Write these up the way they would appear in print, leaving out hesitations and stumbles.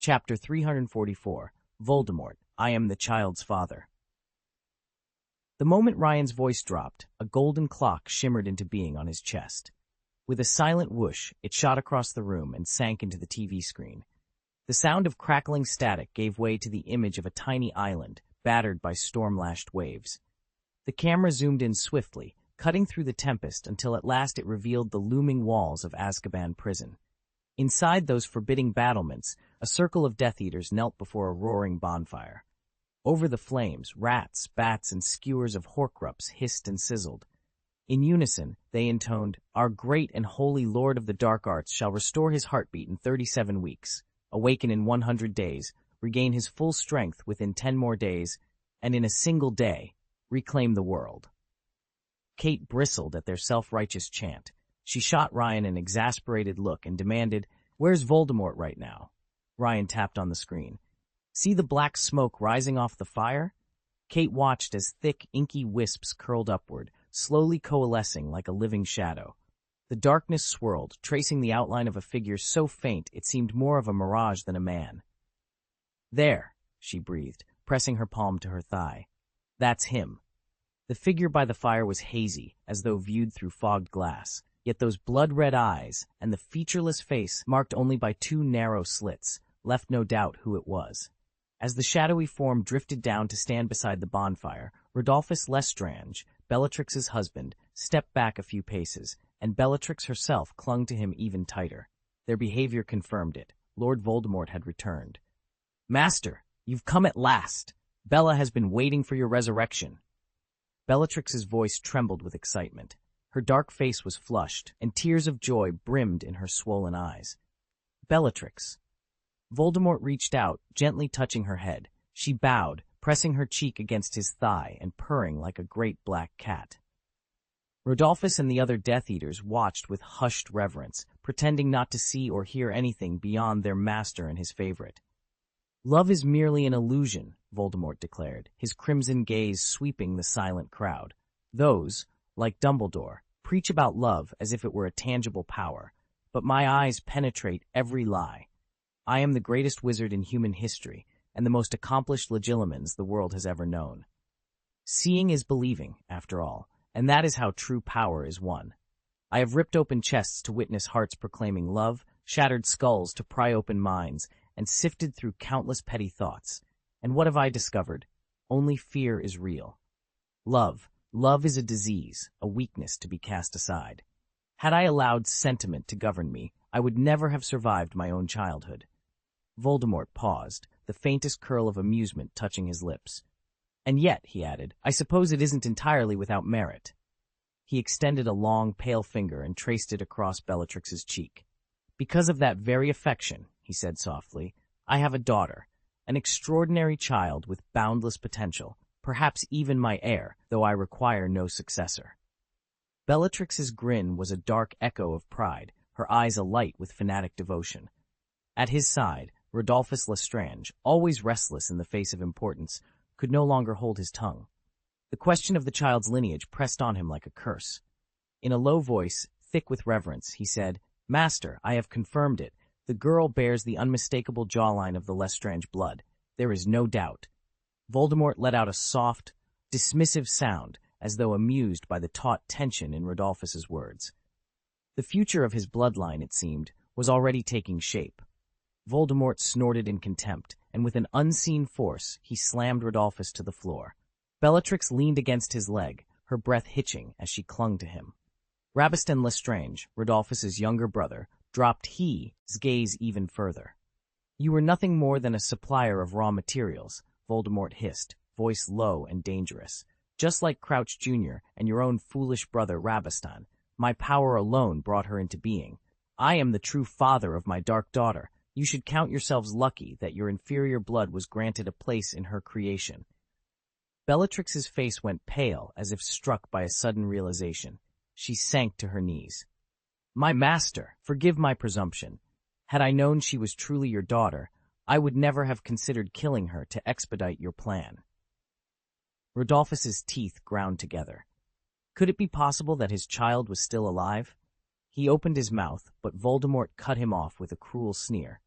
Chapter 344, Voldemort, I am the child's father. The moment Ryan's voice dropped, a golden clock shimmered into being on his chest. With a silent whoosh, it shot across the room and sank into the TV screen. The sound of crackling static gave way to the image of a tiny island, battered by storm-lashed waves. The camera zoomed in swiftly, cutting through the tempest until at last it revealed the looming walls of Azkaban prison. Inside those forbidding battlements, a circle of Death Eaters knelt before a roaring bonfire. Over the flames, rats, bats, and skewers of Horcrux hissed and sizzled. In unison, they intoned, "Our great and holy Lord of the Dark Arts shall restore his heartbeat in 37 weeks, awaken in 100 days, regain his full strength within 10 more days, and in a single day, reclaim the world." Kate bristled at their self-righteous chant. She shot Ryan an exasperated look and demanded, "Where's Voldemort right now?" Ryan tapped on the screen. "See the black smoke rising off the fire?" Kate watched as thick, inky wisps curled upward, slowly coalescing like a living shadow. The darkness swirled, tracing the outline of a figure so faint it seemed more of a mirage than a man. "There," she breathed, pressing her palm to her thigh. "That's him." The figure by the fire was hazy, as though viewed through fogged glass. Yet those blood-red eyes and the featureless face, marked only by 2 narrow slits, left no doubt who it was. As the shadowy form drifted down to stand beside the bonfire, Rodolphus Lestrange, Bellatrix's husband, stepped back a few paces, and Bellatrix herself clung to him even tighter. Their behavior confirmed it. Lord Voldemort had returned. "Master, you've come at last! Bella has been waiting for your resurrection." Bellatrix's voice trembled with excitement. Her dark face was flushed, and tears of joy brimmed in her swollen eyes. "Bellatrix." Voldemort reached out, gently touching her head. She bowed, pressing her cheek against his thigh and purring like a great black cat. Rodolphus and the other Death Eaters watched with hushed reverence, pretending not to see or hear anything beyond their master and his favorite. "Love is merely an illusion," Voldemort declared, his crimson gaze sweeping the silent crowd. "Those, like Dumbledore, preach about love as if it were a tangible power, but my eyes penetrate every lie. I am the greatest wizard in human history, and the most accomplished legilimens the world has ever known. Seeing is believing, after all, and that is how true power is won. I have ripped open chests to witness hearts proclaiming love, shattered skulls to pry open minds, and sifted through countless petty thoughts. And what have I discovered? Only fear is real. Love is a disease, a weakness to be cast aside. Had I allowed sentiment to govern me, I would never have survived my own childhood." Voldemort paused, the faintest curl of amusement touching his lips. "And yet," he added, "I suppose it isn't entirely without merit." He extended a long, pale finger and traced it across Bellatrix's cheek. "Because of that very affection," he said softly, "I have a daughter, an extraordinary child with boundless potential, perhaps even my heir, though I require no successor." Bellatrix's grin was a dark echo of pride, her eyes alight with fanatic devotion. At his side, Rodolphus Lestrange, always restless in the face of importance, could no longer hold his tongue. The question of the child's lineage pressed on him like a curse. In a low voice, thick with reverence, he said, "Master, I have confirmed it. The girl bears the unmistakable jawline of the Lestrange blood. There is no doubt." Voldemort let out a soft, dismissive sound, as though amused by the taut tension in Rodolphus's words. The future of his bloodline, it seemed, was already taking shape. Voldemort snorted in contempt, and with an unseen force, he slammed Rodolphus to the floor. Bellatrix leaned against his leg, her breath hitching as she clung to him. Rabastan Lestrange, Rodolphus's younger brother, dropped his gaze even further. "You were nothing more than a supplier of raw materials," Voldemort hissed, voice low and dangerous. "Just like Crouch Jr. and your own foolish brother Rabastan, my power alone brought her into being. I am the true father of my dark daughter. You should count yourselves lucky that your inferior blood was granted a place in her creation." Bellatrix's face went pale as if struck by a sudden realization. She sank to her knees. "My master, forgive my presumption. Had I known she was truly your daughter, I would never have considered killing her to expedite your plan." Rodolphus's teeth ground together. Could it be possible that his child was still alive? He opened his mouth, but Voldemort cut him off with a cruel sneer.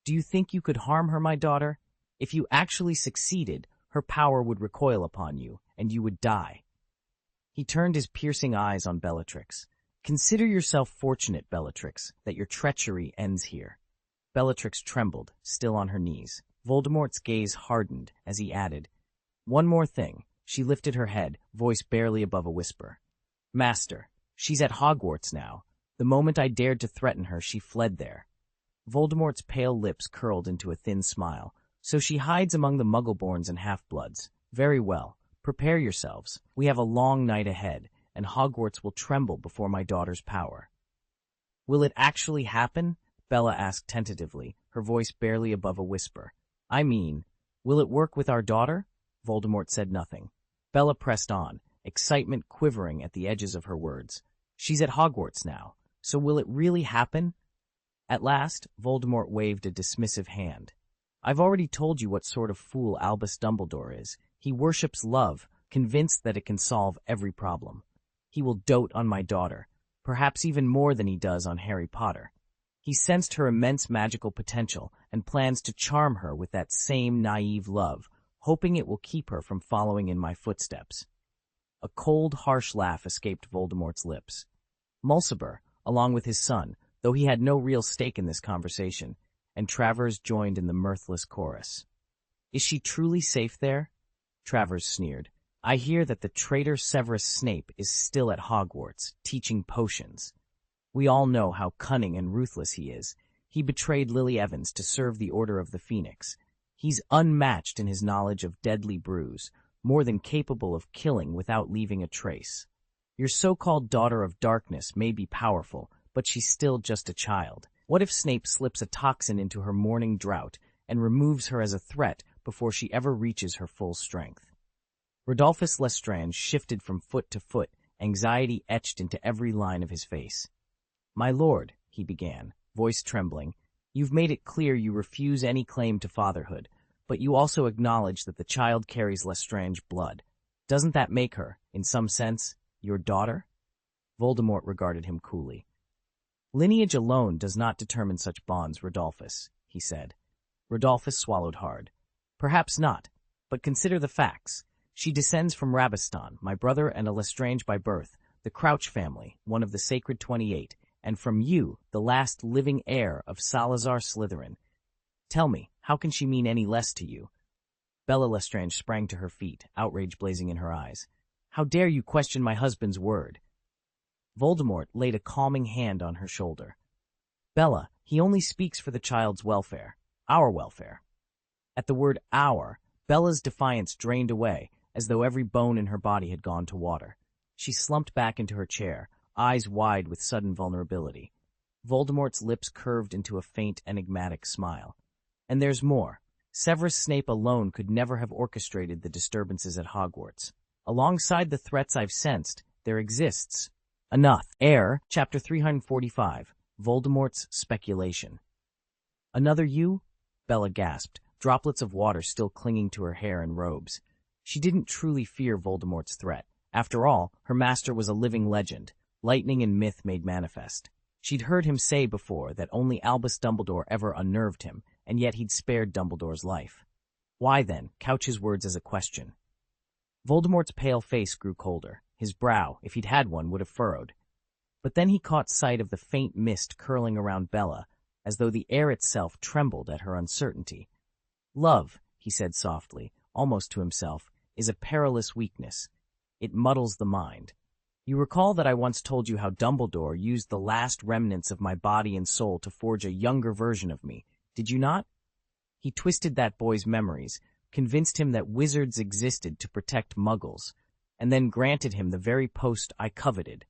Do you think you could harm her, my daughter? If you actually succeeded, her power would recoil upon you, and you would die." He turned his piercing eyes on Bellatrix. "Consider yourself fortunate, Bellatrix, that your treachery ends here." Bellatrix trembled, still on her knees. Voldemort's gaze hardened as he added, "One more thing." She lifted her head, voice barely above a whisper. "Master, she's at Hogwarts now. The moment I dared to threaten her, she fled there." Voldemort's pale lips curled into a thin smile. "So she hides among the Muggleborns and half-bloods. Very well. Prepare yourselves. We have a long night ahead, and Hogwarts will tremble before my daughter's power." "Will it actually happen?" Bella asked tentatively, her voice barely above a whisper. "I mean, will it work with our daughter?" Voldemort said nothing. Bella pressed on, excitement quivering at the edges of her words. "She's at Hogwarts now, so will it really happen?" At last, Voldemort waved a dismissive hand. "I've already told you what sort of fool Albus Dumbledore is. He worships love, convinced that it can solve every problem. He will dote on my daughter, perhaps even more than he does on Harry Potter. He sensed her immense magical potential and plans to charm her with that same naive love, hoping it will keep her from following in my footsteps." A cold, harsh laugh escaped Voldemort's lips. Mulciber, along with his son, though he had no real stake in this conversation, and Travers joined in the mirthless chorus. "Is she truly safe there?" Travers sneered. "I hear that the traitor Severus Snape is still at Hogwarts, teaching potions. We all know how cunning and ruthless he is. He betrayed Lily Evans to serve the Order of the Phoenix. He's unmatched in his knowledge of deadly brews, more than capable of killing without leaving a trace. Your so-called daughter of darkness may be powerful, but she's still just a child. What if Snape slips a toxin into her morning draught and removes her as a threat before she ever reaches her full strength?" Rodolphus Lestrange shifted from foot to foot, anxiety etched into every line of his face. "My lord," he began, voice trembling, "you've made it clear you refuse any claim to fatherhood, but you also acknowledge that the child carries Lestrange blood. Doesn't that make her, in some sense, your daughter?" Voldemort regarded him coolly. "Lineage alone does not determine such bonds, Rodolphus," he said. Rodolphus swallowed hard. "Perhaps not, but consider the facts. She descends from Rabastan, my brother and a Lestrange by birth, the Crouch family, one of the Sacred 28, and from you, the last living heir of Salazar Slytherin. Tell me, how can she mean any less to you?" Bella Lestrange sprang to her feet, outrage blazing in her eyes. "How dare you question my husband's word?" Voldemort laid a calming hand on her shoulder. "Bella, he only speaks for the child's welfare, our welfare." At the word "our," Bella's defiance drained away, as though every bone in her body had gone to water. She slumped back into her chair, eyes wide with sudden vulnerability. Voldemort's lips curved into a faint, enigmatic smile. "And there's more. Severus Snape alone could never have orchestrated the disturbances at Hogwarts. Alongside the threats I've sensed, there exists enough." Heir, Chapter 345, Voldemort's Speculation. "Another you?" Bella gasped, droplets of water still clinging to her hair and robes. She didn't truly fear Voldemort's threat. After all, her master was a living legend, lightning and myth made manifest. She'd heard him say before that only Albus Dumbledore ever unnerved him, and yet he'd spared Dumbledore's life. Why, then, couch his words as a question? Voldemort's pale face grew colder. His brow, if he'd had one, would have furrowed. But then he caught sight of the faint mist curling around Bella, as though the air itself trembled at her uncertainty. "Love," he said softly, almost to himself, "is a perilous weakness. It muddles the mind. You recall that I once told you how Dumbledore used the last remnants of my body and soul to forge a younger version of me, did you not? He twisted that boy's memories, convinced him that wizards existed to protect muggles, and then granted him the very post I coveted,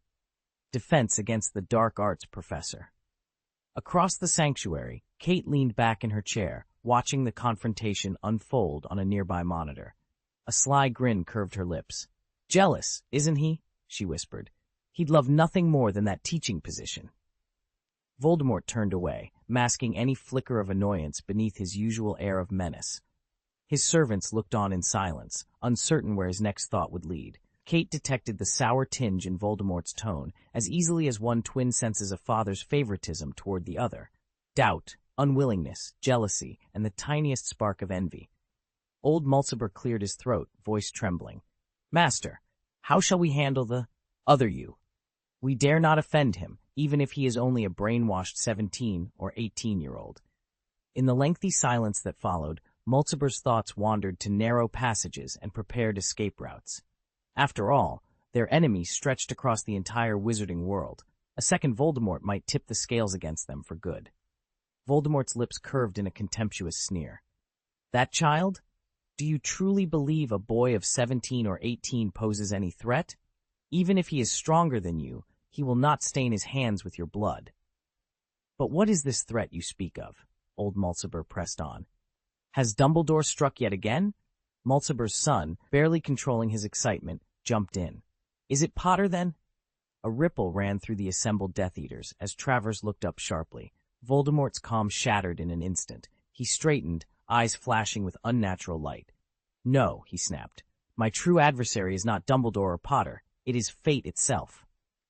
defense against the dark arts professor." Across the sanctuary, Kate leaned back in her chair, watching the confrontation unfold on a nearby monitor. A sly grin curved her lips. "Jealous, isn't he?" she whispered. "He'd love nothing more than that teaching position." Voldemort turned away, masking any flicker of annoyance beneath his usual air of menace. His servants looked on in silence, uncertain where his next thought would lead. Kate detected the sour tinge in Voldemort's tone as easily as one twin senses a father's favoritism toward the other. Doubt, unwillingness, jealousy, and the tiniest spark of envy. Old Mulciber cleared his throat, voice trembling. "Master, how shall we handle the other you? We dare not offend him, even if he is only a brainwashed 17 or 18-year-old. In the lengthy silence that followed, Mulciber's thoughts wandered to narrow passages and prepared escape routes. After all, their enemy stretched across the entire wizarding world. A second Voldemort might tip the scales against them for good. Voldemort's lips curved in a contemptuous sneer. "That child? Do you truly believe a boy of 17 or 18 poses any threat? Even if he is stronger than you, he will not stain his hands with your blood." "But what is this threat you speak of?" Old Mulciber pressed on. "Has Dumbledore struck yet again?" Mulciber's son, barely controlling his excitement, jumped in. "Is it Potter, then?" A ripple ran through the assembled Death Eaters as Travers looked up sharply. Voldemort's calm shattered in an instant. He straightened, eyes flashing with unnatural light. "No," he snapped. "My true adversary is not Dumbledore or Potter. It is fate itself."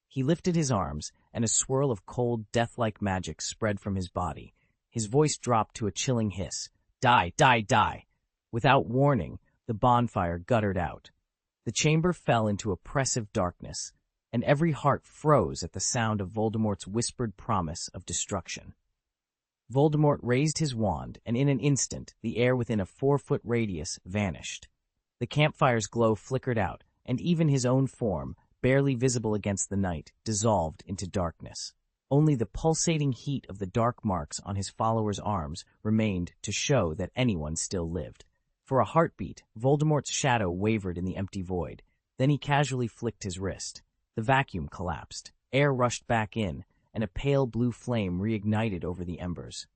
He lifted his arms, and a swirl of cold, death-like magic spread from his body. His voice dropped to a chilling hiss. "Die, die, die!" Without warning, the bonfire guttered out. The chamber fell into oppressive darkness, and every heart froze at the sound of Voldemort's whispered promise of destruction. Voldemort raised his wand, and in an instant, the air within a 4-foot radius vanished. The campfire's glow flickered out, and even his own form, barely visible against the night, dissolved into darkness. Only the pulsating heat of the dark marks on his followers' arms remained to show that anyone still lived. For a heartbeat, Voldemort's shadow wavered in the empty void. Then he casually flicked his wrist. The vacuum collapsed. Air rushed back in, and a pale blue flame reignited over the embers.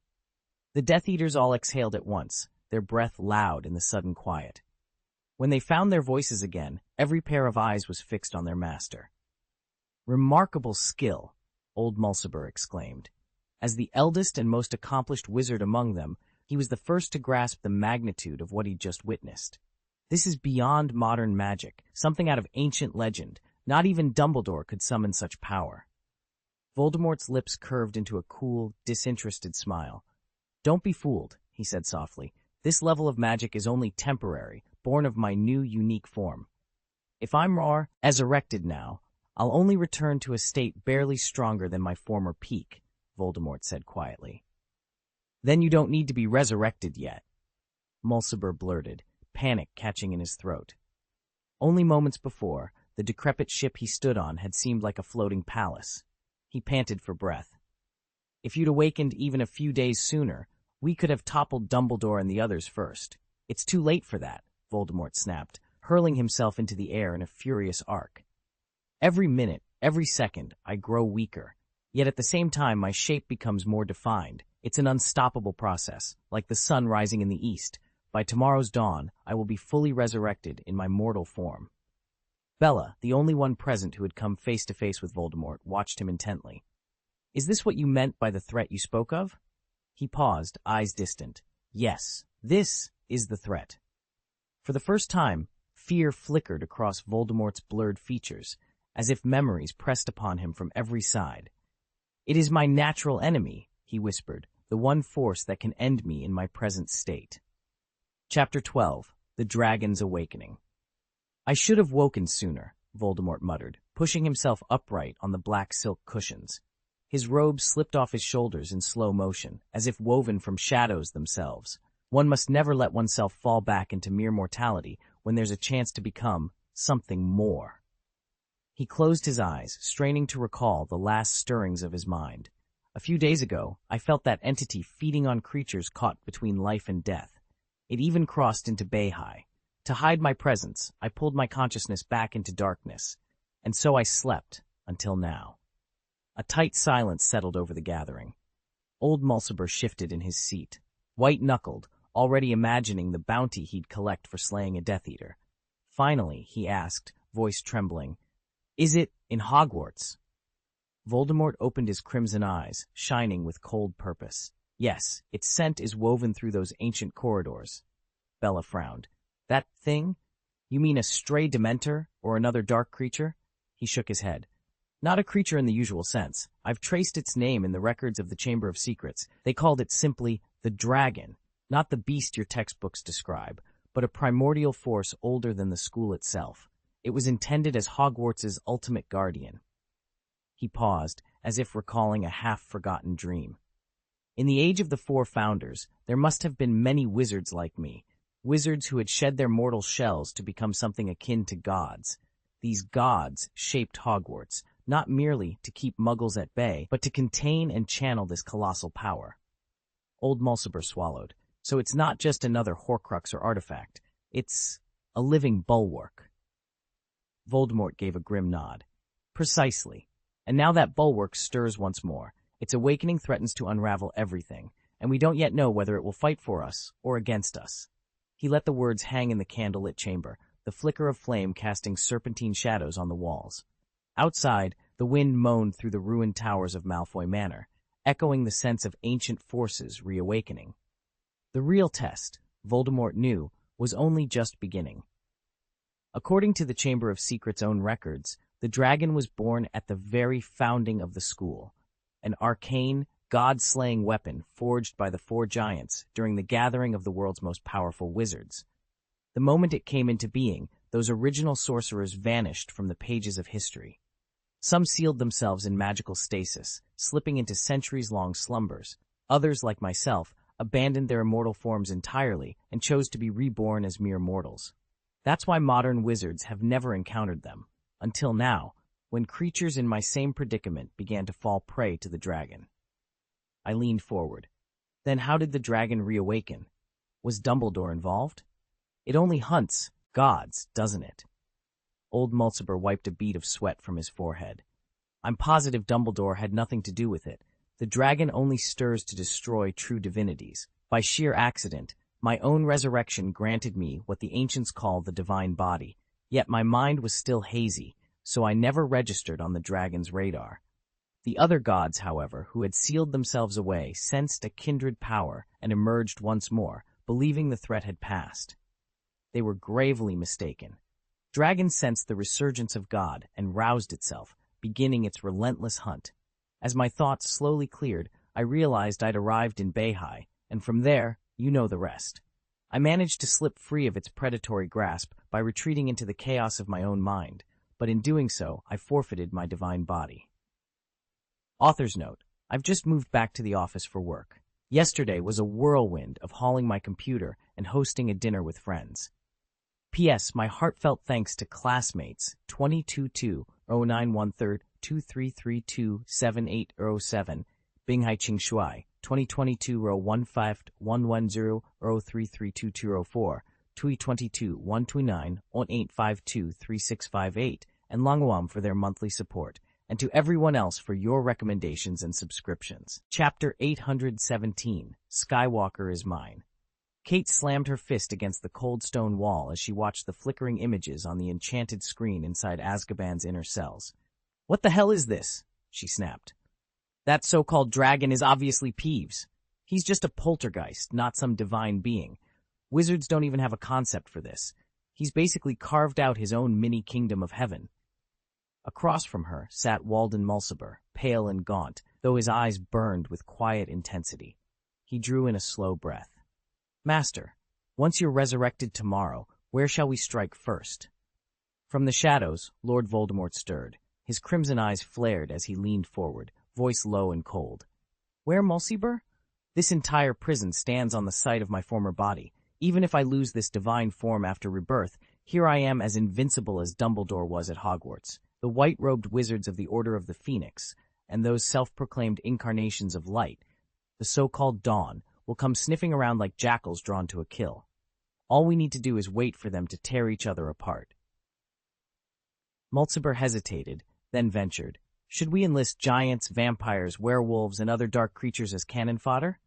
The Death Eaters all exhaled at once, their breath loud in the sudden quiet. When they found their voices again, every pair of eyes was fixed on their master. "Remarkable skill," Old Mulciber exclaimed. As the eldest and most accomplished wizard among them, he was the first to grasp the magnitude of what he'd just witnessed. "This is beyond modern magic, something out of ancient legend. Not even Dumbledore could summon such power." Voldemort's lips curved into a cool, disinterested smile. "Don't be fooled," he said softly. "This level of magic is only temporary, born of my new, unique form. If I'm resurrected now, I'll only return to a state barely stronger than my former peak," Voldemort said quietly. "Then you don't need to be resurrected yet," Mulciber blurted, panic catching in his throat. Only moments before, the decrepit ship he stood on had seemed like a floating palace. He panted for breath. "If you'd awakened even a few days sooner, we could have toppled Dumbledore and the others first. It's too late for that," Voldemort snapped, hurling himself into the air in a furious arc. "Every minute, every second, I grow weaker. Yet at the same time, my shape becomes more defined. It's an unstoppable process, like the sun rising in the east. By tomorrow's dawn, I will be fully resurrected in my mortal form." Bella, the only one present who had come face to face with Voldemort, watched him intently. "Is this what you meant by the threat you spoke of?" He paused, eyes distant. "Yes, this is the threat." For the first time, fear flickered across Voldemort's blurred features, as if memories pressed upon him from every side. "It is my natural enemy," he whispered, "the one force that can end me in my present state." Chapter 12. The Dragon's Awakening. "I should have woken sooner," Voldemort muttered, pushing himself upright on the black silk cushions. His robe slipped off his shoulders in slow motion, as if woven from shadows themselves. One must never let oneself fall back into mere mortality when there's a chance to become something more. He closed his eyes, straining to recall the last stirrings of his mind. "A few days ago, I felt that entity feeding on creatures caught between life and death. It even crossed into Bayhigh. To hide my presence, I pulled my consciousness back into darkness, and so I slept until now." A tight silence settled over the gathering. Old Mulciber shifted in his seat, white-knuckled, already imagining the bounty he'd collect for slaying a Death Eater. Finally, he asked, voice trembling, "Is it in Hogwarts?" Voldemort opened his crimson eyes, shining with cold purpose. "Yes, its scent is woven through those ancient corridors." Bella frowned. "That thing? You mean a stray Dementor or another dark creature?" He shook his head. Not a creature in the usual sense. I've traced its name in the records of the Chamber of Secrets. They called it simply the dragon, not the beast your textbooks describe, but a primordial force older than the school itself. It was intended as Hogwarts' ultimate guardian. He paused, as if recalling a half-forgotten dream. In the age of the four founders, there must have been many wizards like me, wizards who had shed their mortal shells to become something akin to gods. These gods shaped Hogwarts, not merely to keep muggles at bay, but to contain and channel this colossal power. Old Mulciber swallowed. So it's not just another Horcrux or artifact. It's a living bulwark. Voldemort gave a grim nod. Precisely. And now that bulwark stirs once more. Its awakening threatens to unravel everything, and we don't yet know whether it will fight for us or against us. He let the words hang in the candlelit chamber, the flicker of flame casting serpentine shadows on the walls. Outside, the wind moaned through the ruined towers of Malfoy Manor, echoing the sense of ancient forces reawakening. The real test, Voldemort knew, was only just beginning. According to the Chamber of Secrets' own records, the dragon was born at the very founding of the school, an arcane, god-slaying weapon forged by the four giants during the gathering of the world's most powerful wizards. The moment it came into being, those original sorcerers vanished from the pages of history. Some sealed themselves in magical stasis, slipping into centuries-long slumbers. Others, like myself, abandoned their immortal forms entirely and chose to be reborn as mere mortals. That's why modern wizards have never encountered them, until now, when creatures in my same predicament began to fall prey to the dragon. I leaned forward. Then how did the dragon reawaken? Was Dumbledore involved? It only hunts gods, doesn't it? Old Mulciber wiped a bead of sweat from his forehead. I'm positive Dumbledore had nothing to do with it. The dragon only stirs to destroy true divinities. By sheer accident, my own resurrection granted me what the ancients call the divine body, yet my mind was still hazy, so I never registered on the dragon's radar. The other gods, however, who had sealed themselves away, sensed a kindred power and emerged once more, believing the threat had passed. They were gravely mistaken. Dragon sensed the resurgence of God and roused itself, beginning its relentless hunt. As my thoughts slowly cleared, I realized I'd arrived in Beihai, and from there, you know the rest. I managed to slip free of its predatory grasp by retreating into the chaos of my own mind, but in doing so, I forfeited my divine body. Author's note: I've just moved back to the office for work. Yesterday was a whirlwind of hauling my computer and hosting a dinner with friends. P.S. My heartfelt thanks to classmates 222-091-2332-7807, Binghai Qing Shuai, 2022-015-110-0332204, 2022-129-1852-3658, and Languam for their monthly support, and to everyone else for your recommendations and subscriptions. Chapter 817, Skywalker is Mine. Kate slammed her fist against the cold stone wall as she watched the flickering images on the enchanted screen inside Azkaban's inner cells. "What the hell is this?" she snapped. "That so-called dragon is obviously Peeves. He's just a poltergeist, not some divine being. Wizards don't even have a concept for this. He's basically carved out his own mini-kingdom of heaven." Across from her sat Walden Mulciber, pale and gaunt, though his eyes burned with quiet intensity. He drew in a slow breath. "Master, once you're resurrected tomorrow, where shall we strike first?" From the shadows, Lord Voldemort stirred. His crimson eyes flared as he leaned forward, voice low and cold. "Where, Mulciber? This entire prison stands on the site of my former body. Even if I lose this divine form after rebirth, here I am as invincible as Dumbledore was at Hogwarts. The white-robed wizards of the Order of the Phoenix, and those self-proclaimed incarnations of light, the so-called Dawn, will come sniffing around like jackals drawn to a kill. All we need to do is wait for them to tear each other apart." Mulciber hesitated, then ventured. "Should we enlist giants, vampires, werewolves, and other dark creatures as cannon fodder?"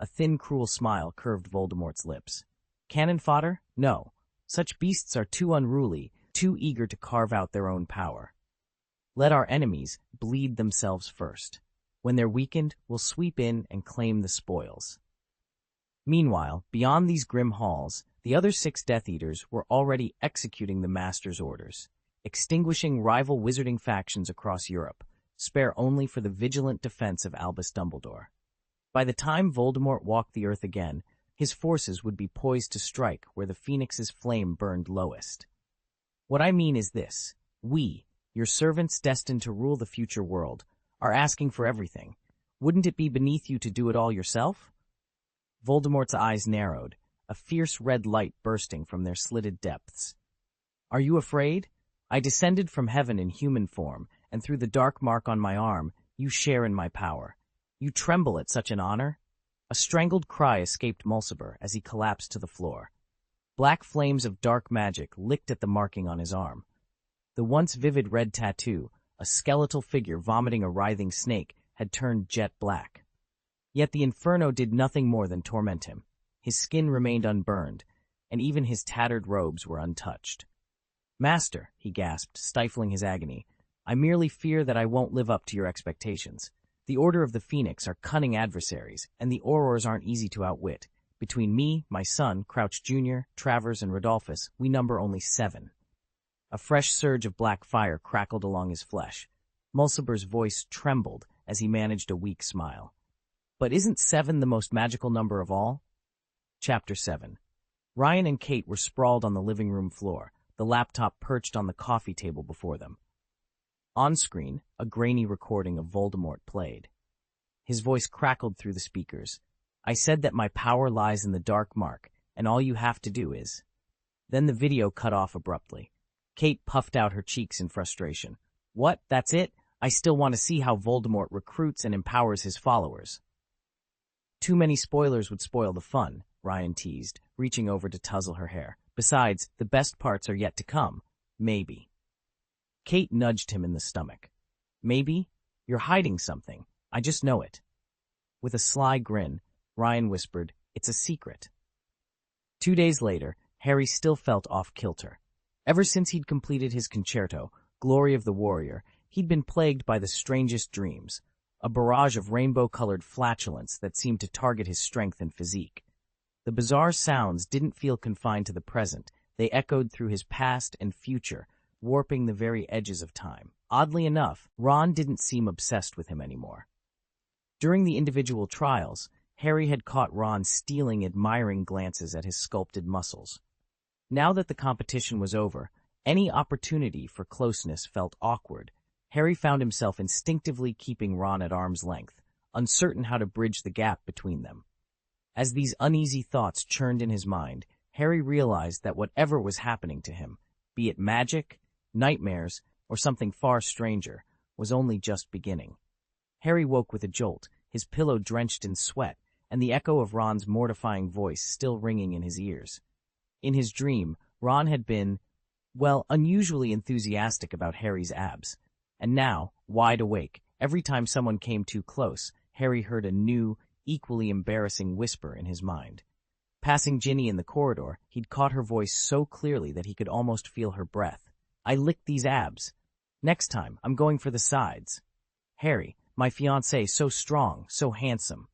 A thin, cruel smile curved Voldemort's lips. "Cannon fodder? No. Such beasts are too unruly, too eager to carve out their own power. Let our enemies bleed themselves first. When they're weakened, we'll sweep in and claim the spoils." Meanwhile, beyond these grim halls, the other 6 Death Eaters were already executing the Master's orders. extinguishing rival wizarding factions across Europe, spare only for the vigilant defense of Albus Dumbledore. By the time Voldemort walked the earth again, his forces would be poised to strike where the Phoenix's flame burned lowest. What I mean is this: we, your servants destined to rule the future world, are asking for everything. Wouldn't it be beneath you to do it all yourself? Voldemort's eyes narrowed, a fierce red light bursting from their slitted depths. Are you afraid? I descended from heaven in human form, and through the dark mark on my arm, you share in my power. You tremble at such an honor? A strangled cry escaped Mulciber as he collapsed to the floor. Black flames of dark magic licked at the marking on his arm. The once vivid red tattoo, a skeletal figure vomiting a writhing snake, had turned jet black. Yet the inferno did nothing more than torment him. His skin remained unburned, and even his tattered robes were untouched. "Master," he gasped, stifling his agony, "I merely fear that I won't live up to your expectations. The Order of the Phoenix are cunning adversaries, and the Aurors aren't easy to outwit. Between me, my son, Crouch Jr., Travers, and Rodolphus, we number only 7. A fresh surge of black fire crackled along his flesh. Mulciber's voice trembled as he managed a weak smile. But isn't 7 the most magical number of all? Chapter 7. Ryan and Kate were sprawled on the living room floor, the laptop perched on the coffee table before them. On screen, a grainy recording of Voldemort played. His voice crackled through the speakers. "I said that my power lies in the dark mark, and all you have to do is..." Then the video cut off abruptly. Kate puffed out her cheeks in frustration. "What? That's it? I still want to see how Voldemort recruits and empowers his followers." "Too many spoilers would spoil the fun," Ryan teased, reaching over to tussle her hair. "Besides, the best parts are yet to come. Maybe." Kate nudged him in the stomach. "Maybe? You're hiding something. I just know it." With a sly grin, Ryan whispered, "It's a secret." 2 days later, Harry still felt off-kilter. Ever since he'd completed his concerto, Glory of the Warrior, he'd been plagued by the strangest dreams, a barrage of rainbow-colored flatulence that seemed to target his strength and physique. The bizarre sounds didn't feel confined to the present. They echoed through his past and future, warping the very edges of time. Oddly enough, Ron didn't seem obsessed with him anymore. During the individual trials, Harry had caught Ron stealing admiring glances at his sculpted muscles. Now that the competition was over, any opportunity for closeness felt awkward. Harry found himself instinctively keeping Ron at arm's length, uncertain how to bridge the gap between them. As these uneasy thoughts churned in his mind, Harry realized that whatever was happening to him, be it magic, nightmares, or something far stranger, was only just beginning. Harry woke with a jolt, his pillow drenched in sweat, and the echo of Ron's mortifying voice still ringing in his ears. In his dream, Ron had been, unusually enthusiastic about Harry's abs. And now, wide awake, every time someone came too close, Harry heard a new, equally embarrassing whisper in his mind. Passing Ginny in the corridor, he'd caught her voice so clearly that he could almost feel her breath. "I licked these abs. Next time, I'm going for the sides. Harry, my fiancé, so strong, so handsome."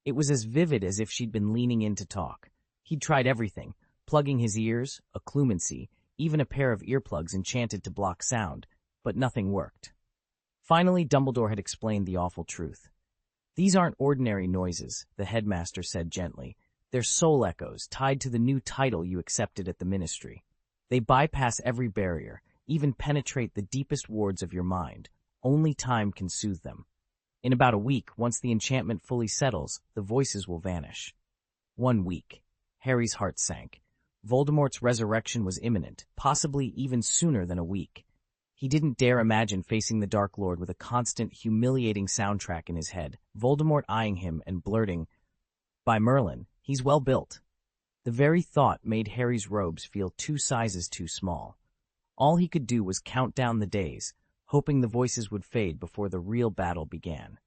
It was as vivid as if she'd been leaning in to talk. He'd tried everything, plugging his ears, a clumency, even a pair of earplugs enchanted to block sound, but nothing worked. Finally, Dumbledore had explained the awful truth. "These aren't ordinary noises," the headmaster said gently. "They're soul echoes tied to the new title you accepted at the ministry. They bypass every barrier, even penetrate the deepest wards of your mind. Only time can soothe them. In about a week, once the enchantment fully settles, the voices will vanish." 1 week. Harry's heart sank. Voldemort's resurrection was imminent, possibly even sooner than a week. He didn't dare imagine facing the Dark Lord with a constant, humiliating soundtrack in his head, Voldemort eyeing him and blurting, "By Merlin, he's well built." The very thought made Harry's robes feel 2 sizes too small. All he could do was count down the days, hoping the voices would fade before the real battle began.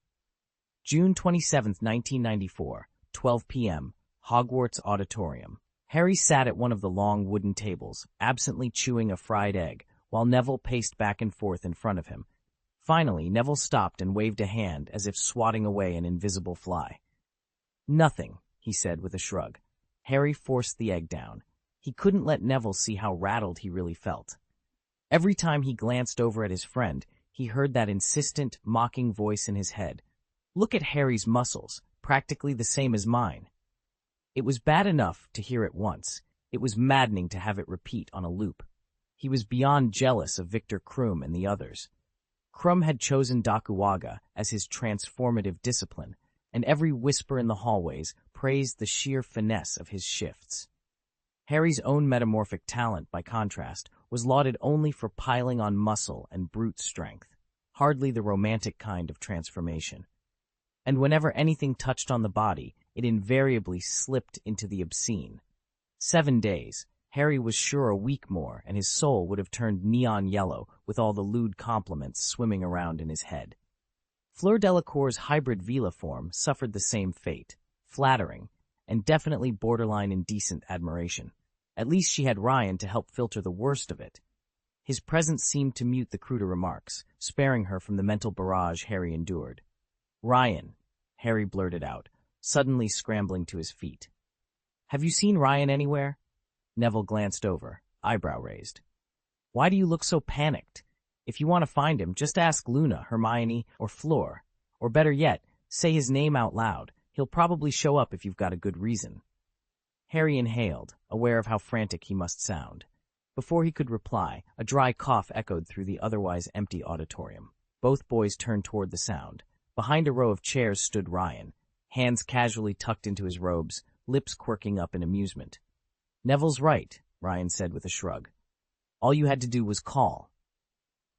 June 27, 1994, 12 p.m., Hogwarts Auditorium. Harry sat at one of the long wooden tables, absently chewing a fried egg, while Neville paced back and forth in front of him. Finally, Neville stopped and waved a hand as if swatting away an invisible fly. "Nothing," he said with a shrug. Harry forced the egg down. He couldn't let Neville see how rattled he really felt. Every time he glanced over at his friend, he heard that insistent, mocking voice in his head. Look at Harry's muscles, practically the same as mine. It was bad enough to hear it once. It was maddening to have it repeat on a loop. He was beyond jealous of Victor Krum and the others. Krum had chosen Dakuwaga as his transformative discipline, and every whisper in the hallways praised the sheer finesse of his shifts. Harry's own metamorphic talent, by contrast, was lauded only for piling on muscle and brute strength, hardly the romantic kind of transformation. And whenever anything touched on the body, it invariably slipped into the obscene. 7 days. Harry was sure a week more, and his soul would have turned neon yellow with all the lewd compliments swimming around in his head. Fleur Delacour's hybrid Vila form suffered the same fate, flattering, and definitely borderline indecent admiration. At least she had Ryan to help filter the worst of it. His presence seemed to mute the cruder remarks, sparing her from the mental barrage Harry endured. "Ryan," Harry blurted out, suddenly scrambling to his feet. "Have you seen Ryan anywhere?" Neville glanced over, eyebrow raised. "Why do you look so panicked? If you want to find him, just ask Luna, Hermione, or Fleur. Or better yet, say his name out loud. He'll probably show up if you've got a good reason." Harry inhaled, aware of how frantic he must sound. Before he could reply, a dry cough echoed through the otherwise empty auditorium. Both boys turned toward the sound. Behind a row of chairs stood Ryan, hands casually tucked into his robes, lips quirking up in amusement. "Neville's right," Ryan said with a shrug. "All you had to do was call."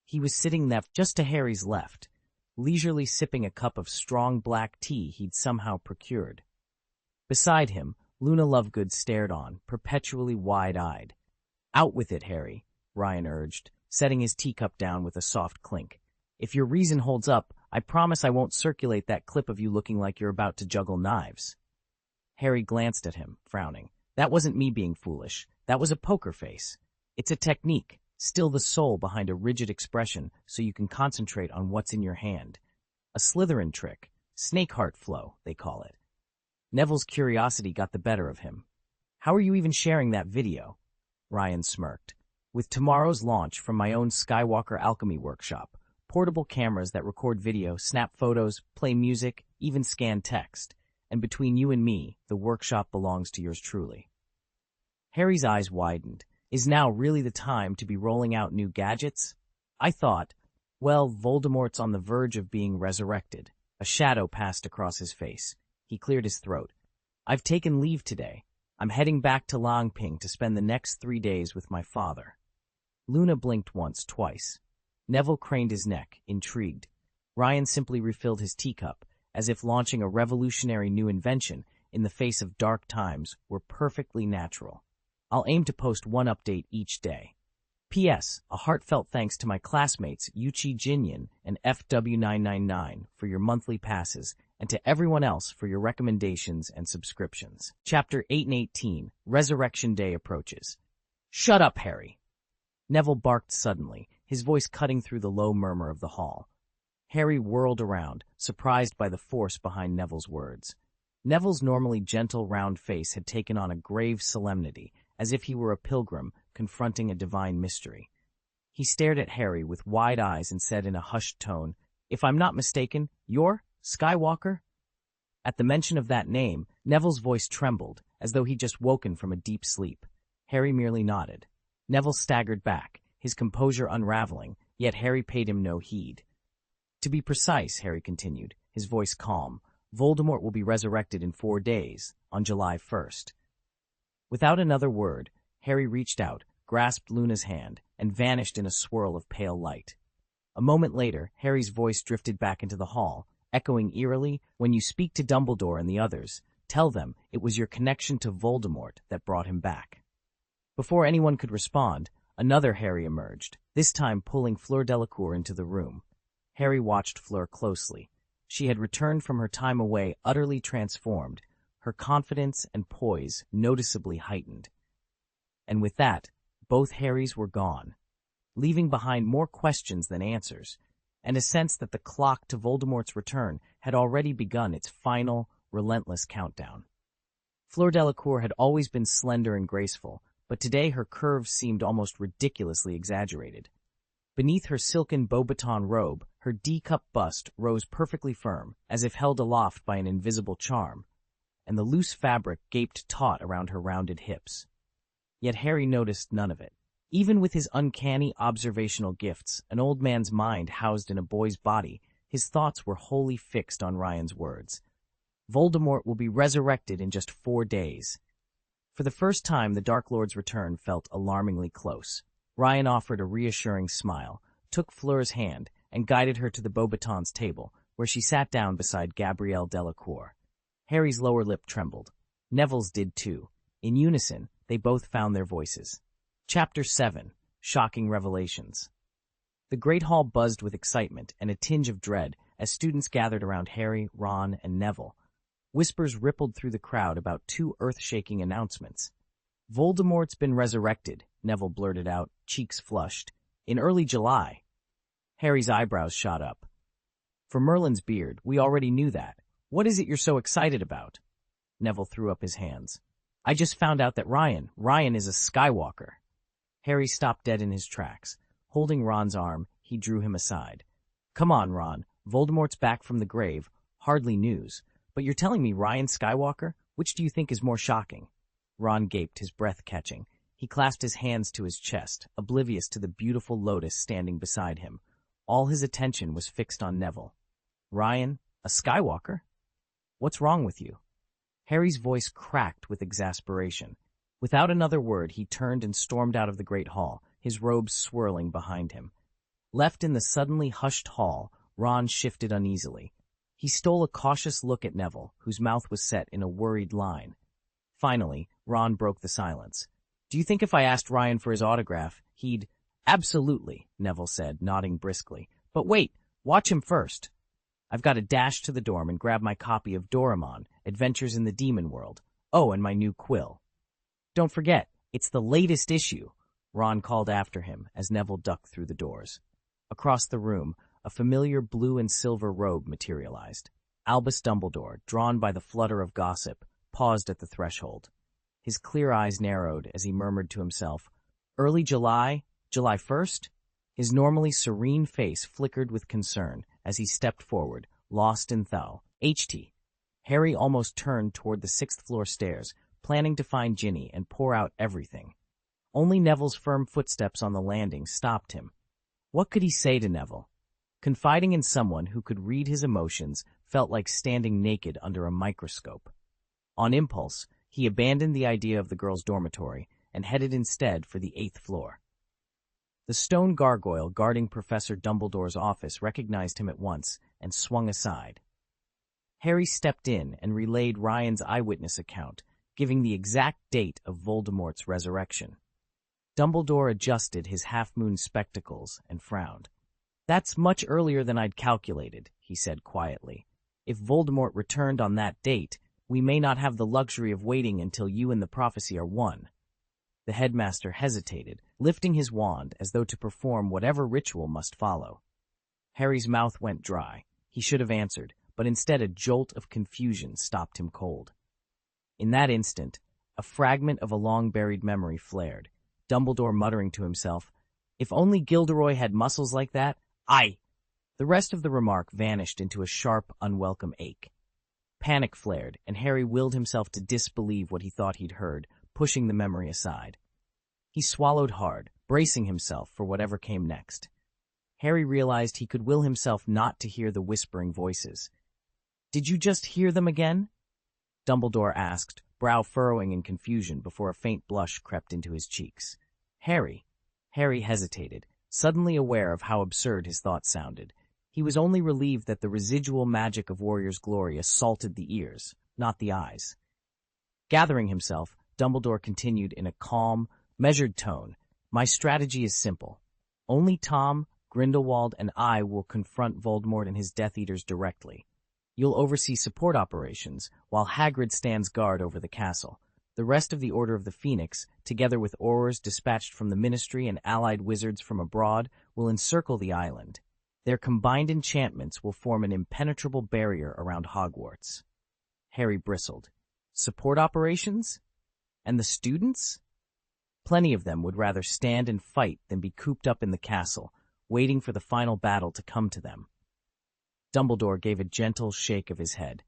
He was sitting just to Harry's left, leisurely sipping a cup of strong black tea he'd somehow procured. Beside him, Luna Lovegood stared on, perpetually wide-eyed. "Out with it, Harry," Ryan urged, setting his teacup down with a soft clink. "If your reason holds up, I promise I won't circulate that clip of you looking like you're about to juggle knives." Harry glanced at him, frowning. "That wasn't me being foolish. That was a poker face. It's a technique, still the soul behind a rigid expression so you can concentrate on what's in your hand. A Slytherin trick, snake heart flow, they call it." Neville's curiosity got the better of him. "How are you even sharing that video?" Ryan smirked. "With tomorrow's launch from my own Skywalker Alchemy workshop. Portable cameras that record video, snap photos, play music, even scan text. And between you and me, the workshop belongs to yours truly." Harry's eyes widened. Is now really the time to be rolling out new gadgets? I thought, well, Voldemort's on the verge of being resurrected. A shadow passed across his face. He cleared his throat. "I've taken leave today. I'm heading back to Langping to spend the next 3 days with my father." Luna blinked once, twice. Neville craned his neck, intrigued. Ryan simply refilled his teacup, as if launching a revolutionary new invention in the face of dark times were perfectly natural. "I'll aim to post one update each day. P.S. A heartfelt thanks to my classmates Yuchi Jinyan and FW999 for your monthly passes, and to everyone else for your recommendations and subscriptions." Chapter 8 and 18, Resurrection Day approaches. "Shut up, Harry!" Neville barked suddenly, his voice cutting through the low murmur of the hall. Harry whirled around, surprised by the force behind Neville's words. Neville's normally gentle, round face had taken on a grave solemnity, as if he were a pilgrim confronting a divine mystery. He stared at Harry with wide eyes and said in a hushed tone, "If I'm not mistaken, you're Skywalker?" At the mention of that name, Neville's voice trembled, as though he'd just woken from a deep sleep. Harry merely nodded. Neville staggered back, his composure unraveling, yet Harry paid him no heed. "To be precise," Harry continued, his voice calm, "Voldemort will be resurrected in 4 days, on July 1st. Without another word, Harry reached out, grasped Luna's hand, and vanished in a swirl of pale light. A moment later, Harry's voice drifted back into the hall, echoing eerily, "When you speak to Dumbledore and the others, tell them it was your connection to Voldemort that brought him back." Before anyone could respond, another Harry emerged, this time pulling Fleur Delacour into the room. Harry watched Fleur closely. She had returned from her time away utterly transformed, her confidence and poise noticeably heightened. And with that, both Harrys were gone, leaving behind more questions than answers, and a sense that the clock to Voldemort's return had already begun its final, relentless countdown. Fleur Delacour had always been slender and graceful, but today her curves seemed almost ridiculously exaggerated. Beneath her silken Beaubaton robe, her D-cup bust rose perfectly firm, as if held aloft by an invisible charm, and the loose fabric gaped taut around her rounded hips. Yet Harry noticed none of it. Even with his uncanny observational gifts, an old man's mind housed in a boy's body, his thoughts were wholly fixed on Ryan's words. Voldemort will be resurrected in just 4 days. For the first time, the Dark Lord's return felt alarmingly close. Ryan offered a reassuring smile, took Fleur's hand, and guided her to the Beaubaton's table, where she sat down beside Gabrielle Delacour. Harry's lower lip trembled. Neville's did too. In unison, they both found their voices. Chapter 7. Shocking Revelations. The Great Hall buzzed with excitement and a tinge of dread as students gathered around Harry, Ron, and Neville. Whispers rippled through the crowd about 2 earth-shaking announcements. "Voldemort's been resurrected," Neville blurted out, cheeks flushed. "In early July." Harry's eyebrows shot up. "For Merlin's beard, we already knew that. What is it you're so excited about?" Neville threw up his hands. "I just found out that Ryan is a Skywalker." Harry stopped dead in his tracks. Holding Ron's arm, he drew him aside. "Come on, Ron. Voldemort's back from the grave. Hardly news. But you're telling me Ryan Skywalker? Which do you think is more shocking?" Ron gaped, his breath catching. He clasped his hands to his chest, oblivious to the beautiful Lotus standing beside him. All his attention was fixed on Neville. "Ryan, a Skywalker? What's wrong with you?" Harry's voice cracked with exasperation. Without another word, he turned and stormed out of the great hall, his robes swirling behind him. Left in the suddenly hushed hall, Ron shifted uneasily. He stole a cautious look at Neville, whose mouth was set in a worried line. Finally, Ron broke the silence. "Do you think if I asked Ryan for his autograph, he'd—" "Absolutely," Neville said, nodding briskly. "But wait, watch him first." "I've got to dash to the dorm and grab my copy of Doraemon, Adventures in the Demon World. Oh, and my new quill. Don't forget, it's the latest issue," Ron called after him as Neville ducked through the doors. Across the room, a familiar blue and silver robe materialized. Albus Dumbledore, drawn by the flutter of gossip, paused at the threshold. His clear eyes narrowed as he murmured to himself, "Early July? July 1st? His normally serene face flickered with concern as he stepped forward, lost in thought. "HT." Harry almost turned toward the 6th-floor stairs, planning to find Ginny and pour out everything. Only Neville's firm footsteps on the landing stopped him. What could he say to Neville? Confiding in someone who could read his emotions felt like standing naked under a microscope. On impulse, he abandoned the idea of the girls' dormitory and headed instead for the 8th floor. The stone gargoyle guarding Professor Dumbledore's office recognized him at once and swung aside. Harry stepped in and relayed Ryan's eyewitness account, giving the exact date of Voldemort's resurrection. Dumbledore adjusted his half-moon spectacles and frowned. "That's much earlier than I'd calculated," he said quietly. "If Voldemort returned on that date, we may not have the luxury of waiting until you and the prophecy are one." The headmaster hesitated, lifting his wand as though to perform whatever ritual must follow. Harry's mouth went dry. He should have answered, but instead a jolt of confusion stopped him cold. In that instant, a fragment of a long-buried memory flared, Dumbledore muttering to himself, "If only Gilderoy had muscles like that, I—" The rest of the remark vanished into a sharp, unwelcome ache. Panic flared, and Harry willed himself to disbelieve what he thought he'd heard, pushing the memory aside. He swallowed hard, bracing himself for whatever came next. Harry realized he could will himself not to hear the whispering voices. "Did you just hear them again?" Dumbledore asked, brow furrowing in confusion before a faint blush crept into his cheeks. "Harry." Harry hesitated, suddenly aware of how absurd his thoughts sounded. He was only relieved that the residual magic of Warrior's Glory assaulted the ears, not the eyes. Gathering himself, Dumbledore continued in a calm, measured tone, "My strategy is simple. Only Tom, Grindelwald, and I will confront Voldemort and his Death Eaters directly. You'll oversee support operations, while Hagrid stands guard over the castle. The rest of the Order of the Phoenix, together with Aurors dispatched from the Ministry and allied wizards from abroad, will encircle the island. Their combined enchantments will form an impenetrable barrier around Hogwarts." Harry bristled. "Support operations? And the students?" Plenty of them would rather stand and fight than be cooped up in the castle, waiting for the final battle to come to them. Dumbledore gave a gentle shake of his head.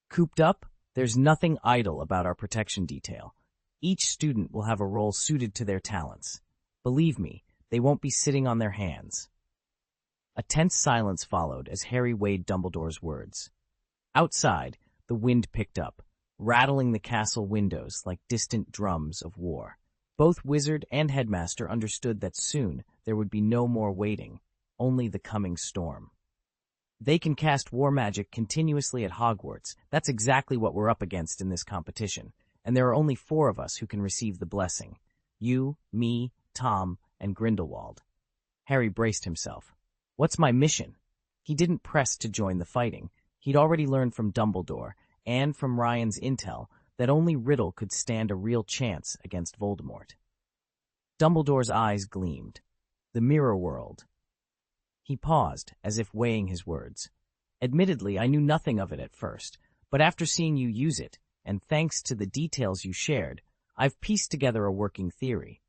Cooped up, there's nothing idle about our protection detail. Each student will have a role suited to their talents. Believe me, they won't be sitting on their hands. A tense silence followed as Harry weighed Dumbledore's words. Outside, the wind picked up, rattling the castle windows like distant drums of war. Both wizard and headmaster understood that soon there would be no more waiting, only the coming storm. They can cast war magic continuously at Hogwarts. That's exactly what we're up against in this competition, and there are only 4 of us who can receive the blessing. You, me, Tom, and Grindelwald. Harry braced himself. What's my mission? He didn't press to join the fighting. He'd already learned from Dumbledore and from Ryan's intel that only Riddle could stand a real chance against Voldemort. Dumbledore's eyes gleamed. The mirror world. He paused, as if weighing his words. Admittedly, I knew nothing of it at first, but after seeing you use it, and thanks to the details you shared, I've pieced together a working theory.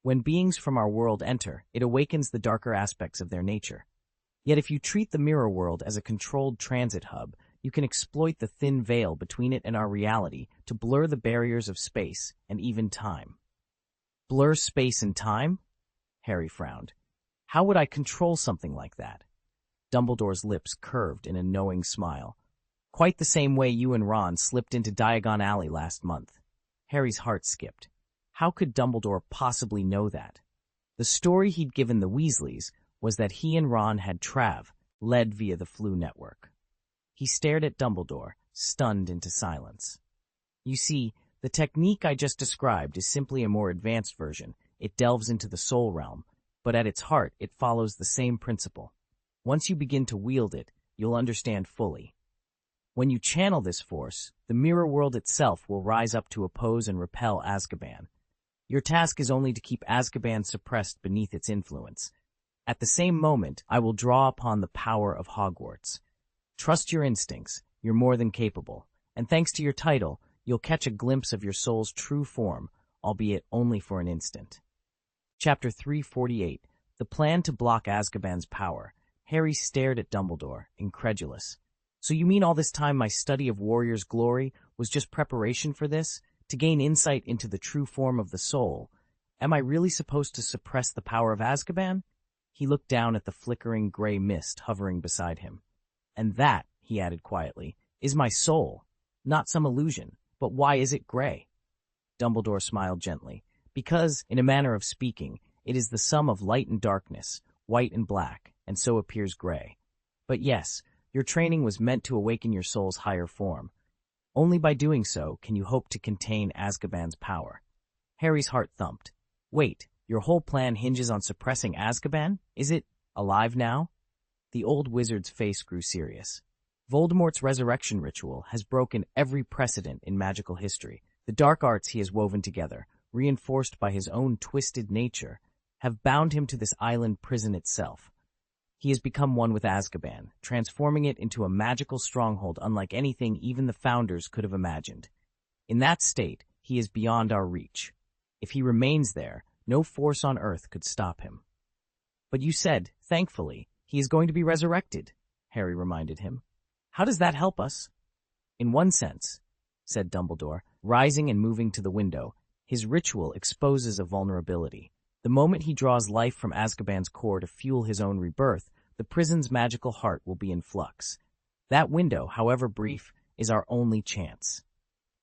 When beings from our world enter, it awakens the darker aspects of their nature. Yet if you treat the mirror world as a controlled transit hub, you can exploit the thin veil between it and our reality to blur the barriers of space and even time. Blur space and time? Harry frowned. How would I control something like that? Dumbledore's lips curved in a knowing smile. Quite the same way you and Ron slipped into Diagon Alley last month. Harry's heart skipped. How could Dumbledore possibly know that? The story he'd given the Weasleys was that he and Ron had Trav, led via the Flu network. He stared at Dumbledore, stunned into silence. You see, the technique I just described is simply a more advanced version. It delves into the soul realm, but at its heart, it follows the same principle. Once you begin to wield it, you'll understand fully. When you channel this force, the mirror world itself will rise up to oppose and repel Azkaban. Your task is only to keep Azkaban suppressed beneath its influence. At the same moment, I will draw upon the power of Hogwarts. Trust your instincts, you're more than capable, and thanks to your title, you'll catch a glimpse of your soul's true form, albeit only for an instant. Chapter 348, The Plan to Block Azkaban's Power. Harry stared at Dumbledore, incredulous. So you mean all this time my study of warrior's glory was just preparation for this? To gain insight into the true form of the soul? Am I really supposed to suppress the power of Azkaban? He looked down at the flickering gray mist hovering beside him. And that, he added quietly, is my soul. Not some illusion, but why is it gray? Dumbledore smiled gently. Because, in a manner of speaking, it is the sum of light and darkness, white and black, and so appears gray. But yes, your training was meant to awaken your soul's higher form. Only by doing so can you hope to contain Azkaban's power. Harry's heart thumped. Wait, your whole plan hinges on suppressing Azkaban? Is it alive now? The old wizard's face grew serious. Voldemort's resurrection ritual has broken every precedent in magical history. The dark arts he has woven together, reinforced by his own twisted nature, have bound him to this island prison itself. He has become one with Azkaban, transforming it into a magical stronghold unlike anything even the Founders could have imagined. In that state, he is beyond our reach. If he remains there, no force on earth could stop him. But you said, thankfully, he is going to be resurrected, Harry reminded him. How does that help us? In one sense, said Dumbledore, rising and moving to the window, his ritual exposes a vulnerability. The moment he draws life from Azkaban's core to fuel his own rebirth, the prison's magical heart will be in flux. That window, however brief, is our only chance.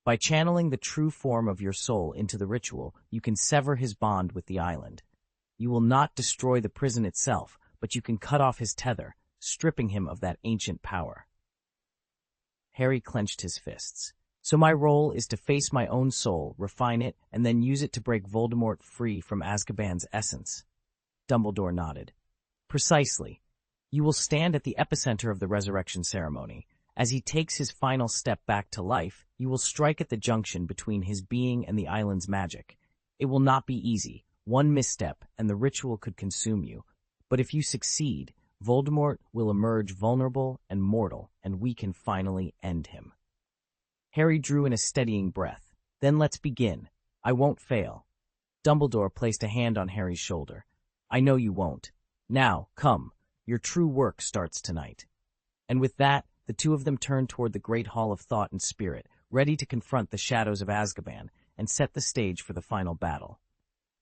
By channeling the true form of your soul into the ritual, you can sever his bond with the island. You will not destroy the prison itself, but you can cut off his tether, stripping him of that ancient power. Harry clenched his fists. So my role is to face my own soul, refine it, and then use it to break Voldemort free from Azkaban's essence. Dumbledore nodded. Precisely. You will stand at the epicenter of the resurrection ceremony. As he takes his final step back to life, you will strike at the junction between his being and the island's magic. It will not be easy. One misstep, and the ritual could consume you. But if you succeed, Voldemort will emerge vulnerable and mortal, and we can finally end him. Harry drew in a steadying breath. Then let's begin. I won't fail. Dumbledore placed a hand on Harry's shoulder. I know you won't. Now, come, your true work starts tonight." And with that, the two of them turned toward the great hall of thought and spirit, ready to confront the shadows of Azkaban and set the stage for the final battle.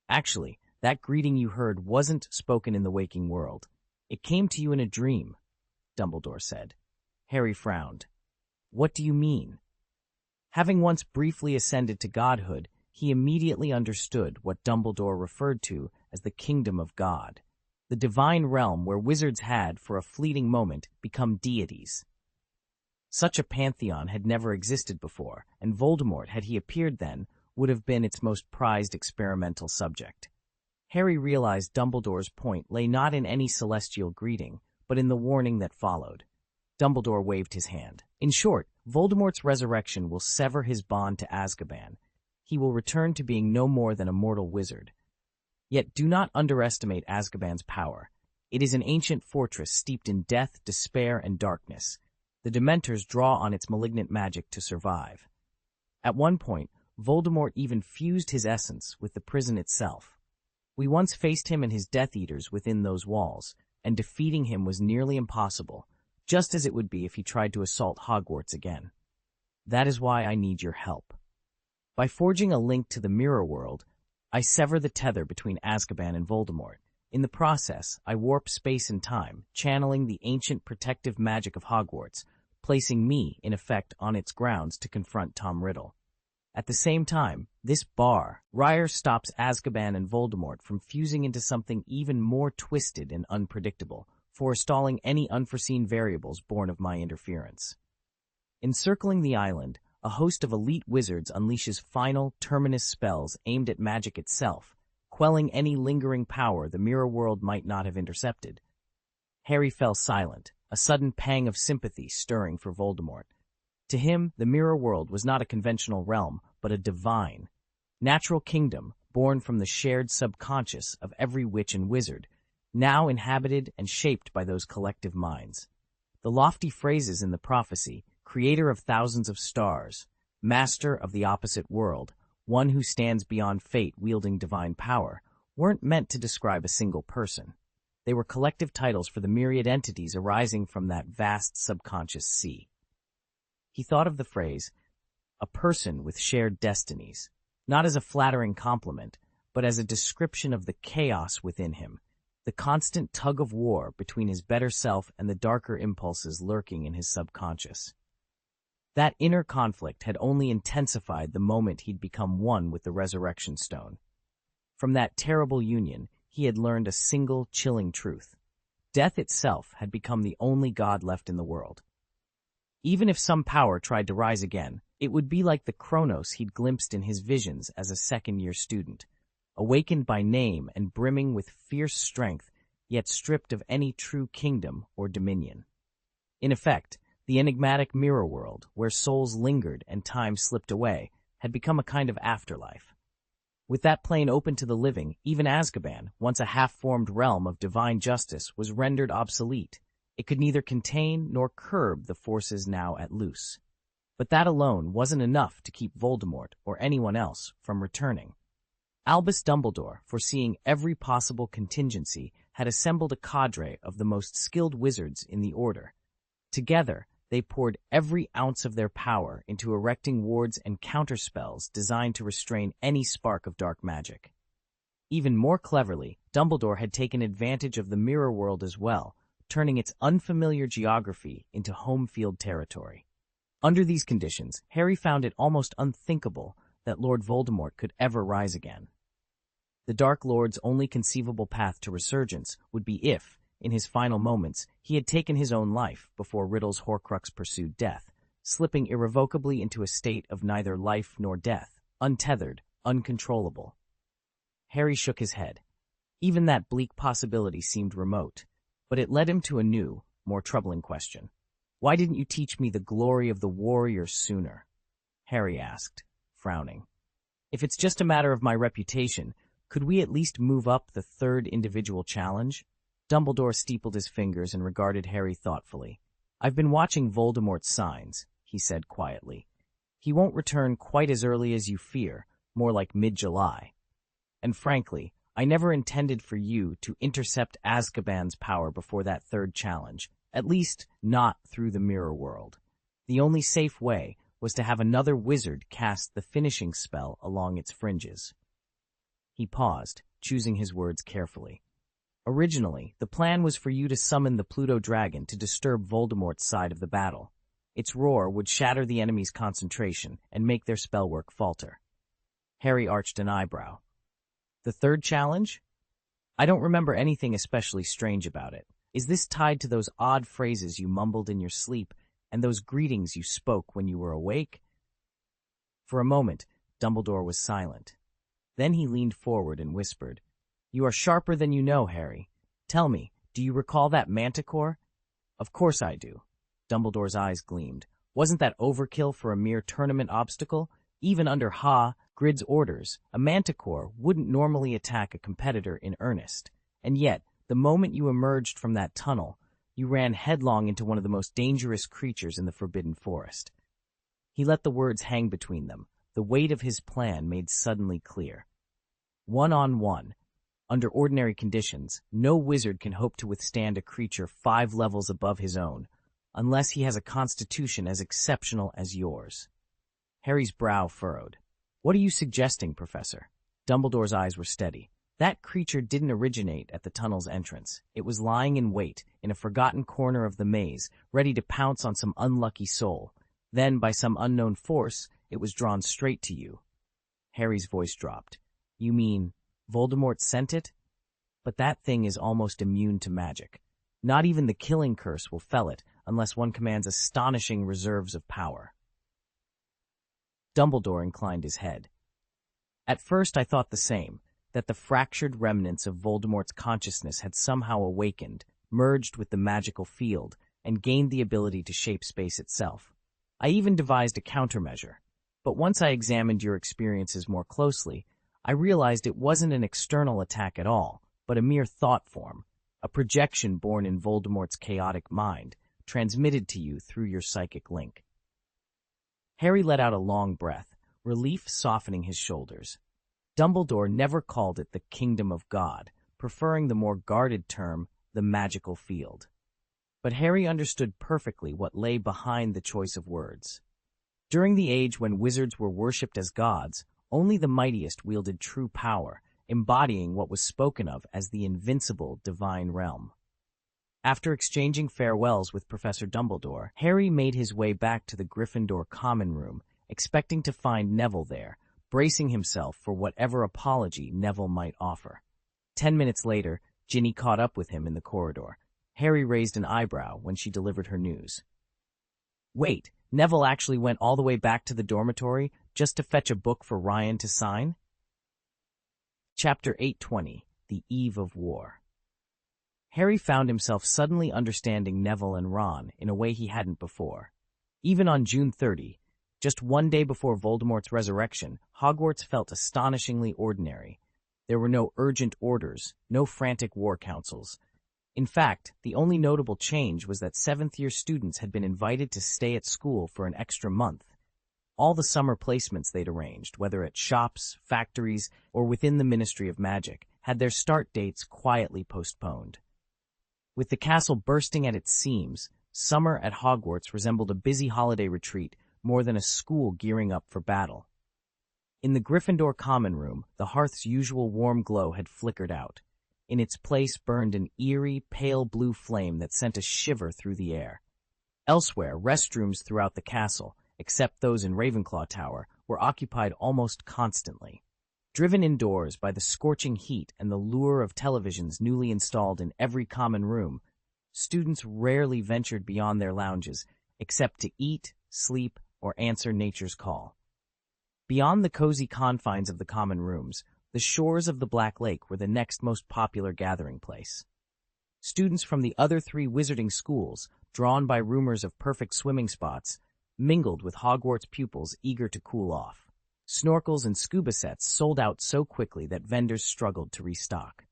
Actually, that greeting you heard wasn't spoken in the waking world. It came to you in a dream, Dumbledore said. Harry frowned. What do you mean? Having once briefly ascended to godhood, he immediately understood what Dumbledore referred to as the kingdom of God, the divine realm where wizards had, for a fleeting moment, become deities. Such a pantheon had never existed before, and Voldemort, had he appeared then, would have been its most prized experimental subject. Harry realized Dumbledore's point lay not in any celestial greeting, but in the warning that followed. Dumbledore waved his hand. In short, Voldemort's resurrection will sever his bond to Azkaban. He will return to being no more than a mortal wizard. Yet do not underestimate Azkaban's power. It is an ancient fortress steeped in death, despair, and darkness. The Dementors draw on its malignant magic to survive. At one point, Voldemort even fused his essence with the prison itself. We once faced him and his Death Eaters within those walls, and defeating him was nearly impossible, just as it would be if he tried to assault Hogwarts again. That is why I need your help. By forging a link to the mirror world, I sever the tether between Azkaban and Voldemort. In the process, I warp space and time, channeling the ancient protective magic of Hogwarts, placing me, in effect, on its grounds to confront Tom Riddle. At the same time, this Heir stops Azkaban and Voldemort from fusing into something even more twisted and unpredictable, forestalling any unforeseen variables born of my interference. Encircling the island, a host of elite wizards unleashes final, terminus spells aimed at magic itself, quelling any lingering power the mirror world might not have intercepted. Harry fell silent, a sudden pang of sympathy stirring for Voldemort. To him, the mirror world was not a conventional realm, but a divine, natural kingdom born from the shared subconscious of every witch and wizard, now inhabited and shaped by those collective minds. The lofty phrases in the prophecy, creator of thousands of stars, master of the opposite world, one who stands beyond fate wielding divine power, weren't meant to describe a single person. They were collective titles for the myriad entities arising from that vast subconscious sea. He thought of the phrase, a person with shared destinies, not as a flattering compliment, but as a description of the chaos within him, the constant tug of war between his better self and the darker impulses lurking in his subconscious. That inner conflict had only intensified the moment he'd become one with the Resurrection Stone. From that terrible union, he had learned a single chilling truth. Death itself had become the only god left in the world. Even if some power tried to rise again, it would be like the Chronos he'd glimpsed in his visions as a second-year student, awakened by name and brimming with fierce strength, yet stripped of any true kingdom or dominion. In effect, the enigmatic mirror world, where souls lingered and time slipped away, had become a kind of afterlife. With that plane open to the living, even Azkaban, once a half-formed realm of divine justice, was rendered obsolete. It could neither contain nor curb the forces now at loose. But that alone wasn't enough to keep Voldemort, or anyone else, from returning. Albus Dumbledore, foreseeing every possible contingency, had assembled a cadre of the most skilled wizards in the Order. Together, they poured every ounce of their power into erecting wards and counterspells designed to restrain any spark of dark magic. Even more cleverly, Dumbledore had taken advantage of the mirror world as well, turning its unfamiliar geography into home field territory. Under these conditions, Harry found it almost unthinkable that Lord Voldemort could ever rise again. The Dark Lord's only conceivable path to resurgence would be if, in his final moments, he had taken his own life before Riddle's Horcrux pursued death, slipping irrevocably into a state of neither life nor death, untethered, uncontrollable. Harry shook his head. Even that bleak possibility seemed remote, but it led him to a new, more troubling question. Why didn't you teach me the glory of the warrior sooner? Harry asked, frowning. If it's just a matter of my reputation, could we at least move up the third individual challenge? Dumbledore steepled his fingers and regarded Harry thoughtfully. I've been watching Voldemort's signs, he said quietly. He won't return quite as early as you fear, more like mid-July. And frankly, I never intended for you to intercept Azkaban's power before that third challenge, at least not through the mirror world. The only safe way was to have another wizard cast the finishing spell along its fringes. He paused, choosing his words carefully. Originally, the plan was for you to summon the Pluto dragon to disturb Voldemort's side of the battle. Its roar would shatter the enemy's concentration and make their spellwork falter. Harry arched an eyebrow. The third challenge? I don't remember anything especially strange about it. Is this tied to those odd phrases you mumbled in your sleep and those greetings you spoke when you were awake? For a moment, Dumbledore was silent. Then he leaned forward and whispered, You are sharper than you know, Harry. Tell me, do you recall that manticore? Of course I do. Dumbledore's eyes gleamed. Wasn't that overkill for a mere tournament obstacle? Even under Hagrid's orders, a manticore wouldn't normally attack a competitor in earnest. And yet, the moment you emerged from that tunnel, you ran headlong into one of the most dangerous creatures in the Forbidden Forest. He let the words hang between them. The weight of his plan made suddenly clear. One-on-one. Under ordinary conditions, no wizard can hope to withstand a creature 5 levels above his own, unless he has a constitution as exceptional as yours. Harry's brow furrowed. What are you suggesting, Professor? Dumbledore's eyes were steady. That creature didn't originate at the tunnel's entrance. It was lying in wait, in a forgotten corner of the maze, ready to pounce on some unlucky soul. Then, by some unknown force, it was drawn straight to you. Harry's voice dropped. You mean Voldemort sent it? But that thing is almost immune to magic. Not even the killing curse will fell it unless one commands astonishing reserves of power. Dumbledore inclined his head. At first I thought the same, that the fractured remnants of Voldemort's consciousness had somehow awakened, merged with the magical field, and gained the ability to shape space itself. I even devised a countermeasure. But once I examined your experiences more closely, I realized it wasn't an external attack at all, but a mere thought form, a projection born in Voldemort's chaotic mind, transmitted to you through your psychic link. Harry let out a long breath, relief softening his shoulders. Dumbledore never called it the Kingdom of God, preferring the more guarded term, the magical field. But Harry understood perfectly what lay behind the choice of words. During the age when wizards were worshipped as gods, only the mightiest wielded true power, embodying what was spoken of as the invincible divine realm. After exchanging farewells with Professor Dumbledore, Harry made his way back to the Gryffindor common room, expecting to find Neville there, bracing himself for whatever apology Neville might offer. 10 minutes later, Ginny caught up with him in the corridor. Harry raised an eyebrow when she delivered her news. Wait, Neville actually went all the way back to the dormitory just to fetch a book for Ryan to sign? Chapter 820, The Eve of War. Harry found himself suddenly understanding Neville and Ron in a way he hadn't before. Even on June 30, just one day before Voldemort's resurrection, Hogwarts felt astonishingly ordinary. There were no urgent orders, no frantic war councils. In fact, the only notable change was that 7th-year students had been invited to stay at school for an extra month. All the summer placements they'd arranged, whether at shops, factories, or within the Ministry of Magic, had their start dates quietly postponed. With the castle bursting at its seams, summer at Hogwarts resembled a busy holiday retreat more than a school gearing up for battle. In the Gryffindor common room, the hearth's usual warm glow had flickered out. In its place burned an eerie, pale blue flame that sent a shiver through the air. Elsewhere, restrooms throughout the castle, except those in Ravenclaw Tower, were occupied almost constantly. Driven indoors by the scorching heat and the lure of televisions newly installed in every common room, students rarely ventured beyond their lounges, except to eat, sleep, or answer nature's call. Beyond the cozy confines of the common rooms, the shores of the Black Lake were the next most popular gathering place. Students from the other 3 wizarding schools, drawn by rumors of perfect swimming spots, mingled with Hogwarts pupils eager to cool off. Snorkels and scuba sets sold out so quickly that vendors struggled to restock.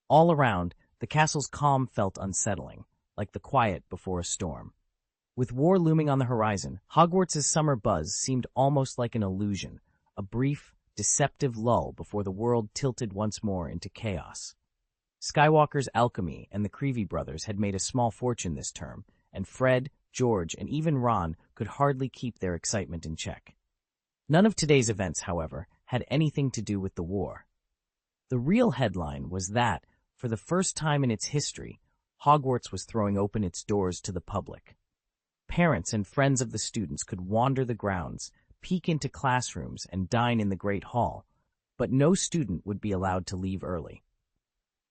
All around, the castle's calm felt unsettling, like the quiet before a storm. With war looming on the horizon, Hogwarts' summer buzz seemed almost like an illusion, a brief, deceptive lull before the world tilted once more into chaos. Skywalker's alchemy and the Creevy brothers had made a small fortune this term, and Fred, George, and even Ron could hardly keep their excitement in check. None of today's events, however, had anything to do with the war. The real headline was that, for the first time in its history, Hogwarts was throwing open its doors to the public. Parents and friends of the students could wander the grounds, peek into classrooms, and dine in the Great Hall, but no student would be allowed to leave early.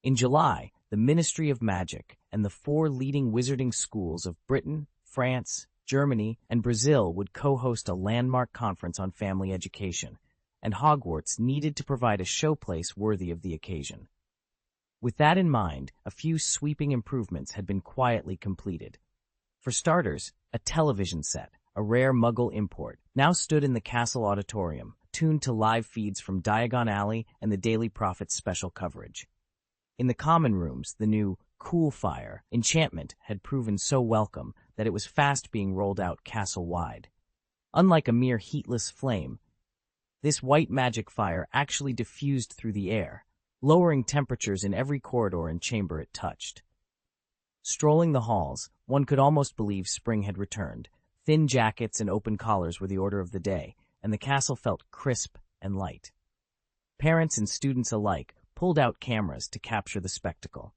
In July, the Ministry of Magic and the 4 leading wizarding schools of Britain, France, Germany, and Brazil would co-host a landmark conference on family education, and Hogwarts needed to provide a showplace worthy of the occasion. With that in mind, a few sweeping improvements had been quietly completed. For starters, a television set, a rare Muggle import, now stood in the castle auditorium, tuned to live feeds from Diagon Alley and the Daily Prophet's special coverage. In the common rooms, the new Cool Fire enchantment had proven so welcome that it was fast being rolled out castle-wide. Unlike a mere heatless flame, this white magic fire actually diffused through the air, lowering temperatures in every corridor and chamber it touched. Strolling the halls, one could almost believe spring had returned. Thin jackets and open collars were the order of the day, and the castle felt crisp and light. Parents and students alike pulled out cameras to capture the spectacle.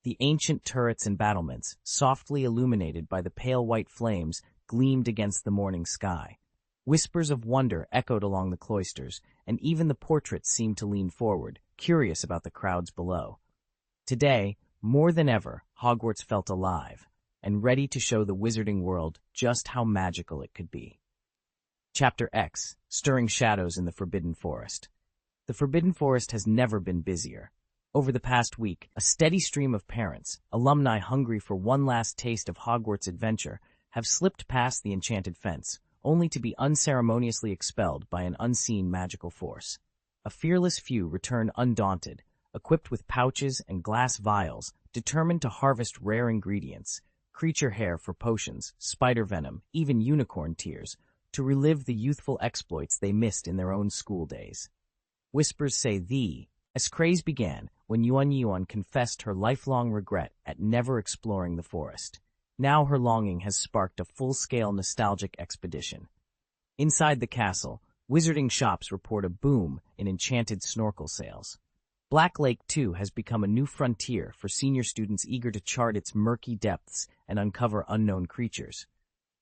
The ancient turrets and battlements, softly illuminated by the pale white flames, gleamed against the morning sky. Whispers of wonder echoed along the cloisters, and even the portraits seemed to lean forward, curious about the crowds below. Today, more than ever, Hogwarts felt alive, and ready to show the wizarding world just how magical it could be. Chapter X, Stirring Shadows in the Forbidden Forest. The Forbidden Forest has never been busier. Over the past week, a steady stream of parents, alumni hungry for one last taste of Hogwarts adventure, have slipped past the enchanted fence, only to be unceremoniously expelled by an unseen magical force. A fearless few return undaunted, equipped with pouches and glass vials, determined to harvest rare ingredients, creature hair for potions, spider venom, even unicorn tears, to relive the youthful exploits they missed in their own school days. Whispers say as craze began when Yuan Yuan confessed her lifelong regret at never exploring the forest. Now her longing has sparked a full-scale nostalgic expedition. Inside the castle, wizarding shops report a boom in enchanted snorkel sales. Black Lake, too, has become a new frontier for senior students eager to chart its murky depths and uncover unknown creatures.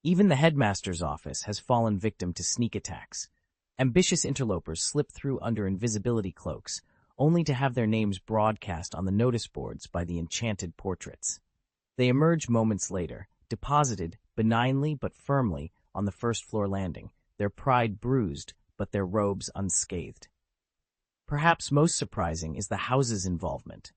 Even the headmaster's office has fallen victim to sneak attacks. Ambitious interlopers slip through under invisibility cloaks, only to have their names broadcast on the notice boards by the enchanted portraits. They emerge moments later, deposited, benignly but firmly, on the first-floor landing, their pride bruised, but their robes unscathed. Perhaps most surprising is the house's involvement.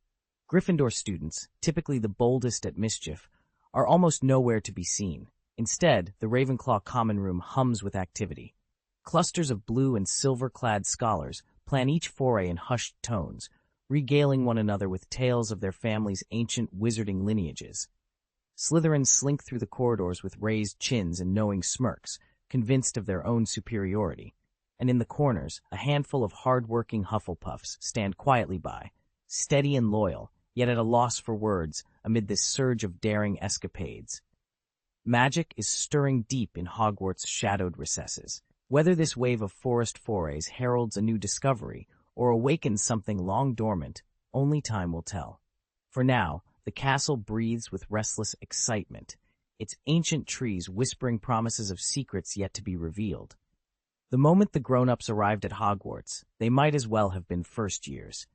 Gryffindor students, typically the boldest at mischief, are almost nowhere to be seen. Instead, the Ravenclaw common room hums with activity. Clusters of blue and silver-clad scholars plan each foray in hushed tones, regaling one another with tales of their family's ancient wizarding lineages. Slytherins slink through the corridors with raised chins and knowing smirks, convinced of their own superiority. And in the corners, a handful of hard-working Hufflepuffs stand quietly by, steady and loyal, yet at a loss for words amid this surge of daring escapades. Magic is stirring deep in Hogwarts' shadowed recesses. Whether this wave of forest forays heralds a new discovery or awakens something long dormant, only time will tell. For now, the castle breathes with restless excitement, its ancient trees whispering promises of secrets yet to be revealed. The moment the grown-ups arrived at Hogwarts, they might as well have been first years.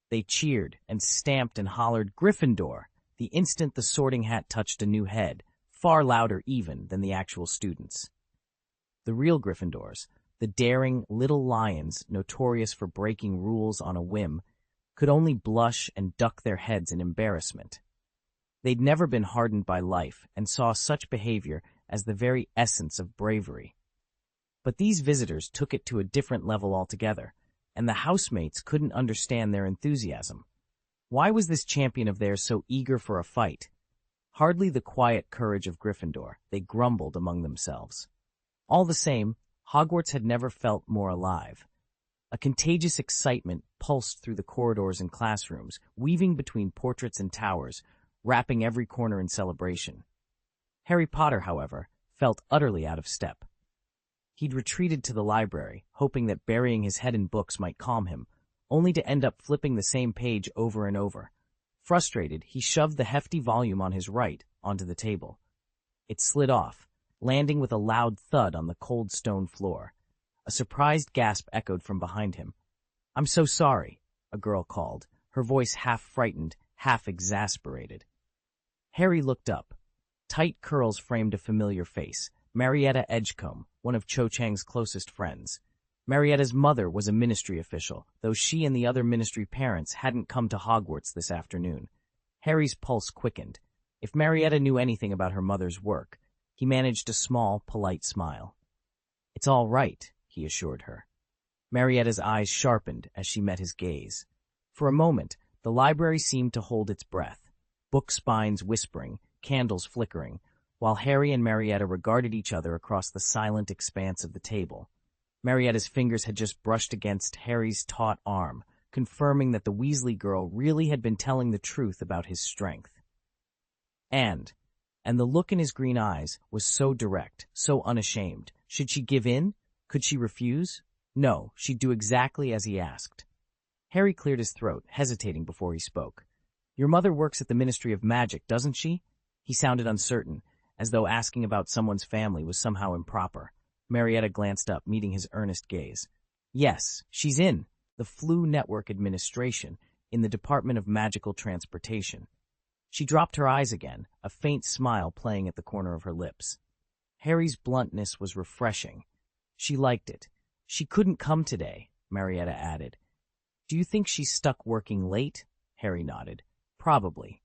They cheered and stamped and hollered Gryffindor the instant the Sorting Hat touched a new head, far louder even than the actual students. The real Gryffindors, the daring little lions notorious for breaking rules on a whim, could only blush and duck their heads in embarrassment. They'd never been hardened by life and saw such behavior as the very essence of bravery. But these visitors took it to a different level altogether, and the housemates couldn't understand their enthusiasm. Why was this champion of theirs so eager for a fight? Hardly the quiet courage of Gryffindor, they grumbled among themselves. All the same, Hogwarts had never felt more alive. A contagious excitement pulsed through the corridors and classrooms, weaving between portraits and towers, wrapping every corner in celebration. Harry Potter, however, felt utterly out of step. He'd retreated to the library, hoping that burying his head in books might calm him, only to end up flipping the same page over and over. Frustrated, he shoved the hefty volume on his right onto the table. It slid off, landing with a loud thud on the cold stone floor. A surprised gasp echoed from behind him. "I'm so sorry," a girl called, her voice half frightened, half exasperated. Harry looked up. Tight curls framed a familiar face, Marietta Edgecombe, one of Cho Chang's closest friends. Marietta's mother was a ministry official, though she and the other ministry parents hadn't come to Hogwarts this afternoon. Harry's pulse quickened. If Marietta knew anything about her mother's work, he managed a small, polite smile. "It's all right," he assured her. Marietta's eyes sharpened as she met his gaze. For a moment, the library seemed to hold its breath, book spines whispering, candles flickering, while Harry and Marietta regarded each other across the silent expanse of the table. Marietta's fingers had just brushed against Harry's taut arm, confirming that the Weasley girl really had been telling the truth about his strength. And the look in his green eyes was so direct, so unashamed. Should she give in? Could she refuse? No, she'd do exactly as he asked. Harry cleared his throat, hesitating before he spoke. "Your mother works at the Ministry of Magic, doesn't she?" He sounded uncertain, as though asking about someone's family was somehow improper. Marietta glanced up, meeting his earnest gaze. "Yes, she's in the Flu Network Administration, in the Department of Magical Transportation." She dropped her eyes again, a faint smile playing at the corner of her lips. Harry's bluntness was refreshing. She liked it. "She couldn't come today," Marietta added. "Do you think she's stuck working late?" Harry nodded. "Probably."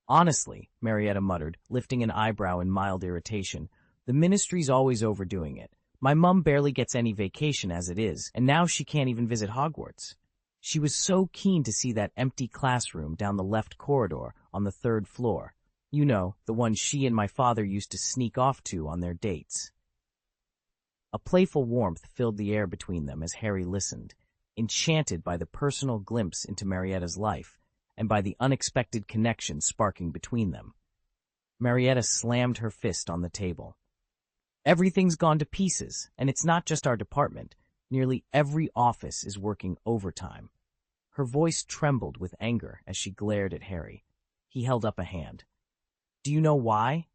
"Honestly," Marietta muttered, lifting an eyebrow in mild irritation, "the ministry's always overdoing it. My mum barely gets any vacation as it is, and now she can't even visit Hogwarts." She was so keen to see that empty classroom down the left corridor on the 3rd floor. You know, the one she and my father used to sneak off to on their dates. A playful warmth filled the air between them as Harry listened, enchanted by the personal glimpse into Marietta's life and by the unexpected connection sparking between them. Marietta slammed her fist on the table. "Everything's gone to pieces, and it's not just our department. Nearly every office is working overtime." Her voice trembled with anger as she glared at Harry. He held up a hand. "Do you know why?"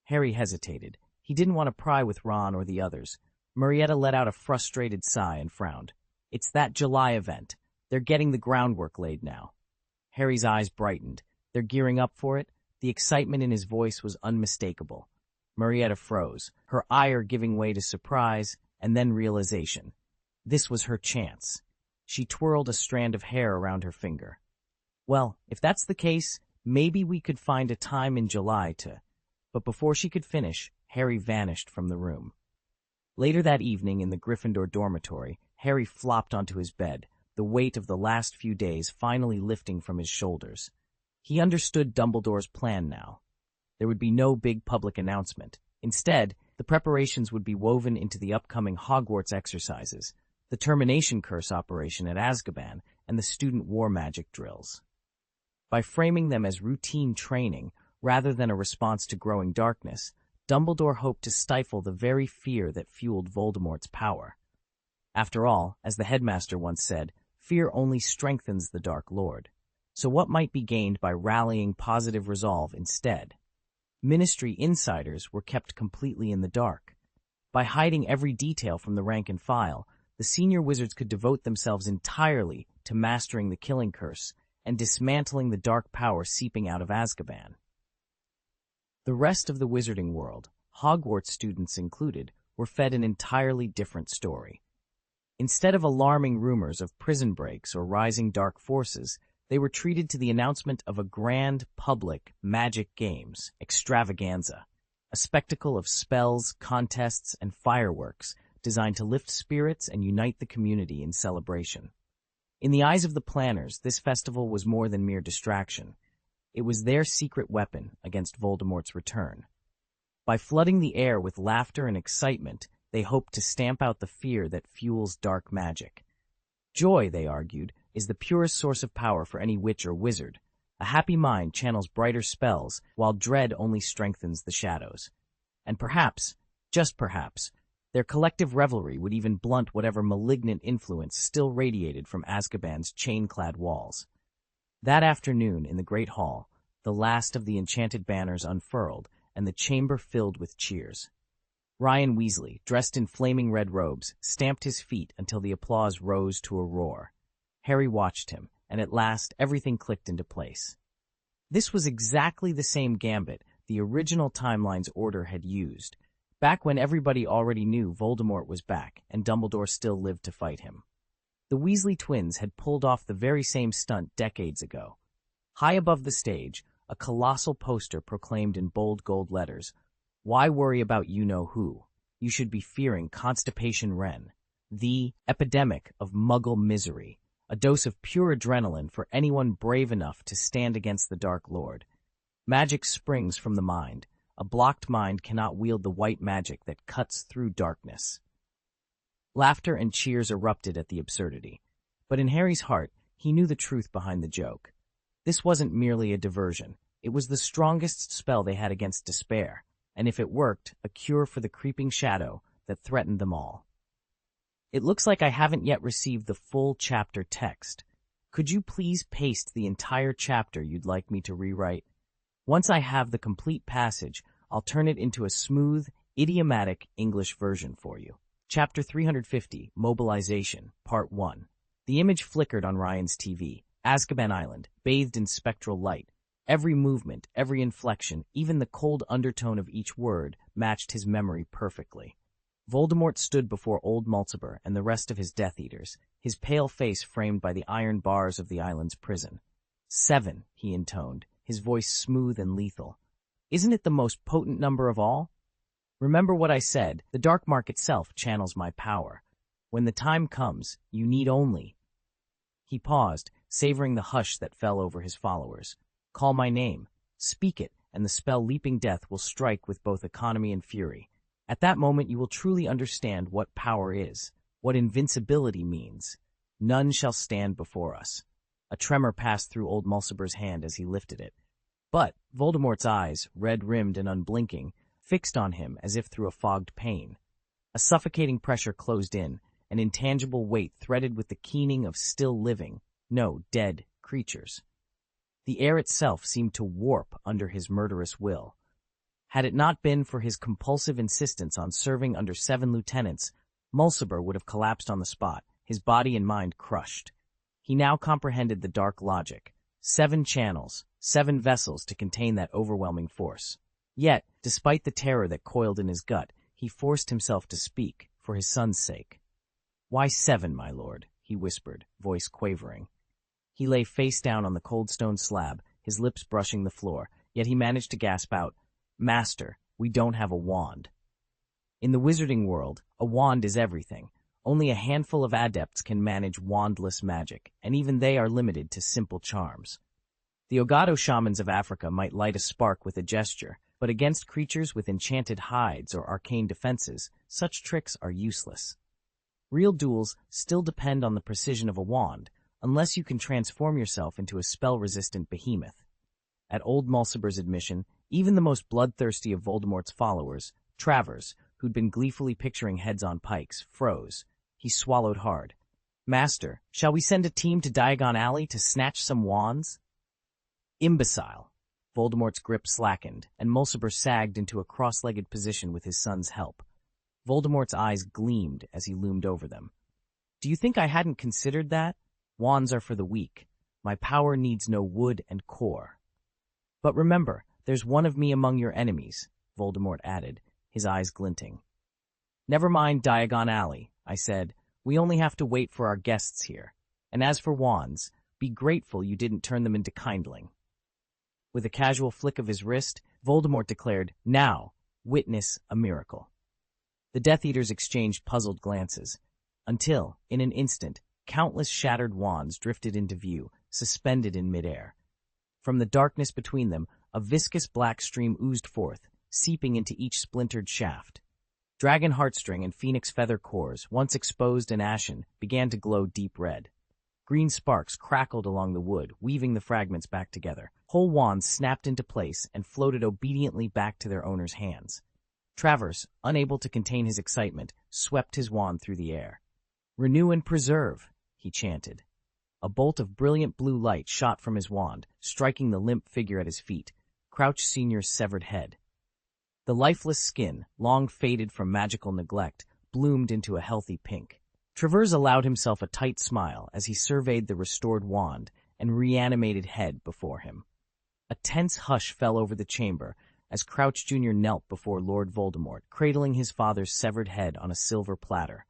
Harry hesitated. He didn't want to pry with Ron or the others. Marietta let out a frustrated sigh and frowned. "It's that July event. They're getting the groundwork laid now." Harry's eyes brightened. "They're gearing up for it?" The excitement in his voice was unmistakable. Marietta froze, her ire giving way to surprise and then realization. This was her chance. She twirled a strand of hair around her finger. "Well, if that's the case, maybe we could find a time in July to—" But before she could finish, Harry vanished from the room. Later that evening in the Gryffindor dormitory, Harry flopped onto his bed, the weight of the last few days finally lifting from his shoulders. He understood Dumbledore's plan now. There would be no big public announcement. Instead, the preparations would be woven into the upcoming Hogwarts exercises, the termination curse operation at Azkaban, and the student war magic drills. By framing them as routine training rather than a response to growing darkness, Dumbledore hoped to stifle the very fear that fueled Voldemort's power. After all, as the headmaster once said, fear only strengthens the Dark Lord. So what might be gained by rallying positive resolve instead? Ministry insiders were kept completely in the dark. By hiding every detail from the rank and file, the senior wizards could devote themselves entirely to mastering the killing curse and dismantling the dark power seeping out of Azkaban. The rest of the wizarding world, Hogwarts students included, were fed an entirely different story. Instead of alarming rumors of prison breaks or rising dark forces, they were treated to the announcement of a grand, public Magic Games extravaganza, a spectacle of spells, contests, and fireworks designed to lift spirits and unite the community in celebration. In the eyes of the planners, this festival was more than mere distraction. It was their secret weapon against Voldemort's return. By flooding the air with laughter and excitement, they hoped to stamp out the fear that fuels dark magic. Joy, they argued, is the purest source of power for any witch or wizard. A happy mind channels brighter spells, while dread only strengthens the shadows. And perhaps, just perhaps, their collective revelry would even blunt whatever malignant influence still radiated from Azkaban's chain-clad walls. That afternoon in the Great Hall, the last of the enchanted banners unfurled, and the chamber filled with cheers. Ryan Weasley, dressed in flaming red robes, stamped his feet until the applause rose to a roar. Harry watched him, and at last everything clicked into place. This was exactly the same gambit the original timeline's order had used, back when everybody already knew Voldemort was back and Dumbledore still lived to fight him. The Weasley twins had pulled off the very same stunt decades ago. High above the stage, a colossal poster proclaimed in bold gold letters, "Why worry about you-know-who? You should be fearing Constipation Ren, the epidemic of Muggle misery, a dose of pure adrenaline for anyone brave enough to stand against the Dark Lord. Magic springs from the mind. A blocked mind cannot wield the white magic that cuts through darkness." Laughter and cheers erupted at the absurdity. But in Harry's heart, he knew the truth behind the joke. This wasn't merely a diversion. It was the strongest spell they had against despair, and if it worked, a cure for the creeping shadow that threatened them all. "It looks like I haven't yet received the full chapter text. Could you please paste the entire chapter you'd like me to rewrite? Once I have the complete passage, I'll turn it into a smooth, idiomatic English version for you." Chapter 350, Mobilization, Part 1. The image flickered on Ryan's TV. Azkaban Island, bathed in spectral light. Every movement, every inflection, even the cold undertone of each word matched his memory perfectly. Voldemort stood before old Mulciber and the rest of his Death Eaters, his pale face framed by the iron bars of the island's prison. 7, he intoned, his voice smooth and lethal. "Isn't it the most potent number of all? Remember what I said, the Dark Mark itself channels my power. When the time comes, you need only—" He paused, savoring the hush that fell over his followers. "Call my name. Speak it, and the spell Leaping Death will strike with both economy and fury. At that moment you will truly understand what power is, what invincibility means. None shall stand before us." A tremor passed through old Mulciber's hand as he lifted it. But Voldemort's eyes, red-rimmed and unblinking, fixed on him as if through a fogged pane. A suffocating pressure closed in, an intangible weight threaded with the keening of still living, no, dead, creatures. The air itself seemed to warp under his murderous will. Had it not been for his compulsive insistence on serving under 7 lieutenants, Mulciber would have collapsed on the spot, his body and mind crushed. He now comprehended the dark logic. 7 channels, 7 vessels to contain that overwhelming force. Yet, despite the terror that coiled in his gut, he forced himself to speak, for his son's sake. "Why 7, my lord?" he whispered, voice quavering. He lay face down on the cold stone slab, his lips brushing the floor, yet he managed to gasp out, "Master, we don't have a wand." In the wizarding world, a wand is everything. Only a handful of adepts can manage wandless magic, and even they are limited to simple charms. The Ogado shamans of Africa might light a spark with a gesture, but against creatures with enchanted hides or arcane defenses, such tricks are useless. Real duels still depend on the precision of a wand, unless you can transform yourself into a spell-resistant behemoth. At old Mulciber's admission, even the most bloodthirsty of Voldemort's followers, Travers, who'd been gleefully picturing heads on pikes, froze. He swallowed hard. "Master, shall we send a team to Diagon Alley to snatch some wands?" "Imbecile." Voldemort's grip slackened, and Mulciber sagged into a cross-legged position with his son's help. Voldemort's eyes gleamed as he loomed over them. "Do you think I hadn't considered that? Wands are for the weak. My power needs no wood and core." "But remember, there's one of me among your enemies," Voldemort added, his eyes glinting. "Never mind Diagon Alley," I said. "We only have to wait for our guests here. And as for wands, be grateful you didn't turn them into kindling." With a casual flick of his wrist, Voldemort declared, "Now, witness a miracle." The Death Eaters exchanged puzzled glances, until, in an instant, countless shattered wands drifted into view, suspended in midair. From the darkness between them, a viscous black stream oozed forth, seeping into each splintered shaft. Dragon heartstring and phoenix feather cores, once exposed and ashen, began to glow deep red. Green sparks crackled along the wood, weaving the fragments back together. Whole wands snapped into place and floated obediently back to their owner's hands. Travers, unable to contain his excitement, swept his wand through the air. "Renew and preserve," he chanted. A bolt of brilliant blue light shot from his wand, striking the limp figure at his feet, Crouch Sr.'s severed head. The lifeless skin, long faded from magical neglect, bloomed into a healthy pink. Travers allowed himself a tight smile as he surveyed the restored wand and reanimated head before him. A tense hush fell over the chamber as Crouch Jr. knelt before Lord Voldemort, cradling his father's severed head on a silver platter.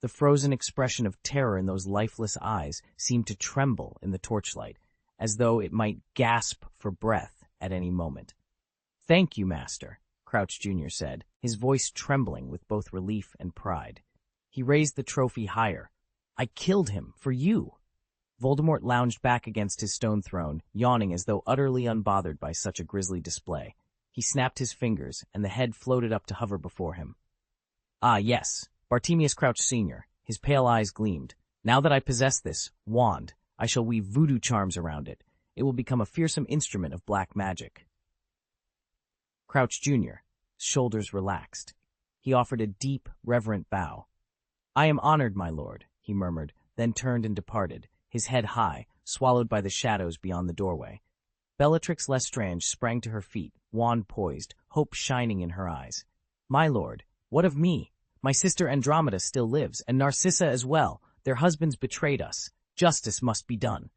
The frozen expression of terror in those lifeless eyes seemed to tremble in the torchlight, as though it might gasp for breath at any moment. "Thank you, Master," Crouch Jr. said, his voice trembling with both relief and pride. He raised the trophy higher. "I killed him for you." Voldemort lounged back against his stone throne, yawning as though utterly unbothered by such a grisly display. He snapped his fingers, and the head floated up to hover before him. "Ah, yes, Bartemius Crouch Sr." His pale eyes gleamed. "Now that I possess this wand, I shall weave voodoo charms around it. It will become a fearsome instrument of black magic." Crouch Jr.'s shoulders relaxed. He offered a deep, reverent bow. "I am honored, my lord," he murmured, then turned and departed, his head high, swallowed by the shadows beyond the doorway. Bellatrix Lestrange sprang to her feet, wand poised, hope shining in her eyes. "My lord, what of me? My sister Andromeda still lives, and Narcissa as well. Their husbands betrayed us. Justice must be done."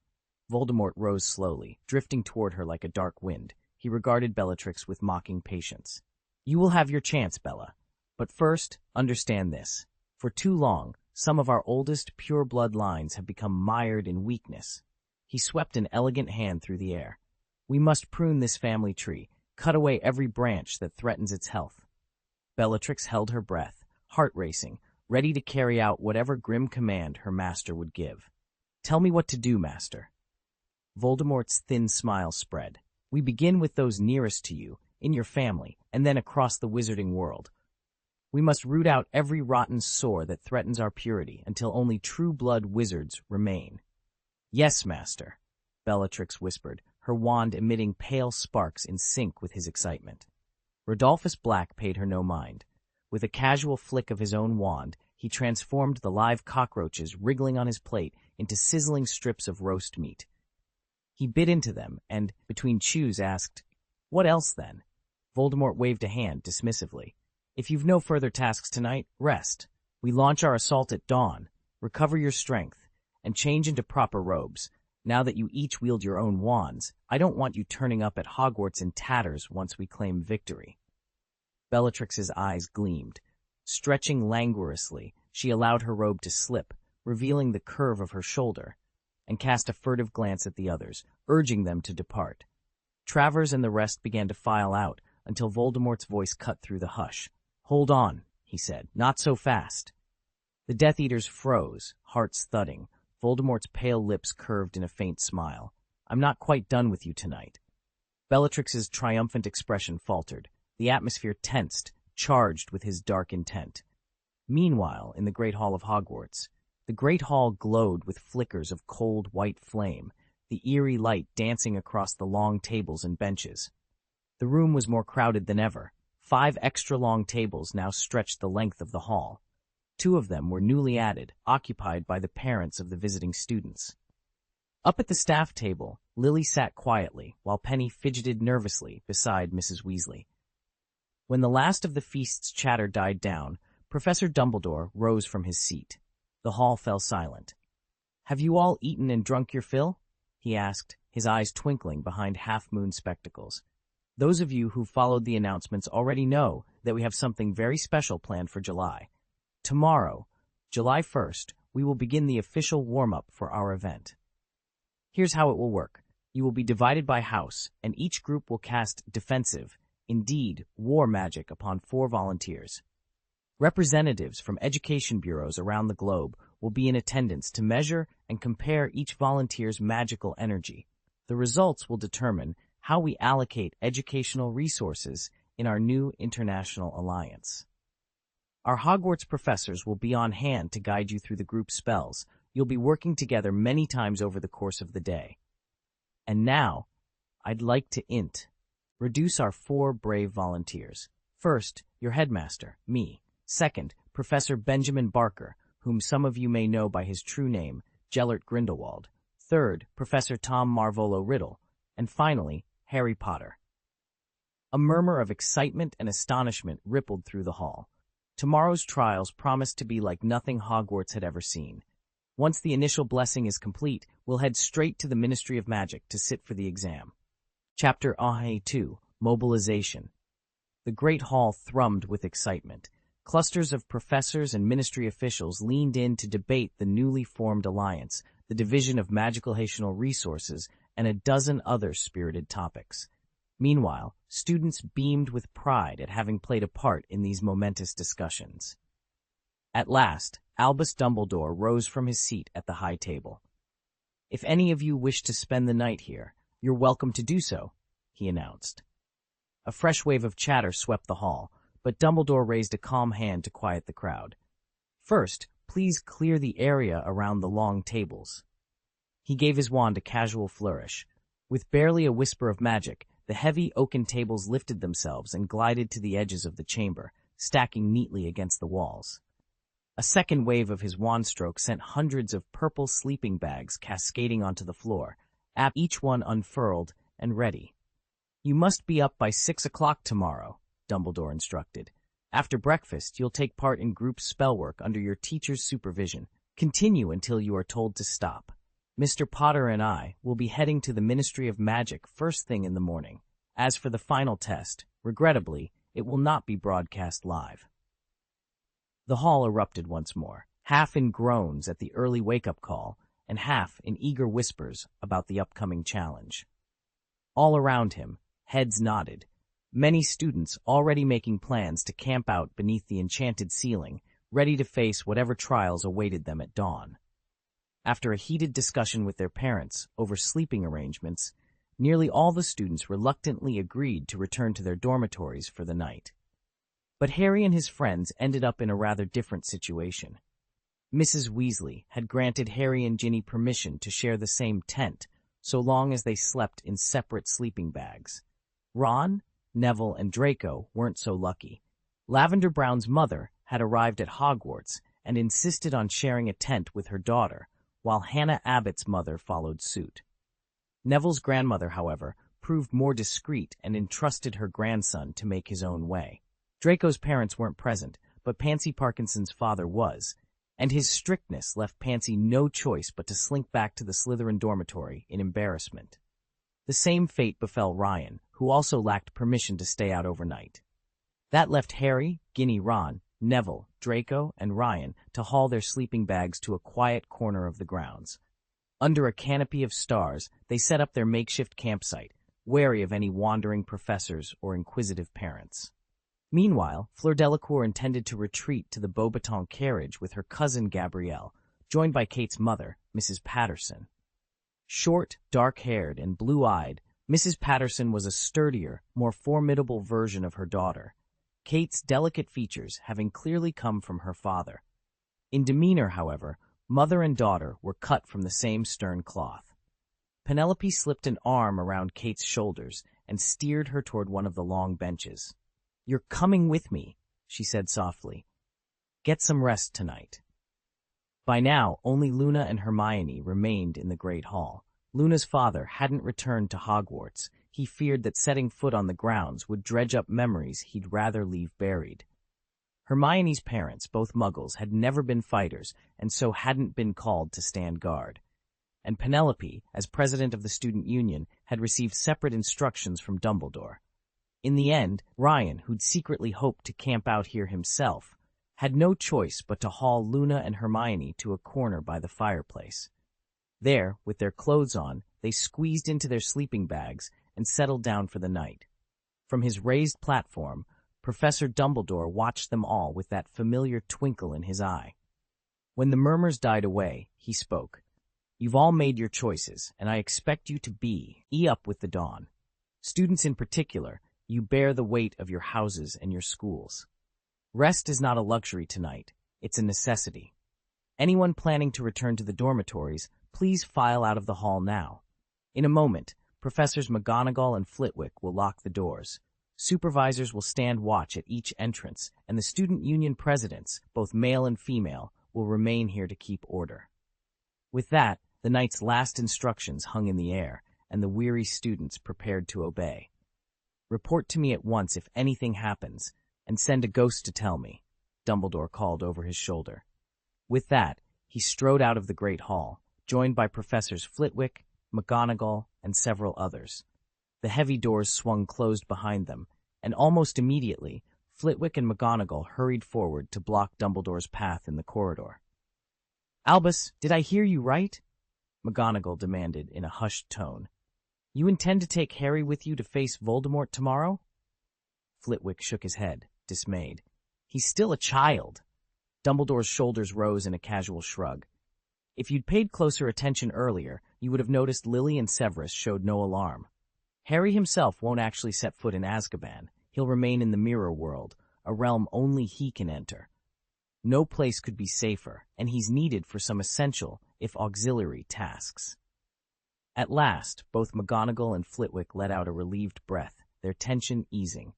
Voldemort rose slowly, drifting toward her like a dark wind. He regarded Bellatrix with mocking patience. "You will have your chance, Bella. But first, understand this. For too long, some of our oldest pure-blood lines have become mired in weakness." He swept an elegant hand through the air. "We must prune this family tree, cut away every branch that threatens its health." Bellatrix held her breath, heart racing, ready to carry out whatever grim command her master would give. "Tell me what to do, Master." Voldemort's thin smile spread. "We begin with those nearest to you, in your family, and then across the wizarding world. We must root out every rotten sore that threatens our purity until only true-blood wizards remain." "Yes, Master," Bellatrix whispered, her wand emitting pale sparks in sync with his excitement. Rodolphus Black paid her no mind. With a casual flick of his own wand, he transformed the live cockroaches wriggling on his plate into sizzling strips of roast meat. He bit into them and, between chews, asked, "What else, then?" Voldemort waved a hand dismissively. "If you've no further tasks tonight, rest. We launch our assault at dawn. Recover your strength, and change into proper robes. Now that you each wield your own wands, I don't want you turning up at Hogwarts in tatters once we claim victory." Bellatrix's eyes gleamed. Stretching languorously, she allowed her robe to slip, revealing the curve of her shoulder, and cast a furtive glance at the others, urging them to depart. Travers and the rest began to file out until Voldemort's voice cut through the hush. "Hold on," he said. "Not so fast." The Death Eaters froze, hearts thudding. Voldemort's pale lips curved in a faint smile. "I'm not quite done with you tonight." Bellatrix's triumphant expression faltered. The atmosphere tensed, charged with his dark intent. Meanwhile, in the Great Hall of Hogwarts, the Great Hall glowed with flickers of cold white flame, the eerie light dancing across the long tables and benches. The room was more crowded than ever. 5 extra-long tables now stretched the length of the hall. 2 of them were newly added, occupied by the parents of the visiting students. Up at the staff table, Lily sat quietly, while Penny fidgeted nervously beside Mrs. Weasley. When the last of the feast's chatter died down, Professor Dumbledore rose from his seat. The hall fell silent. "Have you all eaten and drunk your fill?" he asked, his eyes twinkling behind half-moon spectacles. "Those of you who followed the announcements already know that we have something very special planned for July. Tomorrow, July 1st, we will begin the official warm-up for our event. Here's how it will work. You will be divided by house, and each group will cast defensive, indeed war magic upon 4 volunteers. Representatives from education bureaus around the globe will be in attendance to measure and compare each volunteer's magical energy. The results will determine how we allocate educational resources in our new international alliance." Our Hogwarts professors will be on hand to guide you through the group spells. You'll be working together many times over the course of the day. And now, I'd like to reduce our 4 brave volunteers. First, your headmaster, me. Second, Professor Benjamin Barker, whom some of you may know by his true name, Gellert Grindelwald. Third, Professor Tom Marvolo Riddle. And finally, Harry Potter. A murmur of excitement and astonishment rippled through the hall. Tomorrow's trials promised to be like nothing Hogwarts had ever seen. Once the initial blessing is complete, we'll head straight to the Ministry of Magic to sit for the exam. Chapter 2, Mobilization. The Great Hall thrummed with excitement. Clusters of professors and ministry officials leaned in to debate the newly formed alliance, the division of magical resources, and a dozen other spirited topics. Meanwhile, students beamed with pride at having played a part in these momentous discussions. At last, Albus Dumbledore rose from his seat at the high table. "If any of you wish to spend the night here, you're welcome to do so," he announced. A fresh wave of chatter swept the hall, but Dumbledore raised a calm hand to quiet the crowd. "First, please clear the area around the long tables." He gave his wand a casual flourish. With barely a whisper of magic, the heavy oaken tables lifted themselves and glided to the edges of the chamber, stacking neatly against the walls. A second wave of his wand stroke sent hundreds of purple sleeping bags cascading onto the floor, each one unfurled and ready. "You must be up by 6 o'clock tomorrow," Dumbledore instructed. "After breakfast, you'll take part in group spellwork under your teacher's supervision. Continue until you are told to stop. Mr. Potter and I will be heading to the Ministry of Magic first thing in the morning. As for the final test, regrettably, it will not be broadcast live." The hall erupted once more, half in groans at the early wake-up call, and half in eager whispers about the upcoming challenge. All around him, heads nodded, many students already making plans to camp out beneath the enchanted ceiling, ready to face whatever trials awaited them at dawn. After a heated discussion with their parents over sleeping arrangements, nearly all the students reluctantly agreed to return to their dormitories for the night. But Harry and his friends ended up in a rather different situation. Mrs. Weasley had granted Harry and Ginny permission to share the same tent, so long as they slept in separate sleeping bags. Ron, Neville, and Draco weren't so lucky. Lavender Brown's mother had arrived at Hogwarts and insisted on sharing a tent with her daughter, while Hannah Abbott's mother followed suit. Neville's grandmother, however, proved more discreet and entrusted her grandson to make his own way. Draco's parents weren't present, but Pansy Parkinson's father was, and his strictness left Pansy no choice but to slink back to the Slytherin dormitory in embarrassment. The same fate befell Ryan, who also lacked permission to stay out overnight. That left Harry, Ginny, Ron, Neville, Draco, and Ryan to haul their sleeping bags to a quiet corner of the grounds. Under a canopy of stars, they set up their makeshift campsite, wary of any wandering professors or inquisitive parents. Meanwhile, Fleur Delacour intended to retreat to the Beauxbatons carriage with her cousin Gabrielle, joined by Kate's mother, Mrs. Patterson. Short, dark-haired, and blue-eyed, Mrs. Patterson was a sturdier, more formidable version of her daughter, Kate's delicate features having clearly come from her father. In demeanor, however, mother and daughter were cut from the same stern cloth. Penelope slipped an arm around Kate's shoulders and steered her toward one of the long benches. "You're coming with me," she said softly. "Get some rest tonight." By now, only Luna and Hermione remained in the Great Hall. Luna's father hadn't returned to Hogwarts. He feared that setting foot on the grounds would dredge up memories he'd rather leave buried. Hermione's parents, both Muggles, had never been fighters and so hadn't been called to stand guard. And Penelope, as president of the student union, had received separate instructions from Dumbledore. In the end, Ryan, who'd secretly hoped to camp out here himself, had no choice but to haul Luna and Hermione to a corner by the fireplace. There, with their clothes on, they squeezed into their sleeping bags and settled down for the night. From his raised platform, Professor Dumbledore watched them all with that familiar twinkle in his eye. When the murmurs died away, he spoke. "You've all made your choices, and I expect you to be up with the dawn. Students in particular, you bear the weight of your houses and your schools. Rest is not a luxury tonight, it's a necessity. Anyone planning to return to the dormitories, please file out of the hall now. In a moment, Professors McGonagall and Flitwick will lock the doors. Supervisors will stand watch at each entrance, and the student union presidents, both male and female, will remain here to keep order. With that, the knight's last instructions hung in the air, and the weary students prepared to obey. "Report to me at once if anything happens, and send a ghost to tell me," Dumbledore called over his shoulder. With that, he strode out of the great hall, joined by Professors Flitwick, McGonagall, and several others. The heavy doors swung closed behind them, and almost immediately, Flitwick and McGonagall hurried forward to block Dumbledore's path in the corridor. "Albus, did I hear you right?" McGonagall demanded in a hushed tone. "You intend to take Harry with you to face Voldemort tomorrow?" Flitwick shook his head, dismayed. "He's still a child." Dumbledore's shoulders rose in a casual shrug. "If you'd paid closer attention earlier, you would have noticed Lily and Severus showed no alarm. Harry himself won't actually set foot in Azkaban. He'll remain in the Mirror World, a realm only he can enter. No place could be safer, and he's needed for some essential, if auxiliary, tasks." At last, both McGonagall and Flitwick let out a relieved breath, their tension easing.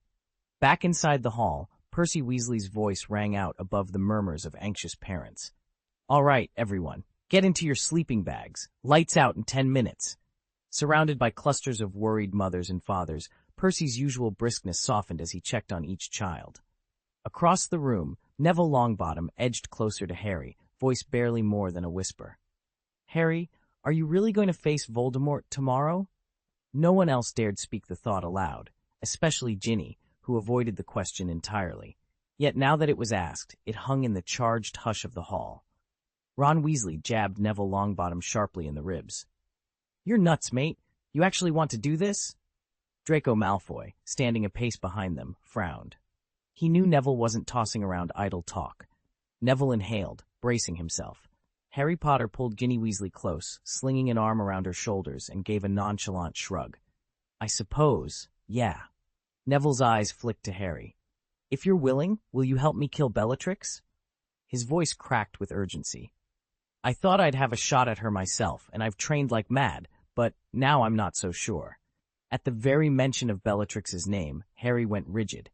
Back inside the hall, Percy Weasley's voice rang out above the murmurs of anxious parents. "All right, everyone, get into your sleeping bags. Lights out in 10 minutes. Surrounded by clusters of worried mothers and fathers, Percy's usual briskness softened as he checked on each child. Across the room, Neville Longbottom edged closer to Harry, voice barely more than a whisper. "Harry, are you really going to face Voldemort tomorrow?" No one else dared speak the thought aloud, especially Ginny, who avoided the question entirely. Yet now that it was asked, it hung in the charged hush of the hall. Ron Weasley jabbed Neville Longbottom sharply in the ribs. "You're nuts, mate. You actually want to do this?" Draco Malfoy, standing a pace behind them, frowned. He knew Neville wasn't tossing around idle talk. Neville inhaled, bracing himself. Harry Potter pulled Ginny Weasley close, slinging an arm around her shoulders, and gave a nonchalant shrug. "I suppose, yeah." Neville's eyes flicked to Harry. "If you're willing, will you help me kill Bellatrix?" His voice cracked with urgency. "I thought I'd have a shot at her myself, and I've trained like mad, but now I'm not so sure." At the very mention of Bellatrix's name, Harry went rigid.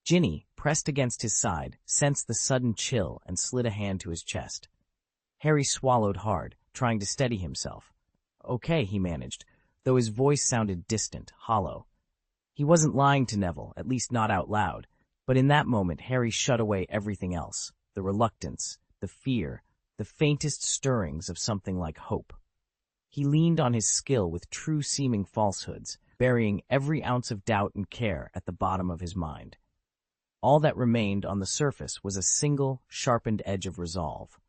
Ginny, pressed against his side, sensed the sudden chill and slid a hand to his chest. Harry swallowed hard, trying to steady himself. "Okay," he managed, though his voice sounded distant, hollow. He wasn't lying to Neville, at least not out loud, but in that moment Harry shut away everything else, the reluctance, the fear, the faintest stirrings of something like hope. He leaned on his skill with true-seeming falsehoods, burying every ounce of doubt and care at the bottom of his mind. All that remained on the surface was a single, sharpened edge of resolve.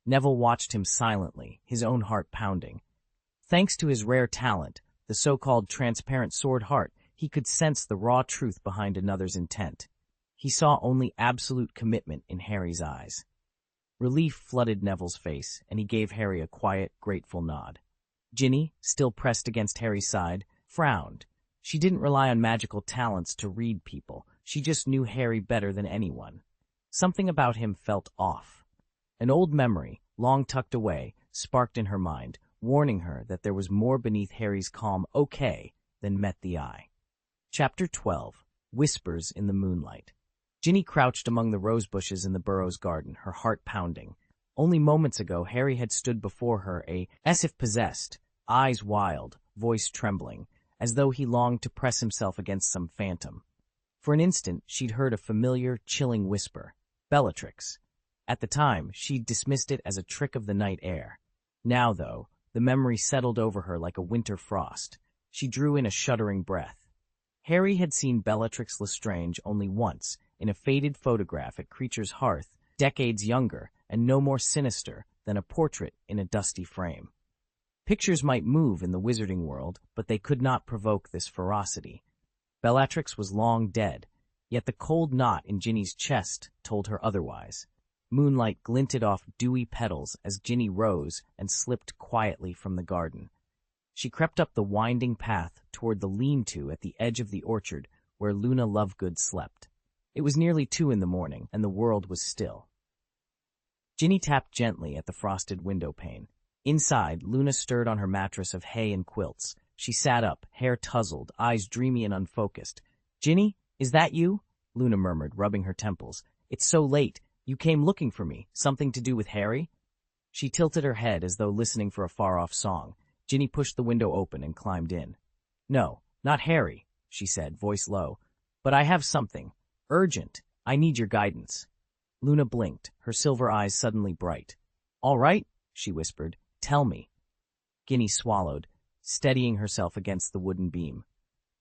Neville watched him silently, his own heart pounding. Thanks to his rare talent, the so-called transparent sword heart, he could sense the raw truth behind another's intent. He saw only absolute commitment in Harry's eyes. Relief flooded Neville's face, and he gave Harry a quiet, grateful nod. Ginny, still pressed against Harry's side, frowned. She didn't rely on magical talents to read people. She just knew Harry better than anyone. Something about him felt off. An old memory, long tucked away, sparked in her mind, warning her that there was more beneath Harry's calm "okay" than met the eye. Chapter 12. Whispers in the Moonlight. Ginny crouched among the rose bushes in the Burrows' garden, her heart pounding. Only moments ago, Harry had stood before her, as if possessed, eyes wild, voice trembling, as though he longed to press himself against some phantom. For an instant, she'd heard a familiar, chilling whisper, "Bellatrix." At the time, she'd dismissed it as a trick of the night air. Now, though, the memory settled over her like a winter frost. She drew in a shuddering breath. Harry had seen Bellatrix Lestrange only once, in a faded photograph at Creature's hearth, decades younger and no more sinister than a portrait in a dusty frame. Pictures might move in the wizarding world, but they could not provoke this ferocity. Bellatrix was long dead, yet the cold knot in Ginny's chest told her otherwise. Moonlight glinted off dewy petals as Ginny rose and slipped quietly from the garden. She crept up the winding path toward the lean-to at the edge of the orchard where Luna Lovegood slept. It was nearly 2 in the morning, and the world was still. Ginny tapped gently at the frosted window pane. Inside, Luna stirred on her mattress of hay and quilts. She sat up, hair tousled, eyes dreamy and unfocused. "Ginny, is that you?" Luna murmured, rubbing her temples. "It's so late. You came looking for me. Something to do with Harry?" She tilted her head as though listening for a far-off song. Ginny pushed the window open and climbed in. "No, not Harry," she said, voice low. "But I have something. Urgent. I need your guidance." Luna blinked, her silver eyes suddenly bright. "All right," she whispered. "Tell me." Ginny swallowed, steadying herself against the wooden beam.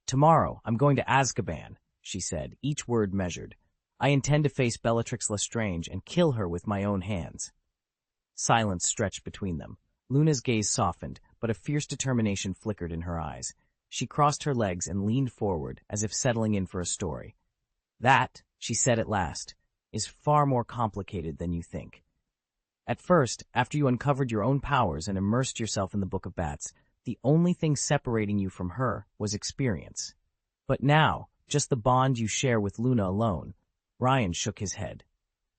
"Tomorrow, I'm going to Azkaban," she said, each word measured. "I intend to face Bellatrix Lestrange and kill her with my own hands." Silence stretched between them. Luna's gaze softened, but a fierce determination flickered in her eyes. She crossed her legs and leaned forward, as if settling in for a story. "That," she said at last, "is far more complicated than you think. At first, after you uncovered your own powers and immersed yourself in the Book of Bats, the only thing separating you from her was experience. But now, just the bond you share with Luna alone." Ryan shook his head.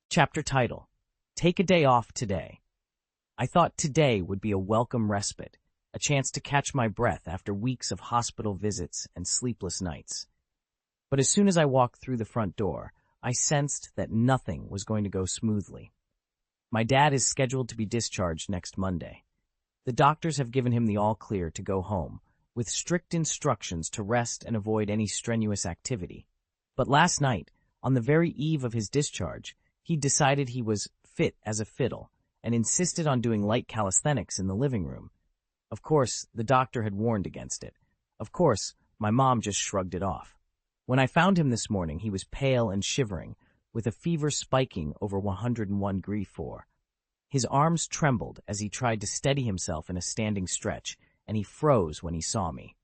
Chapter title: Take a Day Off Today. I thought today would be a welcome respite, a chance to catch my breath after weeks of hospital visits and sleepless nights. But as soon as I walked through the front door, I sensed that nothing was going to go smoothly. My dad is scheduled to be discharged next Monday. The doctors have given him the all-clear to go home, with strict instructions to rest and avoid any strenuous activity. But last night, on the very eve of his discharge, he decided he was fit as a fiddle and insisted on doing light calisthenics in the living room. Of course, the doctor had warned against it. Of course, my mom just shrugged it off. When I found him this morning, he was pale and shivering, with a fever spiking over 101°4. His arms trembled as he tried to steady himself in a standing stretch, and he froze when he saw me.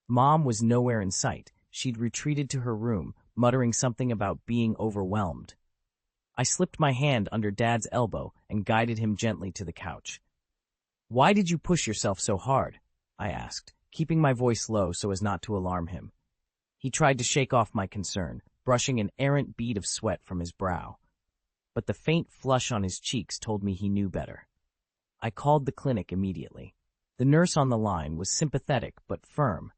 Mom was nowhere in sight. She'd retreated to her room, muttering something about being overwhelmed. I slipped my hand under Dad's elbow and guided him gently to the couch. "Why did you push yourself so hard?" I asked, keeping my voice low so as not to alarm him. He tried to shake off my concern, brushing an errant bead of sweat from his brow. But the faint flush on his cheeks told me he knew better. I called the clinic immediately. The nurse on the line was sympathetic but firm.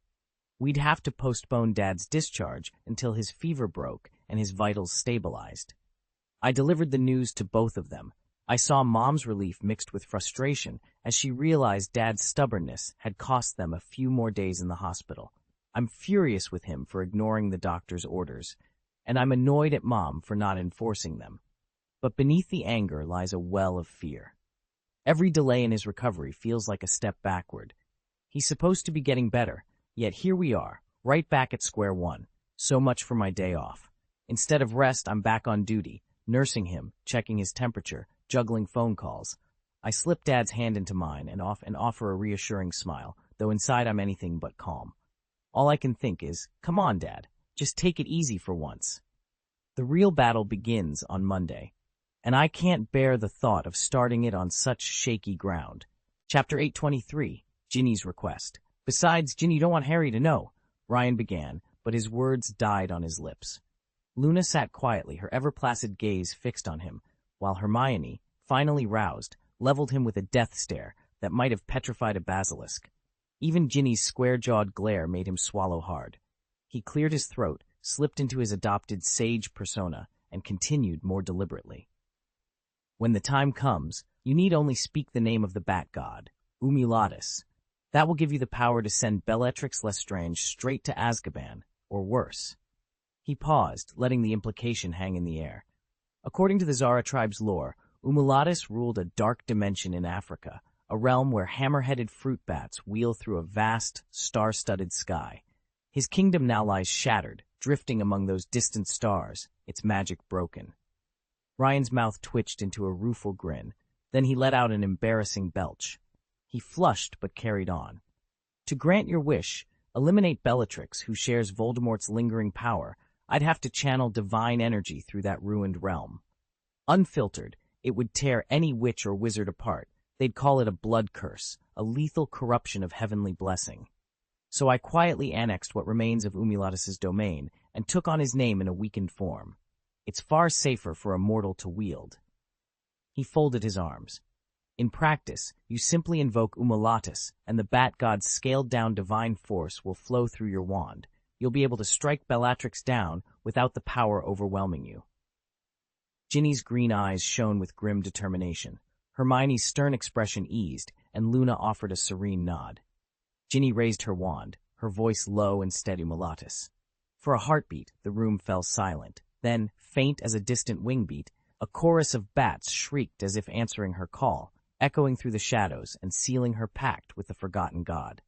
We'd have to postpone Dad's discharge until his fever broke and his vitals stabilized. I delivered the news to both of them. I saw Mom's relief mixed with frustration as she realized Dad's stubbornness had cost them a few more days in the hospital. I'm furious with him for ignoring the doctor's orders, and I'm annoyed at Mom for not enforcing them. But beneath the anger lies a well of fear. Every delay in his recovery feels like a step backward. He's supposed to be getting better, yet here we are, right back at square one. So much for my day off. Instead of rest, I'm back on duty, nursing him, checking his temperature, juggling phone calls. I slip Dad's hand into mine and offer a reassuring smile, though inside I'm anything but calm. All I can think is, come on, Dad, just take it easy for once. The real battle begins on Monday, and I can't bear the thought of starting it on such shaky ground. Chapter 823, Ginny's Request. "Besides, Ginny, you don't want Harry to know," Ryan began, but his words died on his lips. Luna sat quietly, her ever-placid gaze fixed on him, while Hermione, finally roused, leveled him with a death stare that might have petrified a basilisk. Even Ginny's square-jawed glare made him swallow hard. He cleared his throat, slipped into his adopted sage persona, and continued more deliberately. "When the time comes, you need only speak the name of the bat god, Umulatus. That will give you the power to send Bellatrix Lestrange straight to Azkaban, or worse." He paused, letting the implication hang in the air. According to the Zara tribe's lore, Umulatus ruled a dark dimension in Africa, a realm where hammer-headed fruit bats wheel through a vast, star-studded sky. His kingdom now lies shattered, drifting among those distant stars, its magic broken. Ryan's mouth twitched into a rueful grin. Then he let out an embarrassing belch. He flushed but carried on. "To grant your wish, eliminate Bellatrix, who shares Voldemort's lingering power. I'd have to channel divine energy through that ruined realm. Unfiltered, it would tear any witch or wizard apart. They'd call it a blood curse, a lethal corruption of heavenly blessing. So I quietly annexed what remains of Umulatus's domain and took on his name in a weakened form. It's far safer for a mortal to wield. He folded his arms. In practice, you simply invoke Umulatus, and the Bat God's scaled-down divine force will flow through your wand. You'll be able to strike Bellatrix down without the power overwhelming you. Ginny's green eyes shone with grim determination. Hermione's stern expression eased, and Luna offered a serene nod. Ginny raised her wand, her voice low and steady. Umulatus. For a heartbeat, the room fell silent. Then, faint as a distant wingbeat, a chorus of bats shrieked as if answering her call, echoing through the shadows and sealing her pact with the forgotten god.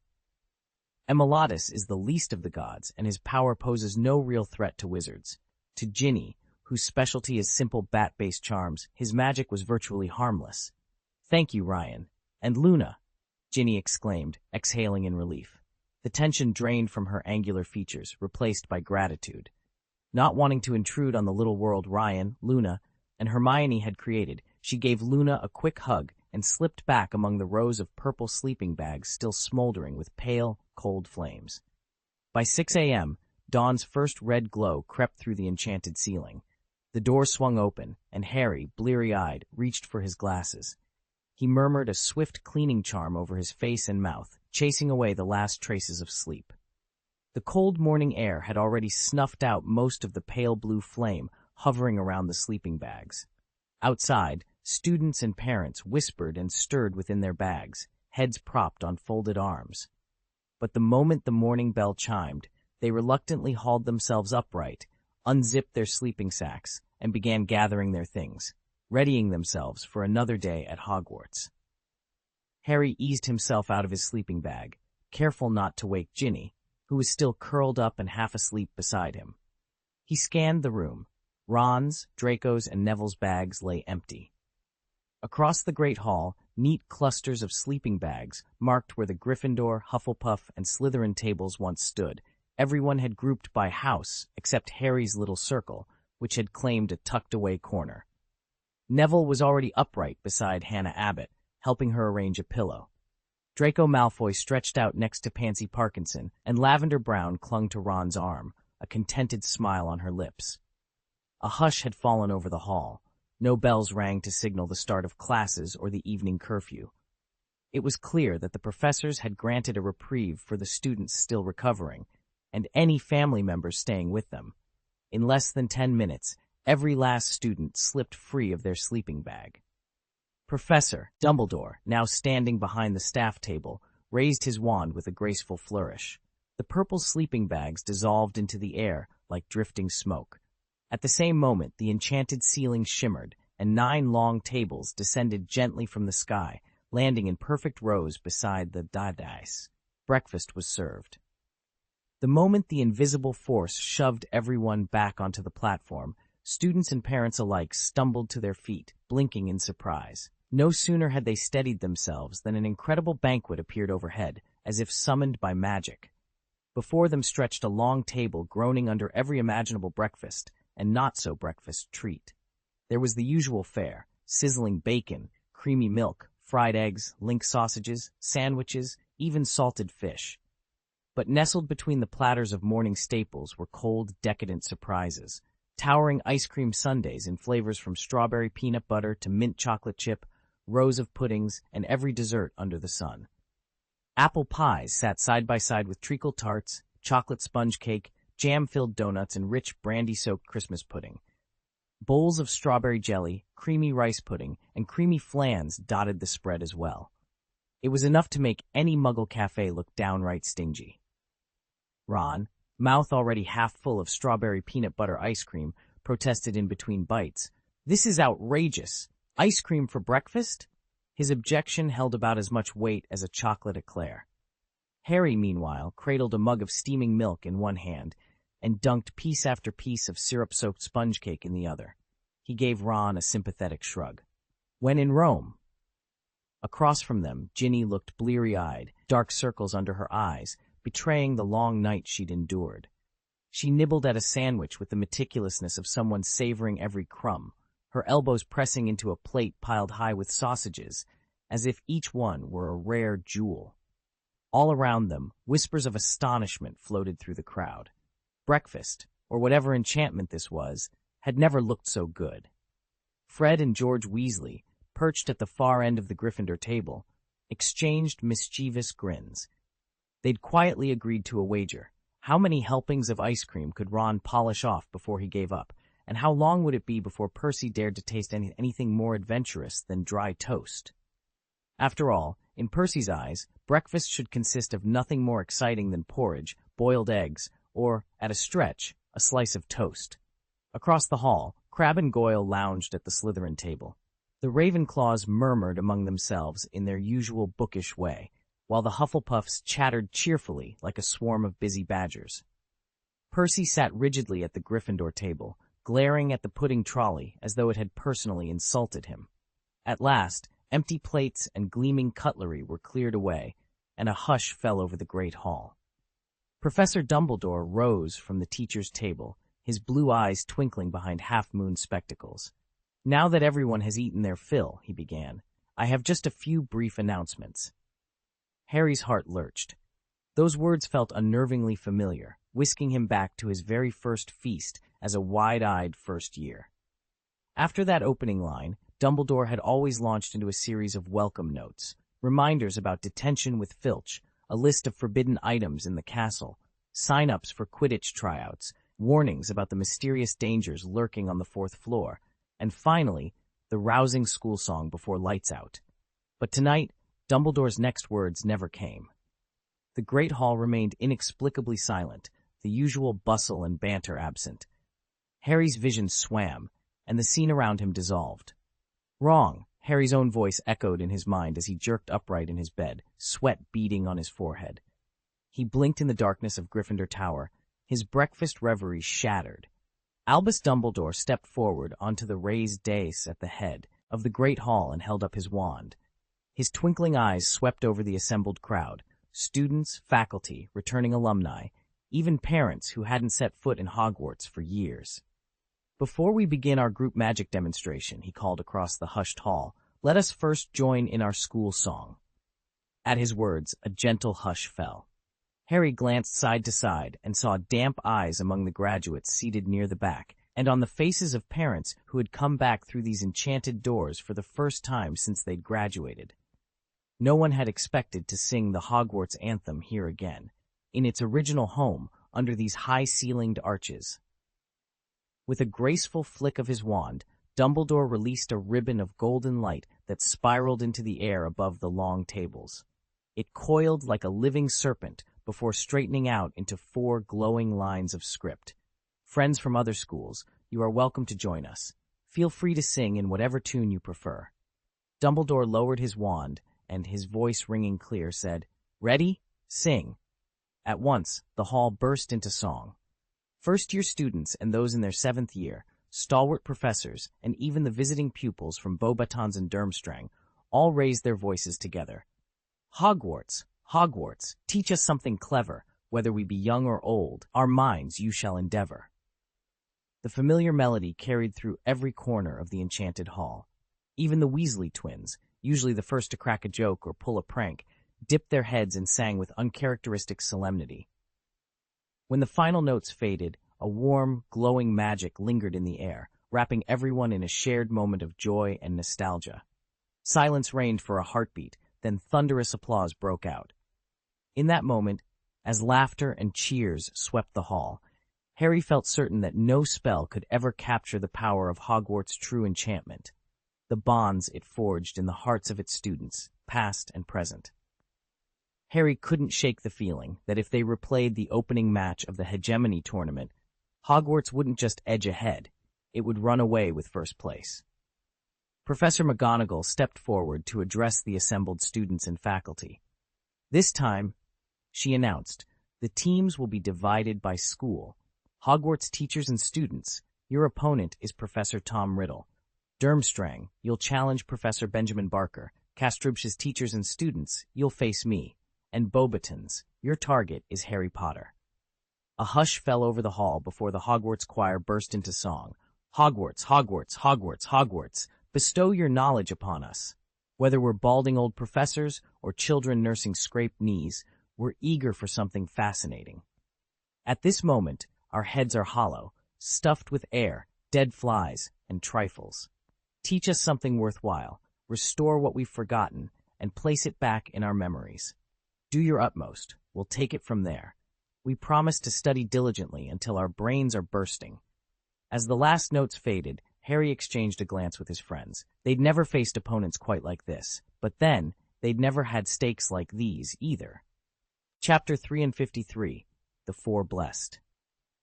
Umulatus is the least of the gods, and his power poses no real threat to wizards. To Ginny, whose specialty is simple bat-based charms, his magic was virtually harmless. "Thank you, Ryan. And Luna," Ginny exclaimed, exhaling in relief. The tension drained from her angular features, replaced by gratitude. Not wanting to intrude on the little world Ryan, Luna, and Hermione had created, she gave Luna a quick hug and slipped back among the rows of purple sleeping bags still smoldering with pale, cold flames. By 6 a.m., dawn's first red glow crept through the enchanted ceiling. The door swung open, and Harry, bleary-eyed, reached for his glasses. He murmured a swift cleaning charm over his face and mouth, chasing away the last traces of sleep. The cold morning air had already snuffed out most of the pale blue flame hovering around the sleeping bags. Outside, students and parents whispered and stirred within their bags, heads propped on folded arms. But the moment the morning bell chimed, they reluctantly hauled themselves upright, unzipped their sleeping sacks, and began gathering their things, readying themselves for another day at Hogwarts. Harry eased himself out of his sleeping bag, careful not to wake Ginny, who was still curled up and half asleep beside him. He scanned the room. Ron's, Draco's, and Neville's bags lay empty. Across the great hall, neat clusters of sleeping bags marked where the Gryffindor, Hufflepuff, and Slytherin tables once stood. Everyone had grouped by house, except Harry's little circle, which had claimed a tucked-away corner. Neville was already upright beside Hannah Abbott, helping her arrange a pillow. Draco Malfoy stretched out next to Pansy Parkinson, and Lavender Brown clung to Ron's arm, a contented smile on her lips. A hush had fallen over the hall. No bells rang to signal the start of classes or the evening curfew. It was clear that the professors had granted a reprieve for the students still recovering, and any family members staying with them. In less than 10 minutes, every last student slipped free of their sleeping bag. Professor Dumbledore, now standing behind the staff table, raised his wand with a graceful flourish. The purple sleeping bags dissolved into the air like drifting smoke. At the same moment, the enchanted ceiling shimmered, and 9 long tables descended gently from the sky, landing in perfect rows beside the dais. Breakfast was served. The moment the invisible force shoved everyone back onto the platform, students and parents alike stumbled to their feet, blinking in surprise. No sooner had they steadied themselves than an incredible banquet appeared overhead, as if summoned by magic. Before them stretched a long table groaning under every imaginable breakfast and not-so-breakfast treat. There was the usual fare: sizzling bacon, creamy milk, fried eggs, link sausages, sandwiches, even salted fish. But nestled between the platters of morning staples were cold, decadent surprises. Towering ice cream sundaes in flavors from strawberry peanut butter to mint chocolate chip, rows of puddings, and every dessert under the sun. Apple pies sat side by side with treacle tarts, chocolate sponge cake, jam-filled donuts, and rich brandy-soaked Christmas pudding. Bowls of strawberry jelly, creamy rice pudding, and creamy flans dotted the spread as well. It was enough to make any Muggle cafe look downright stingy. Ron, mouth already half full of strawberry peanut butter ice cream, protested in between bites. "This is outrageous! Ice cream for breakfast?" His objection held about as much weight as a chocolate eclair. Harry, meanwhile, cradled a mug of steaming milk in one hand and dunked piece after piece of syrup-soaked sponge cake in the other. He gave Ron a sympathetic shrug. "When in Rome." Across from them, Ginny looked bleary-eyed, dark circles under her eyes, betraying the long night she'd endured. She nibbled at a sandwich with the meticulousness of someone savoring every crumb, her elbows pressing into a plate piled high with sausages, as if each one were a rare jewel. All around them, whispers of astonishment floated through the crowd. Breakfast, or whatever enchantment this was, had never looked so good. Fred and George Weasley, perched at the far end of the Gryffindor table, exchanged mischievous grins. They'd quietly agreed to a wager. How many helpings of ice cream could Ron polish off before he gave up, and how long would it be before Percy dared to taste anything more adventurous than dry toast? After all, in Percy's eyes, breakfast should consist of nothing more exciting than porridge, boiled eggs, or, at a stretch, a slice of toast. Across the hall, Crabbe and Goyle lounged at the Slytherin table. The Ravenclaws murmured among themselves in their usual bookish way, while the Hufflepuffs chattered cheerfully like a swarm of busy badgers. Percy sat rigidly at the Gryffindor table, glaring at the pudding trolley as though it had personally insulted him. At last, empty plates and gleaming cutlery were cleared away, and a hush fell over the great hall. Professor Dumbledore rose from the teacher's table, his blue eyes twinkling behind half-moon spectacles. "Now that everyone has eaten their fill," he began, "I have just a few brief announcements." Harry's heart lurched. Those words felt unnervingly familiar, whisking him back to his very first feast as a wide-eyed first year. After that opening line, Dumbledore had always launched into a series of welcome notes, reminders about detention with Filch, a list of forbidden items in the castle, sign-ups for Quidditch tryouts, warnings about the mysterious dangers lurking on the 4th floor, and finally, the rousing school song before lights out. But tonight, Dumbledore's next words never came. The great hall remained inexplicably silent, the usual bustle and banter absent. Harry's vision swam, and the scene around him dissolved. "Wrong," Harry's own voice echoed in his mind as he jerked upright in his bed, sweat beading on his forehead. He blinked in the darkness of Gryffindor Tower, his breakfast reverie shattered. Albus Dumbledore stepped forward onto the raised dais at the head of the great hall and held up his wand. His twinkling eyes swept over the assembled crowd, students, faculty, returning alumni, even parents who hadn't set foot in Hogwarts for years. "Before we begin our group magic demonstration," he called across the hushed hall, "let us first join in our school song." At his words, a gentle hush fell. Harry glanced side to side and saw damp eyes among the graduates seated near the back, and on the faces of parents who had come back through these enchanted doors for the first time since they'd graduated. No one had expected to sing the Hogwarts anthem here again, in its original home under these high-ceilinged arches. With a graceful flick of his wand, Dumbledore released a ribbon of golden light that spiraled into the air above the long tables. It coiled like a living serpent before straightening out into 4 glowing lines of script. "Friends from other schools, you are welcome to join us. Feel free to sing in whatever tune you prefer." Dumbledore lowered his wand, and his voice ringing clear said, "Ready? Sing." At once, the hall burst into song. First-year students and those in their 7th year, stalwart professors, and even the visiting pupils from Beauxbatons and Durmstrang all raised their voices together. "Hogwarts, Hogwarts, teach us something clever, whether we be young or old, our minds you shall endeavor." The familiar melody carried through every corner of the enchanted hall. Even the Weasley twins, usually the first to crack a joke or pull a prank, dipped their heads and sang with uncharacteristic solemnity. When the final notes faded, a warm, glowing magic lingered in the air, wrapping everyone in a shared moment of joy and nostalgia. Silence reigned for a heartbeat, then thunderous applause broke out. In that moment, as laughter and cheers swept the hall, Harry felt certain that no spell could ever capture the power of Hogwarts' true enchantment, the bonds it forged in the hearts of its students, past and present. Harry couldn't shake the feeling that if they replayed the opening match of the Hegemony tournament, Hogwarts wouldn't just edge ahead, it would run away with first place. Professor McGonagall stepped forward to address the assembled students and faculty. This time, she announced, the teams will be divided by school. Hogwarts teachers and students, your opponent is Professor Tom Riddle. Durmstrang, you'll challenge Professor Benjamin Barker. Castrubs's teachers and students, you'll face me. And Beauxbatons, your target is Harry Potter. A hush fell over the hall before the Hogwarts choir burst into song. Hogwarts, Hogwarts, Hogwarts, Hogwarts, bestow your knowledge upon us. Whether we're balding old professors or children nursing scraped knees, we're eager for something fascinating. At this moment, our heads are hollow, stuffed with air, dead flies and trifles. Teach us something worthwhile, restore what we've forgotten, and place it back in our memories. Do your utmost. We'll take it from there. We promise to study diligently until our brains are bursting. As the last notes faded, Harry exchanged a glance with his friends. They'd never faced opponents quite like this, but then, they'd never had stakes like these either. Chapter 353, The Four Blessed.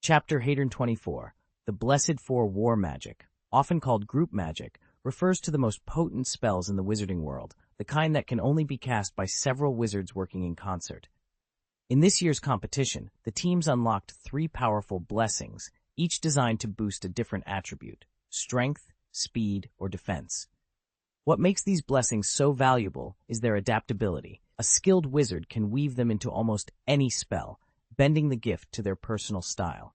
Chapter 824, The Blessed Four War Magic, often called group magic, refers to the most potent spells in the wizarding world, the kind that can only be cast by several wizards working in concert. In this year's competition, the teams unlocked 3 powerful blessings, each designed to boost a different attribute: strength, speed, or defense. What makes these blessings so valuable is their adaptability. A skilled wizard can weave them into almost any spell, bending the gift to their personal style.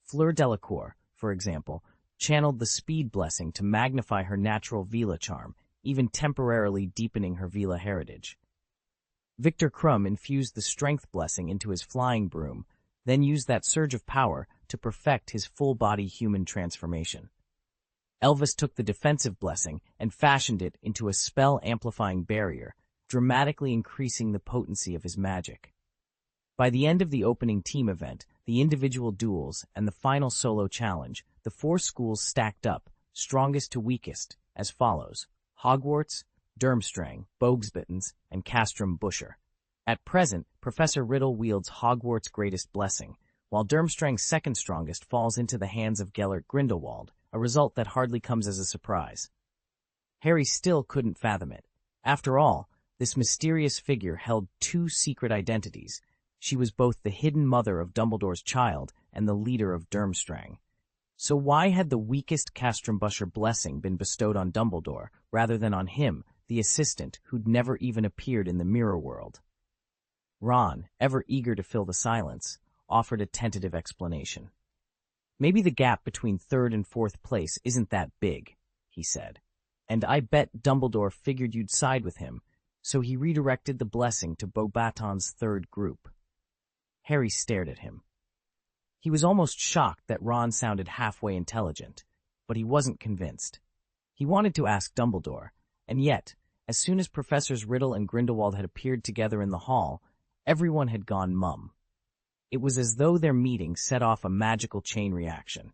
Fleur Delacour, for example, channeled the speed blessing to magnify her natural Vila charm, even temporarily deepening her Vila heritage. Victor Krum infused the strength blessing into his flying broom, then used that surge of power to perfect his full-body human transformation. Elvis took the defensive blessing and fashioned it into a spell-amplifying barrier, dramatically increasing the potency of his magic. By the end of the opening team event, the individual duels, and the final solo challenge, the 4 schools stacked up, strongest to weakest, as follows: Hogwarts, Durmstrang, Bogsbittens, and Castrum Busher. At present, Professor Riddle wields Hogwarts' greatest blessing, while Durmstrang's second strongest falls into the hands of Gellert Grindelwald, a result that hardly comes as a surprise. Harry still couldn't fathom it. After all, this mysterious figure held 2 secret identities. She was both the hidden mother of Dumbledore's child and the leader of Durmstrang. So why had the weakest Castrum Busher blessing been bestowed on Dumbledore, rather than on him, the assistant who'd never even appeared in the mirror world? Ron, ever eager to fill the silence, offered a tentative explanation. Maybe the gap between 3rd and 4th place isn't that big, he said. And I bet Dumbledore figured you'd side with him, so he redirected the blessing to Beauxbaton's 3rd group. Harry stared at him. He was almost shocked that Ron sounded halfway intelligent, but he wasn't convinced. He wanted to ask Dumbledore, and yet, as soon as Professors Riddle and Grindelwald had appeared together in the hall, everyone had gone mum. It was as though their meeting set off a magical chain reaction.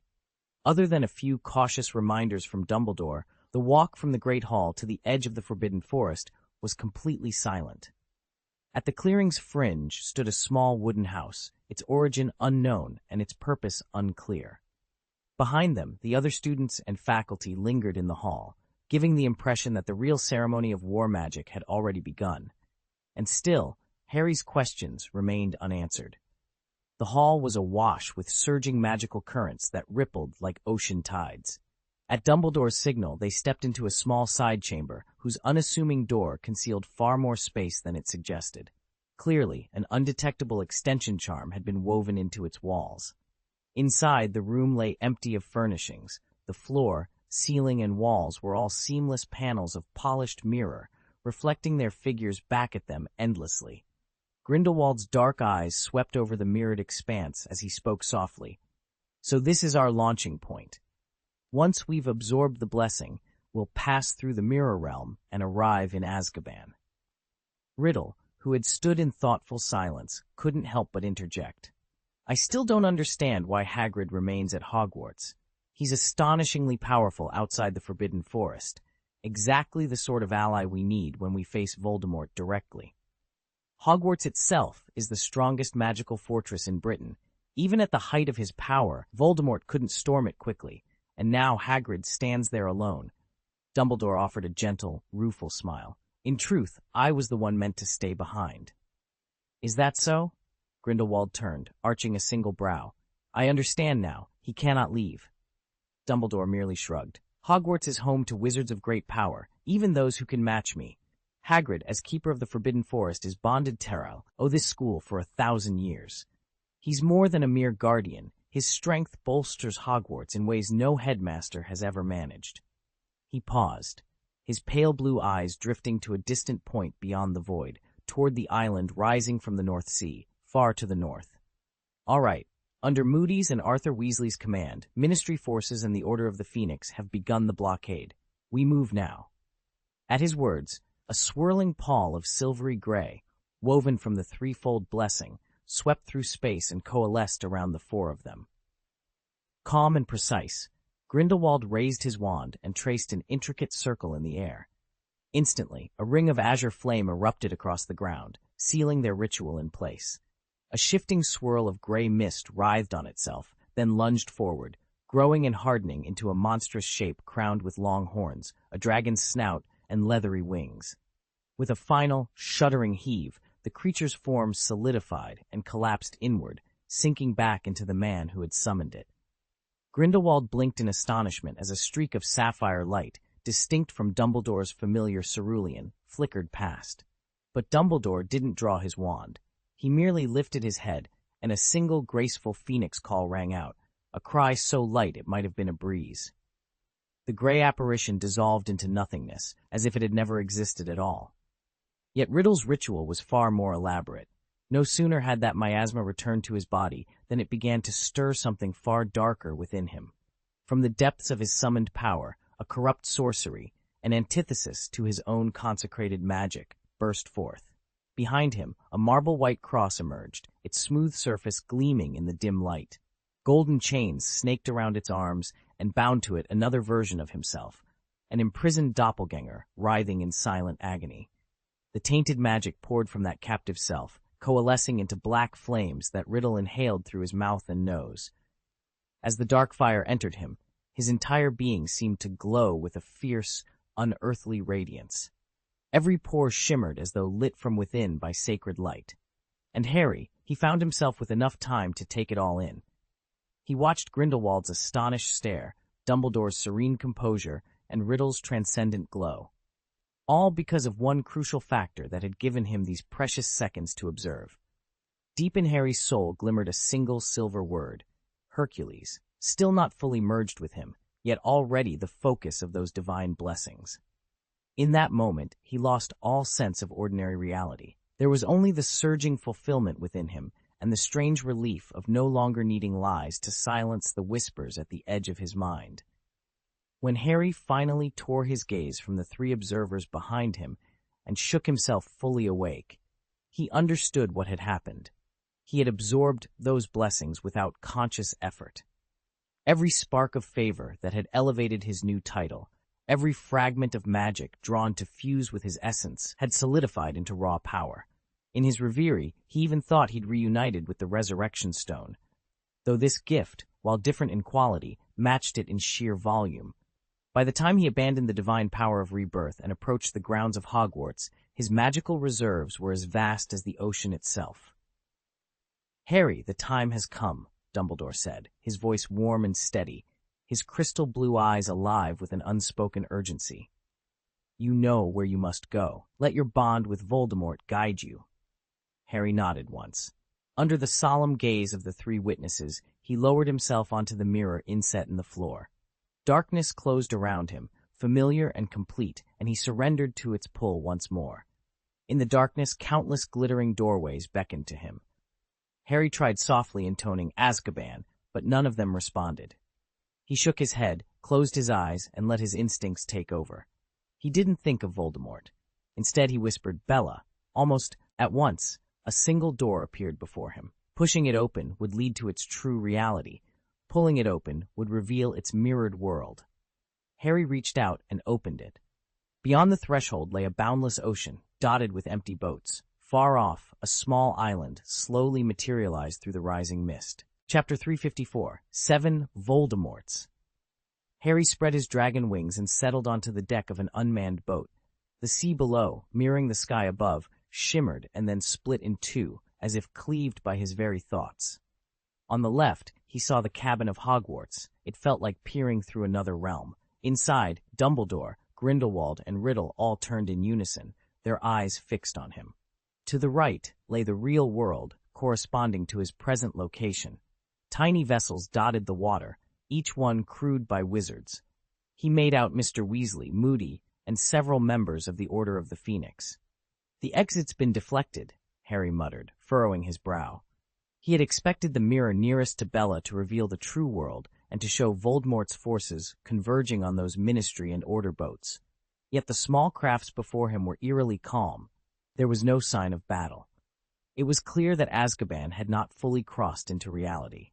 Other than a few cautious reminders from Dumbledore, the walk from the Great Hall to the edge of the Forbidden Forest was completely silent. At the clearing's fringe stood a small wooden house, its origin unknown and its purpose unclear. Behind them, the other students and faculty lingered in the hall, giving the impression that the real ceremony of war magic had already begun. And still, Harry's questions remained unanswered. The hall was awash with surging magical currents that rippled like ocean tides. At Dumbledore's signal, they stepped into a small side chamber whose unassuming door concealed far more space than it suggested. Clearly, an undetectable extension charm had been woven into its walls. Inside, the room lay empty of furnishings. The floor, ceiling, and walls were all seamless panels of polished mirror, reflecting their figures back at them endlessly. Grindelwald's dark eyes swept over the mirrored expanse as he spoke softly. So this is our launching point. Once we've absorbed the blessing, we'll pass through the mirror realm and arrive in Azkaban. Riddle, who had stood in thoughtful silence, couldn't help but interject. I still don't understand why Hagrid remains at Hogwarts. He's astonishingly powerful outside the Forbidden Forest, exactly the sort of ally we need when we face Voldemort directly. Hogwarts itself is the strongest magical fortress in Britain. Even at the height of his power, Voldemort couldn't storm it quickly, and now Hagrid stands there alone. Dumbledore offered a gentle, rueful smile. In truth, I was the one meant to stay behind. Is that so? Grindelwald turned, arching a single brow. I understand now. He cannot leave. Dumbledore merely shrugged. Hogwarts is home to wizards of great power, even those who can match me. Hagrid, as keeper of the Forbidden Forest, is bonded to this school for 1,000 years. He's more than a mere guardian. His strength bolsters Hogwarts in ways no headmaster has ever managed. He paused, his pale blue eyes drifting to a distant point beyond the void, toward the island rising from the North Sea, far to the north. All right, Under Moody's and Arthur Weasley's command, Ministry forces and the Order of the Phoenix have begun the blockade. We move now. At his words, a swirling pall of silvery gray, woven from the threefold blessing, swept through space and coalesced around the four of them. Calm and precise, Grindelwald raised his wand and traced an intricate circle in the air. Instantly, a ring of azure flame erupted across the ground, sealing their ritual in place. A shifting swirl of gray mist writhed on itself, then lunged forward, growing and hardening into a monstrous shape crowned with long horns, a dragon's snout, and leathery wings. With a final, shuddering heave, the creature's form solidified and collapsed inward, sinking back into the man who had summoned it. Grindelwald blinked in astonishment as a streak of sapphire light, distinct from Dumbledore's familiar cerulean, flickered past. But Dumbledore didn't draw his wand. He merely lifted his head, and a single graceful phoenix call rang out, a cry so light it might have been a breeze. The gray apparition dissolved into nothingness, as if it had never existed at all. Yet Riddle's ritual was far more elaborate. No sooner had that miasma returned to his body than it began to stir something far darker within him. From the depths of his summoned power, a corrupt sorcery, an antithesis to his own consecrated magic, burst forth. Behind him, a marble-white cross emerged, its smooth surface gleaming in the dim light. Golden chains snaked around its arms and bound to it another version of himself, an imprisoned doppelganger, writhing in silent agony. The tainted magic poured from that captive self, coalescing into black flames that Riddle inhaled through his mouth and nose. As the dark fire entered him, his entire being seemed to glow with a fierce, unearthly radiance. Every pore shimmered as though lit from within by sacred light. And Harry, he found himself with enough time to take it all in. He watched Grindelwald's astonished stare, Dumbledore's serene composure, and Riddle's transcendent glow. All because of one crucial factor that had given him these precious seconds to observe. Deep in Harry's soul glimmered a single silver word, Hercules, still not fully merged with him, yet already the focus of those divine blessings. In that moment, he lost all sense of ordinary reality. There was only the surging fulfillment within him and the strange relief of no longer needing lies to silence the whispers at the edge of his mind. When Harry finally tore his gaze from the three observers behind him and shook himself fully awake, he understood what had happened. He had absorbed those blessings without conscious effort. Every spark of favor that had elevated his new title, every fragment of magic drawn to fuse with his essence, had solidified into raw power. In his reverie, he even thought he'd reunited with the Resurrection Stone, though this gift, while different in quality, matched it in sheer volume. By the time he abandoned the divine power of rebirth and approached the grounds of Hogwarts, his magical reserves were as vast as the ocean itself. "Harry, the time has come," Dumbledore said, his voice warm and steady, his crystal blue eyes alive with an unspoken urgency. "You know where you must go. Let your bond with Voldemort guide you." Harry nodded once. Under the solemn gaze of the three witnesses, he lowered himself onto the mirror inset in the floor. Darkness closed around him, familiar and complete, and he surrendered to its pull once more. In the darkness, countless glittering doorways beckoned to him. Harry tried softly intoning Azkaban, but none of them responded. He shook his head, closed his eyes, and let his instincts take over. He didn't think of Voldemort. Instead, he whispered, "Bella." Almost at once, a single door appeared before him. Pushing it open would lead to its true reality. Pulling it open would reveal its mirrored world. Harry reached out and opened it. Beyond the threshold lay a boundless ocean, dotted with empty boats. Far off, a small island slowly materialized through the rising mist. Chapter 354, 7 Voldemorts. Harry spread his dragon wings and settled onto the deck of an unmanned boat. The sea below, mirroring the sky above, shimmered and then split in two, as if cleaved by his very thoughts. On the left, he saw the cabin of Hogwarts. It felt like peering through another realm. Inside, Dumbledore, Grindelwald, and Riddle all turned in unison, their eyes fixed on him. To the right lay the real world, corresponding to his present location. Tiny vessels dotted the water, each one crewed by wizards. He made out Mr. Weasley, Moody, and several members of the Order of the Phoenix. "The exit's been deflected," Harry muttered, furrowing his brow. He had expected the mirror nearest to Bella to reveal the true world and to show Voldemort's forces converging on those Ministry and Order boats. Yet the small crafts before him were eerily calm. There was no sign of battle. It was clear that Azkaban had not fully crossed into reality.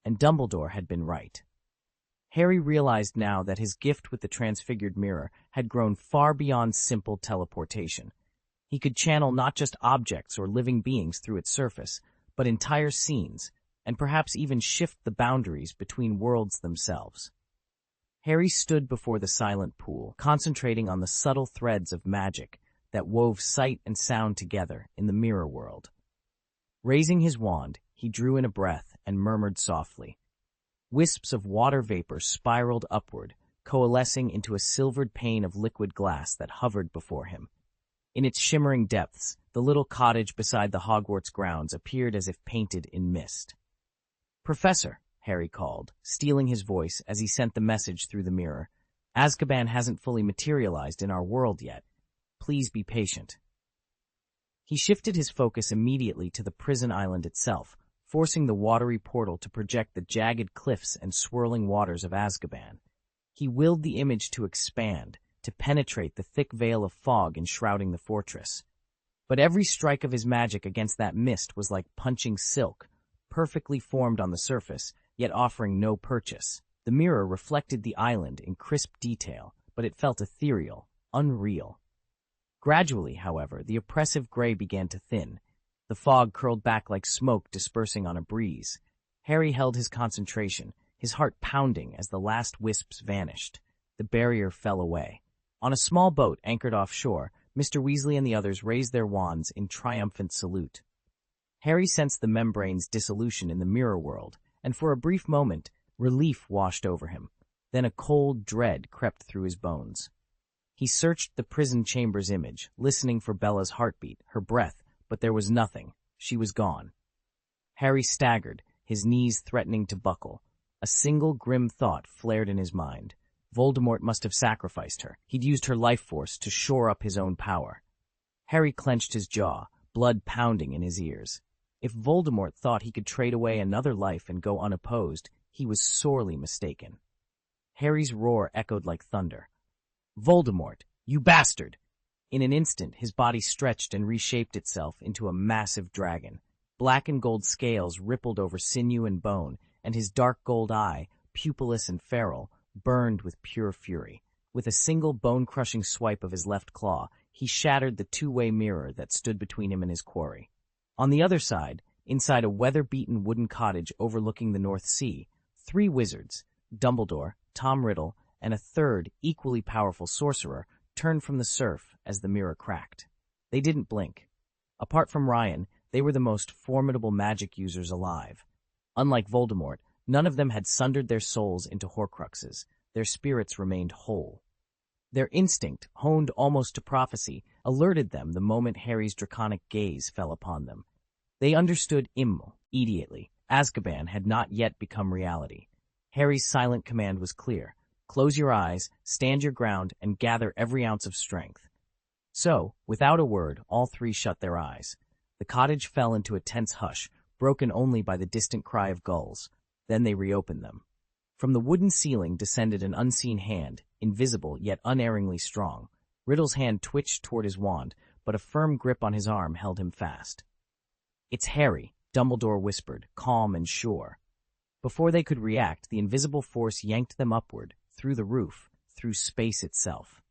And Dumbledore had been right. Harry realized now that his gift with the transfigured mirror had grown far beyond simple teleportation. He could channel not just objects or living beings through its surface, but entire scenes, and perhaps even shift the boundaries between worlds themselves. Harry stood before the silent pool, concentrating on the subtle threads of magic that wove sight and sound together in the mirror world. Raising his wand, he drew in a breath and murmured softly. Wisps of water vapor spiraled upward, coalescing into a silvered pane of liquid glass that hovered before him. In its shimmering depths, the little cottage beside the Hogwarts grounds appeared as if painted in mist. "Professor," Harry called, stealing his voice as he sent the message through the mirror, "Azkaban hasn't fully materialized in our world yet. Please be patient." He shifted his focus immediately to the prison island itself, forcing the watery portal to project the jagged cliffs and swirling waters of Azkaban. He willed the image to expand, to penetrate the thick veil of fog enshrouding the fortress. But every strike of his magic against that mist was like punching silk, perfectly formed on the surface, yet offering no purchase. The mirror reflected the island in crisp detail, but it felt ethereal, unreal. Gradually, however, the oppressive gray began to thin. The fog curled back like smoke dispersing on a breeze. Harry held his concentration, his heart pounding as the last wisps vanished. The barrier fell away. On a small boat anchored offshore, Mr. Weasley and the others raised their wands in triumphant salute. Harry sensed the membrane's dissolution in the mirror world, and for a brief moment, relief washed over him. Then a cold dread crept through his bones. He searched the prison chamber's image, listening for Bella's heartbeat, her breath, but there was nothing. She was gone. Harry staggered, his knees threatening to buckle. A single grim thought flared in his mind. Voldemort must have sacrificed her. He'd used her life force to shore up his own power. Harry clenched his jaw, blood pounding in his ears. If Voldemort thought he could trade away another life and go unopposed, he was sorely mistaken. Harry's roar echoed like thunder. "Voldemort, you bastard!" In an instant, his body stretched and reshaped itself into a massive dragon. Black and gold scales rippled over sinew and bone, and his dark gold eye, pupilless and feral, burned with pure fury. With a single bone-crushing swipe of his left claw, he shattered the two-way mirror that stood between him and his quarry. On the other side, inside a weather-beaten wooden cottage overlooking the North Sea, 3 wizards, Dumbledore, Tom Riddle, and a third, equally powerful sorcerer, turned from the surf as the mirror cracked. They didn't blink. Apart from Ryan, they were the most formidable magic users alive. Unlike Voldemort, none of them had sundered their souls into Horcruxes. Their spirits remained whole. Their instinct, honed almost to prophecy, alerted them the moment Harry's draconic gaze fell upon them. They understood immediately. Azkaban had not yet become reality. Harry's silent command was clear. Close your eyes, stand your ground, and gather every ounce of strength. So, without a word, all 3 shut their eyes. The cottage fell into a tense hush, broken only by the distant cry of gulls. Then they reopened them. From the wooden ceiling descended an unseen hand, invisible yet unerringly strong. Riddle's hand twitched toward his wand, but a firm grip on his arm held him fast. "It's Harry," Dumbledore whispered, calm and sure. Before they could react, the invisible force yanked them upward, through the roof, through space itself.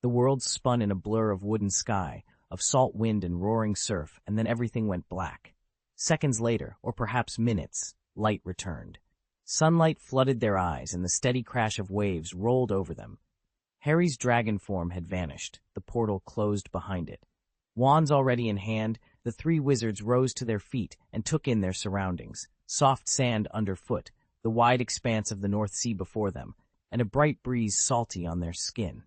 The world spun in a blur of wooden sky, of salt wind and roaring surf, and then everything went black. Seconds later, or perhaps minutes, light returned. Sunlight flooded their eyes, and the steady crash of waves rolled over them. Harry's dragon form had vanished, the portal closed behind it. Wands already in hand, the 3 wizards rose to their feet and took in their surroundings. Soft sand underfoot, the wide expanse of the North Sea before them, and a bright breeze salty on their skin.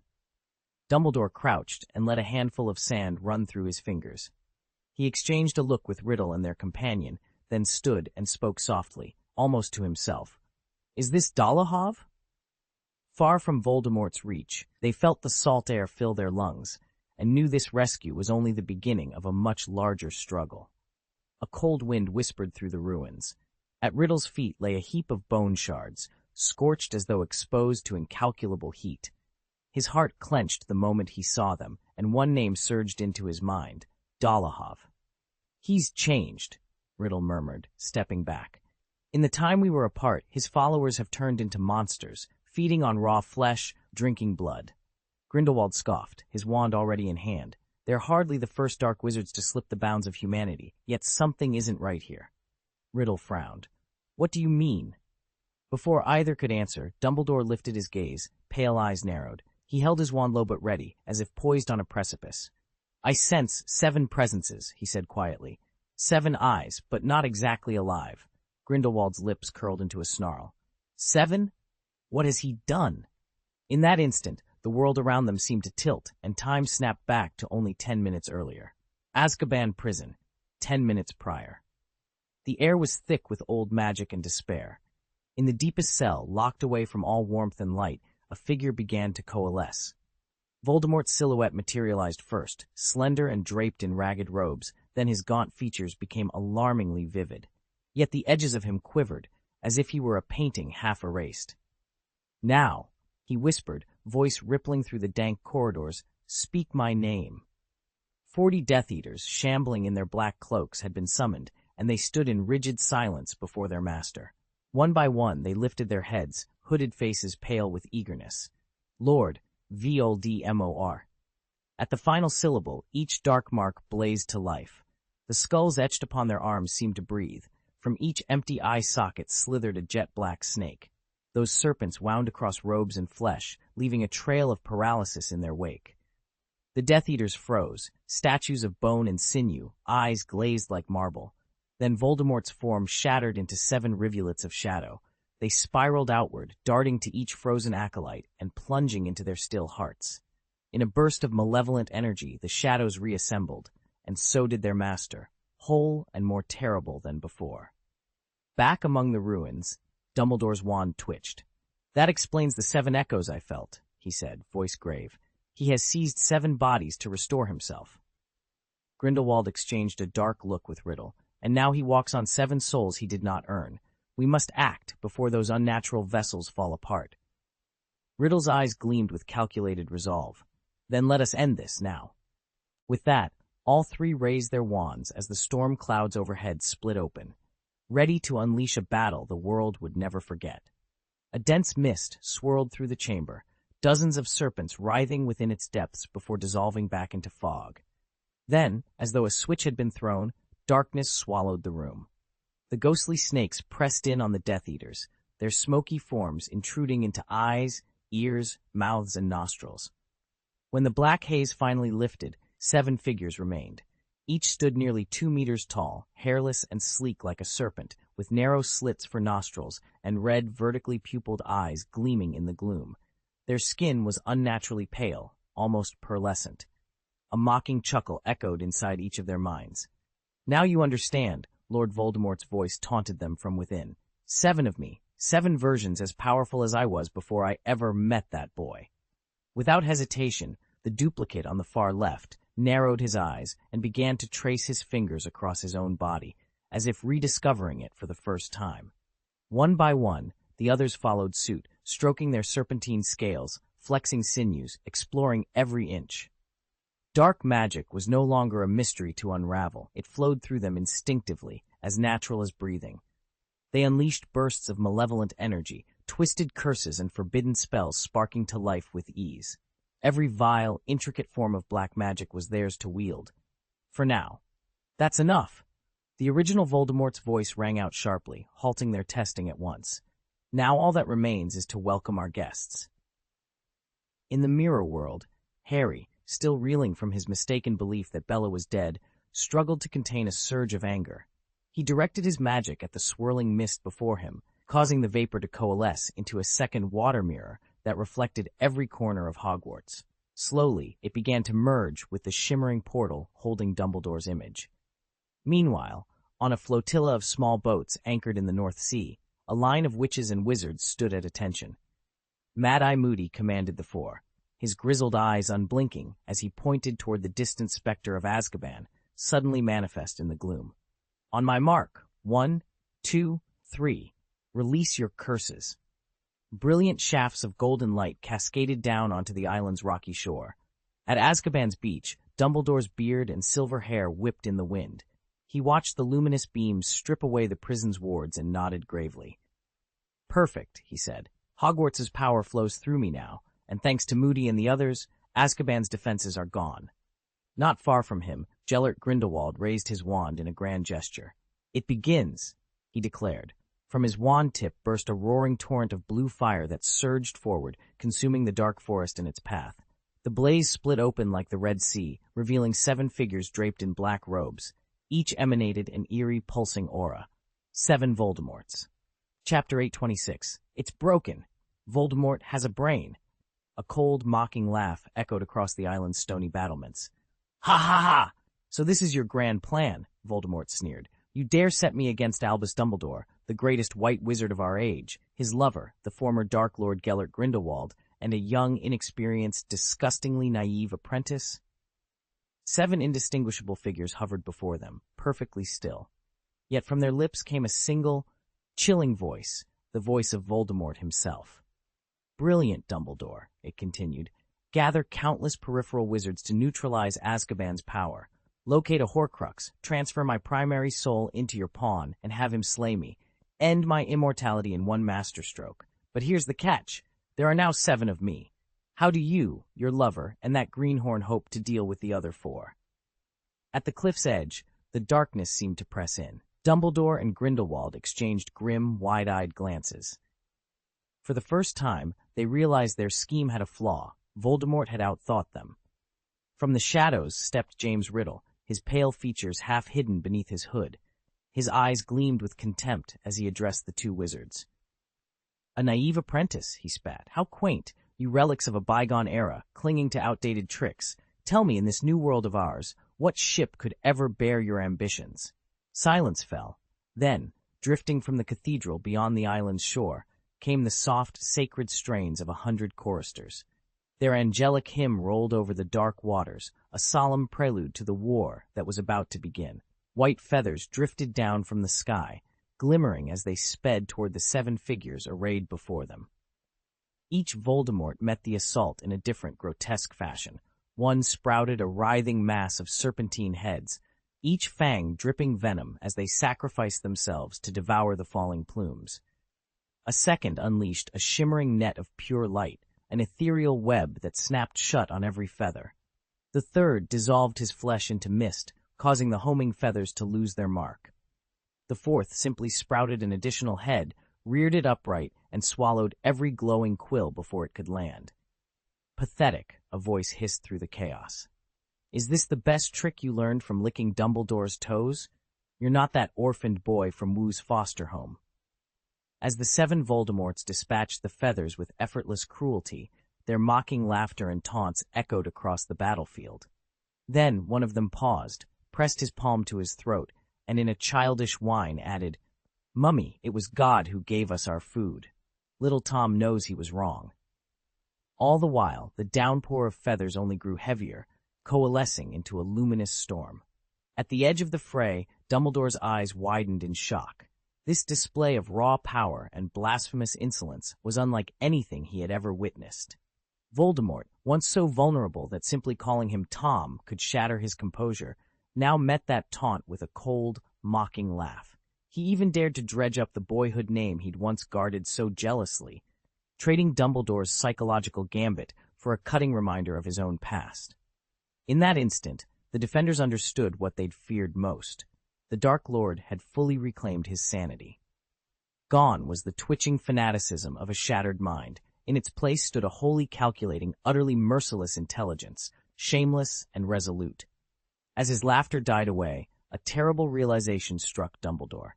Dumbledore crouched and let a handful of sand run through his fingers. He exchanged a look with Riddle and their companion, then stood and spoke softly, almost to himself. "Is this Dolohov?" Far from Voldemort's reach, they felt the salt air fill their lungs, and knew this rescue was only the beginning of a much larger struggle. A cold wind whispered through the ruins. At Riddle's feet lay a heap of bone shards, scorched as though exposed to incalculable heat. His heart clenched the moment he saw them, and one name surged into his mind, Dolohov. "He's changed," Riddle murmured, stepping back. "In the time we were apart, his followers have turned into monsters, feeding on raw flesh, drinking blood." Grindelwald scoffed, his wand already in hand. "They're hardly the first dark wizards to slip the bounds of humanity, yet something isn't right here." Riddle frowned. "What do you mean?" Before either could answer, Dumbledore lifted his gaze, pale eyes narrowed. He held his wand low but ready, as if poised on a precipice. "I sense 7 presences," he said quietly. 7 eyes, but not exactly alive." Grindelwald's lips curled into a snarl. 7? What has he done? In that instant, the world around them seemed to tilt, and time snapped back to only 10 minutes earlier. Azkaban prison, 10 minutes prior. The air was thick with old magic and despair. In the deepest cell, locked away from all warmth and light, a figure began to coalesce. Voldemort's silhouette materialized first, slender and draped in ragged robes, then his gaunt features became alarmingly vivid. Yet the edges of him quivered, as if he were a painting half erased. "Now," he whispered, voice rippling through the dank corridors, "speak my name." 40 Death Eaters, shambling in their black cloaks, had been summoned, and they stood in rigid silence before their master. One by one, they lifted their heads, hooded faces pale with eagerness. "Lord, Voldemort." At the final syllable, each dark mark blazed to life. The skulls etched upon their arms seemed to breathe. From each empty eye socket slithered a jet-black snake. Those serpents wound across robes and flesh, leaving a trail of paralysis in their wake. The Death Eaters froze, statues of bone and sinew, eyes glazed like marble. Then Voldemort's form shattered into 7 rivulets of shadow. They spiraled outward, darting to each frozen acolyte and plunging into their still hearts. In a burst of malevolent energy, the shadows reassembled, and so did their master, whole and more terrible than before. Back among the ruins, Dumbledore's wand twitched. "That explains the 7 echoes I felt," he said, voice grave. "He has seized 7 bodies to restore himself." Grindelwald exchanged a dark look with Riddle, "And now he walks on 7 souls he did not earn. We must act before those unnatural vessels fall apart." Riddle's eyes gleamed with calculated resolve. "Then let us end this now." With that, all 3 raised their wands as the storm clouds overhead split open, ready to unleash a battle the world would never forget. A dense mist swirled through the chamber, dozens of serpents writhing within its depths before dissolving back into fog. Then, as though a switch had been thrown, darkness swallowed the room. The ghostly snakes pressed in on the Death Eaters, their smoky forms intruding into eyes, ears, mouths, and nostrils. When the black haze finally lifted, 7 figures remained. Each stood nearly 2 meters tall, hairless and sleek like a serpent, with narrow slits for nostrils and red, vertically pupilled eyes gleaming in the gloom. Their skin was unnaturally pale, almost pearlescent. A mocking chuckle echoed inside each of their minds. "Now you understand," Lord Voldemort's voice taunted them from within. 7 of me, 7 versions as powerful as I was before I ever met that boy." Without hesitation, the duplicate on the far left narrowed his eyes and began to trace his fingers across his own body, as if rediscovering it for the first time. One by one, the others followed suit, stroking their serpentine scales, flexing sinews, exploring every inch. Dark magic was no longer a mystery to unravel. It flowed through them instinctively, as natural as breathing. They unleashed bursts of malevolent energy, twisted curses and forbidden spells sparking to life with ease. Every vile, intricate form of black magic was theirs to wield. For now. "That's enough!" The original Voldemort's voice rang out sharply, halting their testing at once. "Now all that remains is to welcome our guests." In the mirror world, Harry, still reeling from his mistaken belief that Bella was dead, struggled to contain a surge of anger. He directed his magic at the swirling mist before him, causing the vapor to coalesce into a second water mirror that reflected every corner of Hogwarts. Slowly, it began to merge with the shimmering portal holding Dumbledore's image. Meanwhile, on a flotilla of small boats anchored in the North Sea, a line of witches and wizards stood at attention. Mad-Eye Moody commanded the 4, his grizzled eyes unblinking as he pointed toward the distant specter of Azkaban, suddenly manifest in the gloom. On my mark. 1, 2, 3. Release your curses. Brilliant shafts of golden light cascaded down onto the island's rocky shore. At Azkaban's beach, Dumbledore's beard and silver hair whipped in the wind. He watched the luminous beams strip away the prison's wards and nodded gravely. Perfect, he said. Hogwarts's power flows through me now, and thanks to Moody and the others, Azkaban's defenses are gone. Not far from him, Gellert Grindelwald raised his wand in a grand gesture. It begins, he declared. From his wand tip burst a roaring torrent of blue fire that surged forward, consuming the dark forest in its path. The blaze split open like the Red Sea, revealing 7 figures draped in black robes. Each emanated an eerie, pulsing aura. 7 Voldemorts. Chapter 826. It's broken. Voldemort has a brain. A cold, mocking laugh echoed across the island's stony battlements. Ha ha ha! So this is your grand plan, Voldemort sneered. You dare set me against Albus Dumbledore, the greatest white wizard of our age, his lover, the former Dark Lord Gellert Grindelwald, and a young, inexperienced, disgustingly naive apprentice? 7 indistinguishable figures hovered before them, perfectly still. Yet from their lips came a single, chilling voice, the voice of Voldemort himself. Brilliant, Dumbledore, it continued. Gather countless peripheral wizards to neutralize Azkaban's power. Locate a Horcrux, transfer my primary soul into your pawn, and have him slay me. End my immortality in one masterstroke. But here's the catch. There are now 7 of me. How do you, your lover, and that greenhorn hope to deal with the other 4? At the cliff's edge, the darkness seemed to press in. Dumbledore and Grindelwald exchanged grim, wide-eyed glances. For the first time, they realized their scheme had a flaw. Voldemort had outthought them. From the shadows stepped James Riddle, his pale features half hidden beneath his hood. His eyes gleamed with contempt as he addressed the 2 wizards. A naive apprentice, he spat. How quaint, you relics of a bygone era, clinging to outdated tricks. Tell me, in this new world of ours, what ship could ever bear your ambitions? Silence fell. Then, drifting from the cathedral beyond the island's shore, came the soft, sacred strains of 100 choristers. Their angelic hymn rolled over the dark waters, a solemn prelude to the war that was about to begin. White feathers drifted down from the sky, glimmering as they sped toward the 7 figures arrayed before them. Each Voldemort met the assault in a different, grotesque fashion. One sprouted a writhing mass of serpentine heads, each fang dripping venom as they sacrificed themselves to devour the falling plumes. A second unleashed a shimmering net of pure light, an ethereal web that snapped shut on every feather. The third dissolved his flesh into mist, causing the homing feathers to lose their mark. The fourth simply sprouted an additional head, reared it upright, and swallowed every glowing quill before it could land. Pathetic, a voice hissed through the chaos. Is this the best trick you learned from licking Dumbledore's toes? You're not that orphaned boy from Wu's foster home. As the 7 Voldemorts dispatched the feathers with effortless cruelty, their mocking laughter and taunts echoed across the battlefield. Then one of them paused, pressed his palm to his throat, and in a childish whine added, "Mummy, it was God who gave us our food. Little Tom knows he was wrong." All the while, the downpour of feathers only grew heavier, coalescing into a luminous storm. At the edge of the fray, Dumbledore's eyes widened in shock. This display of raw power and blasphemous insolence was unlike anything he had ever witnessed. Voldemort, once so vulnerable that simply calling him Tom could shatter his composure, now met that taunt with a cold, mocking laugh. He even dared to dredge up the boyhood name he'd once guarded so jealously, trading Dumbledore's psychological gambit for a cutting reminder of his own past. In that instant, the defenders understood what they'd feared most. The Dark Lord had fully reclaimed his sanity. Gone was the twitching fanaticism of a shattered mind. In its place stood a wholly calculating, utterly merciless intelligence, shameless and resolute. As his laughter died away, a terrible realization struck Dumbledore.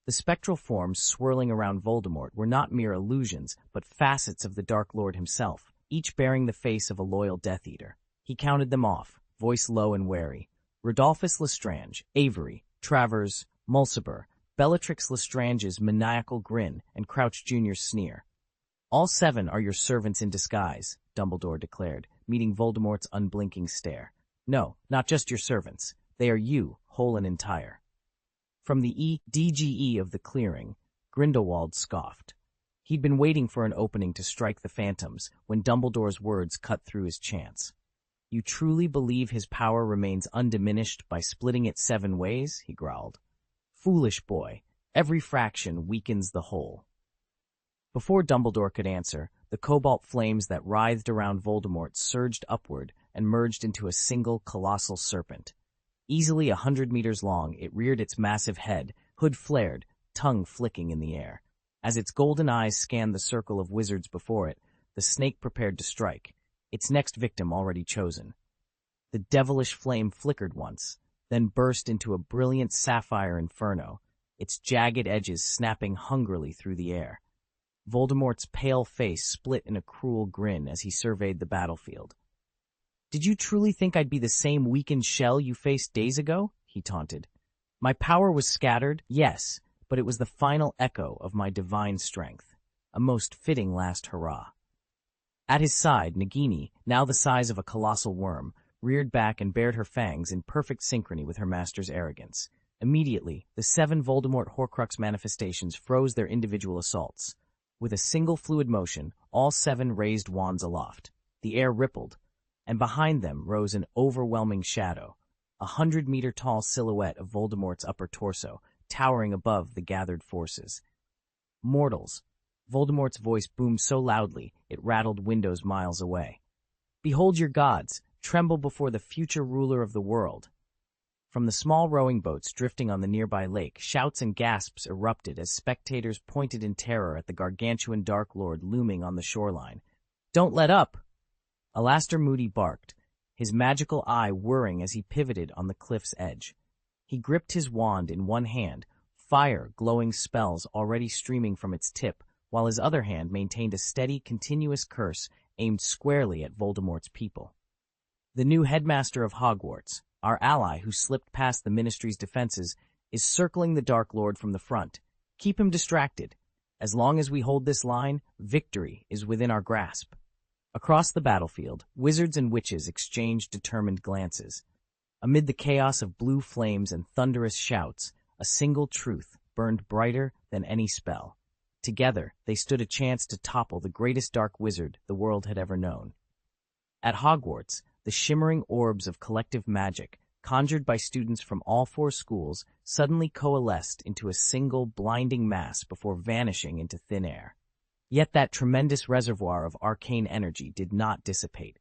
The spectral forms swirling around Voldemort were not mere illusions, but facets of the Dark Lord himself, each bearing the face of a loyal Death Eater. He counted them off, voice low and wary. Rodolphus Lestrange, Avery, Travers, Mulciber, Bellatrix Lestrange's maniacal grin, and Crouch Jr.'s sneer. "All 7 are your servants in disguise," Dumbledore declared, meeting Voldemort's unblinking stare. "No, not just your servants. They are you, whole and entire." From the DGE of the clearing, Grindelwald scoffed. He'd been waiting for an opening to strike the phantoms when Dumbledore's words cut through his chance. "You truly believe his power remains undiminished by splitting it 7 ways?" he growled. "Foolish boy, every fraction weakens the whole." Before Dumbledore could answer, the cobalt flames that writhed around Voldemort surged upward and merged into a single colossal serpent. Easily 100 meters long, it reared its massive head, hood flared, tongue flicking in the air. As its golden eyes scanned the circle of wizards before it, the snake prepared to strike, its next victim already chosen. The devilish flame flickered once, then burst into a brilliant sapphire inferno, its jagged edges snapping hungrily through the air. Voldemort's pale face split in a cruel grin as he surveyed the battlefield. "Did you truly think I'd be the same weakened shell you faced days ago?" he taunted. "My power was scattered, yes, but it was the final echo of my divine strength. A most fitting last hurrah." At his side, Nagini, now the size of a colossal worm, reared back and bared her fangs in perfect synchrony with her master's arrogance. Immediately, the 7 Voldemort Horcrux manifestations froze their individual assaults. With a single fluid motion, all 7 raised wands aloft. The air rippled, and behind them rose an overwhelming shadow, a 100-meter-tall silhouette of Voldemort's upper torso, towering above the gathered forces. "Mortals," Voldemort's voice boomed so loudly it rattled windows miles away. "Behold your gods, tremble before the future ruler of the world." From the small rowing boats drifting on the nearby lake, shouts and gasps erupted as spectators pointed in terror at the gargantuan Dark Lord looming on the shoreline. "Don't let up!" Alastor Moody barked, his magical eye whirring as he pivoted on the cliff's edge. He gripped his wand in one hand, fire glowing spells already streaming from its tip, while his other hand maintained a steady, continuous curse aimed squarely at Voldemort's people. "The new headmaster of Hogwarts, our ally who slipped past the Ministry's defenses, is circling the Dark Lord from the front. Keep him distracted. As long as we hold this line, victory is within our grasp." Across the battlefield, wizards and witches exchanged determined glances. Amid the chaos of blue flames and thunderous shouts, a single truth burned brighter than any spell. Together, they stood a chance to topple the greatest dark wizard the world had ever known. At Hogwarts, the shimmering orbs of collective magic, conjured by students from all 4 schools, suddenly coalesced into a single blinding mass before vanishing into thin air. Yet that tremendous reservoir of arcane energy did not dissipate.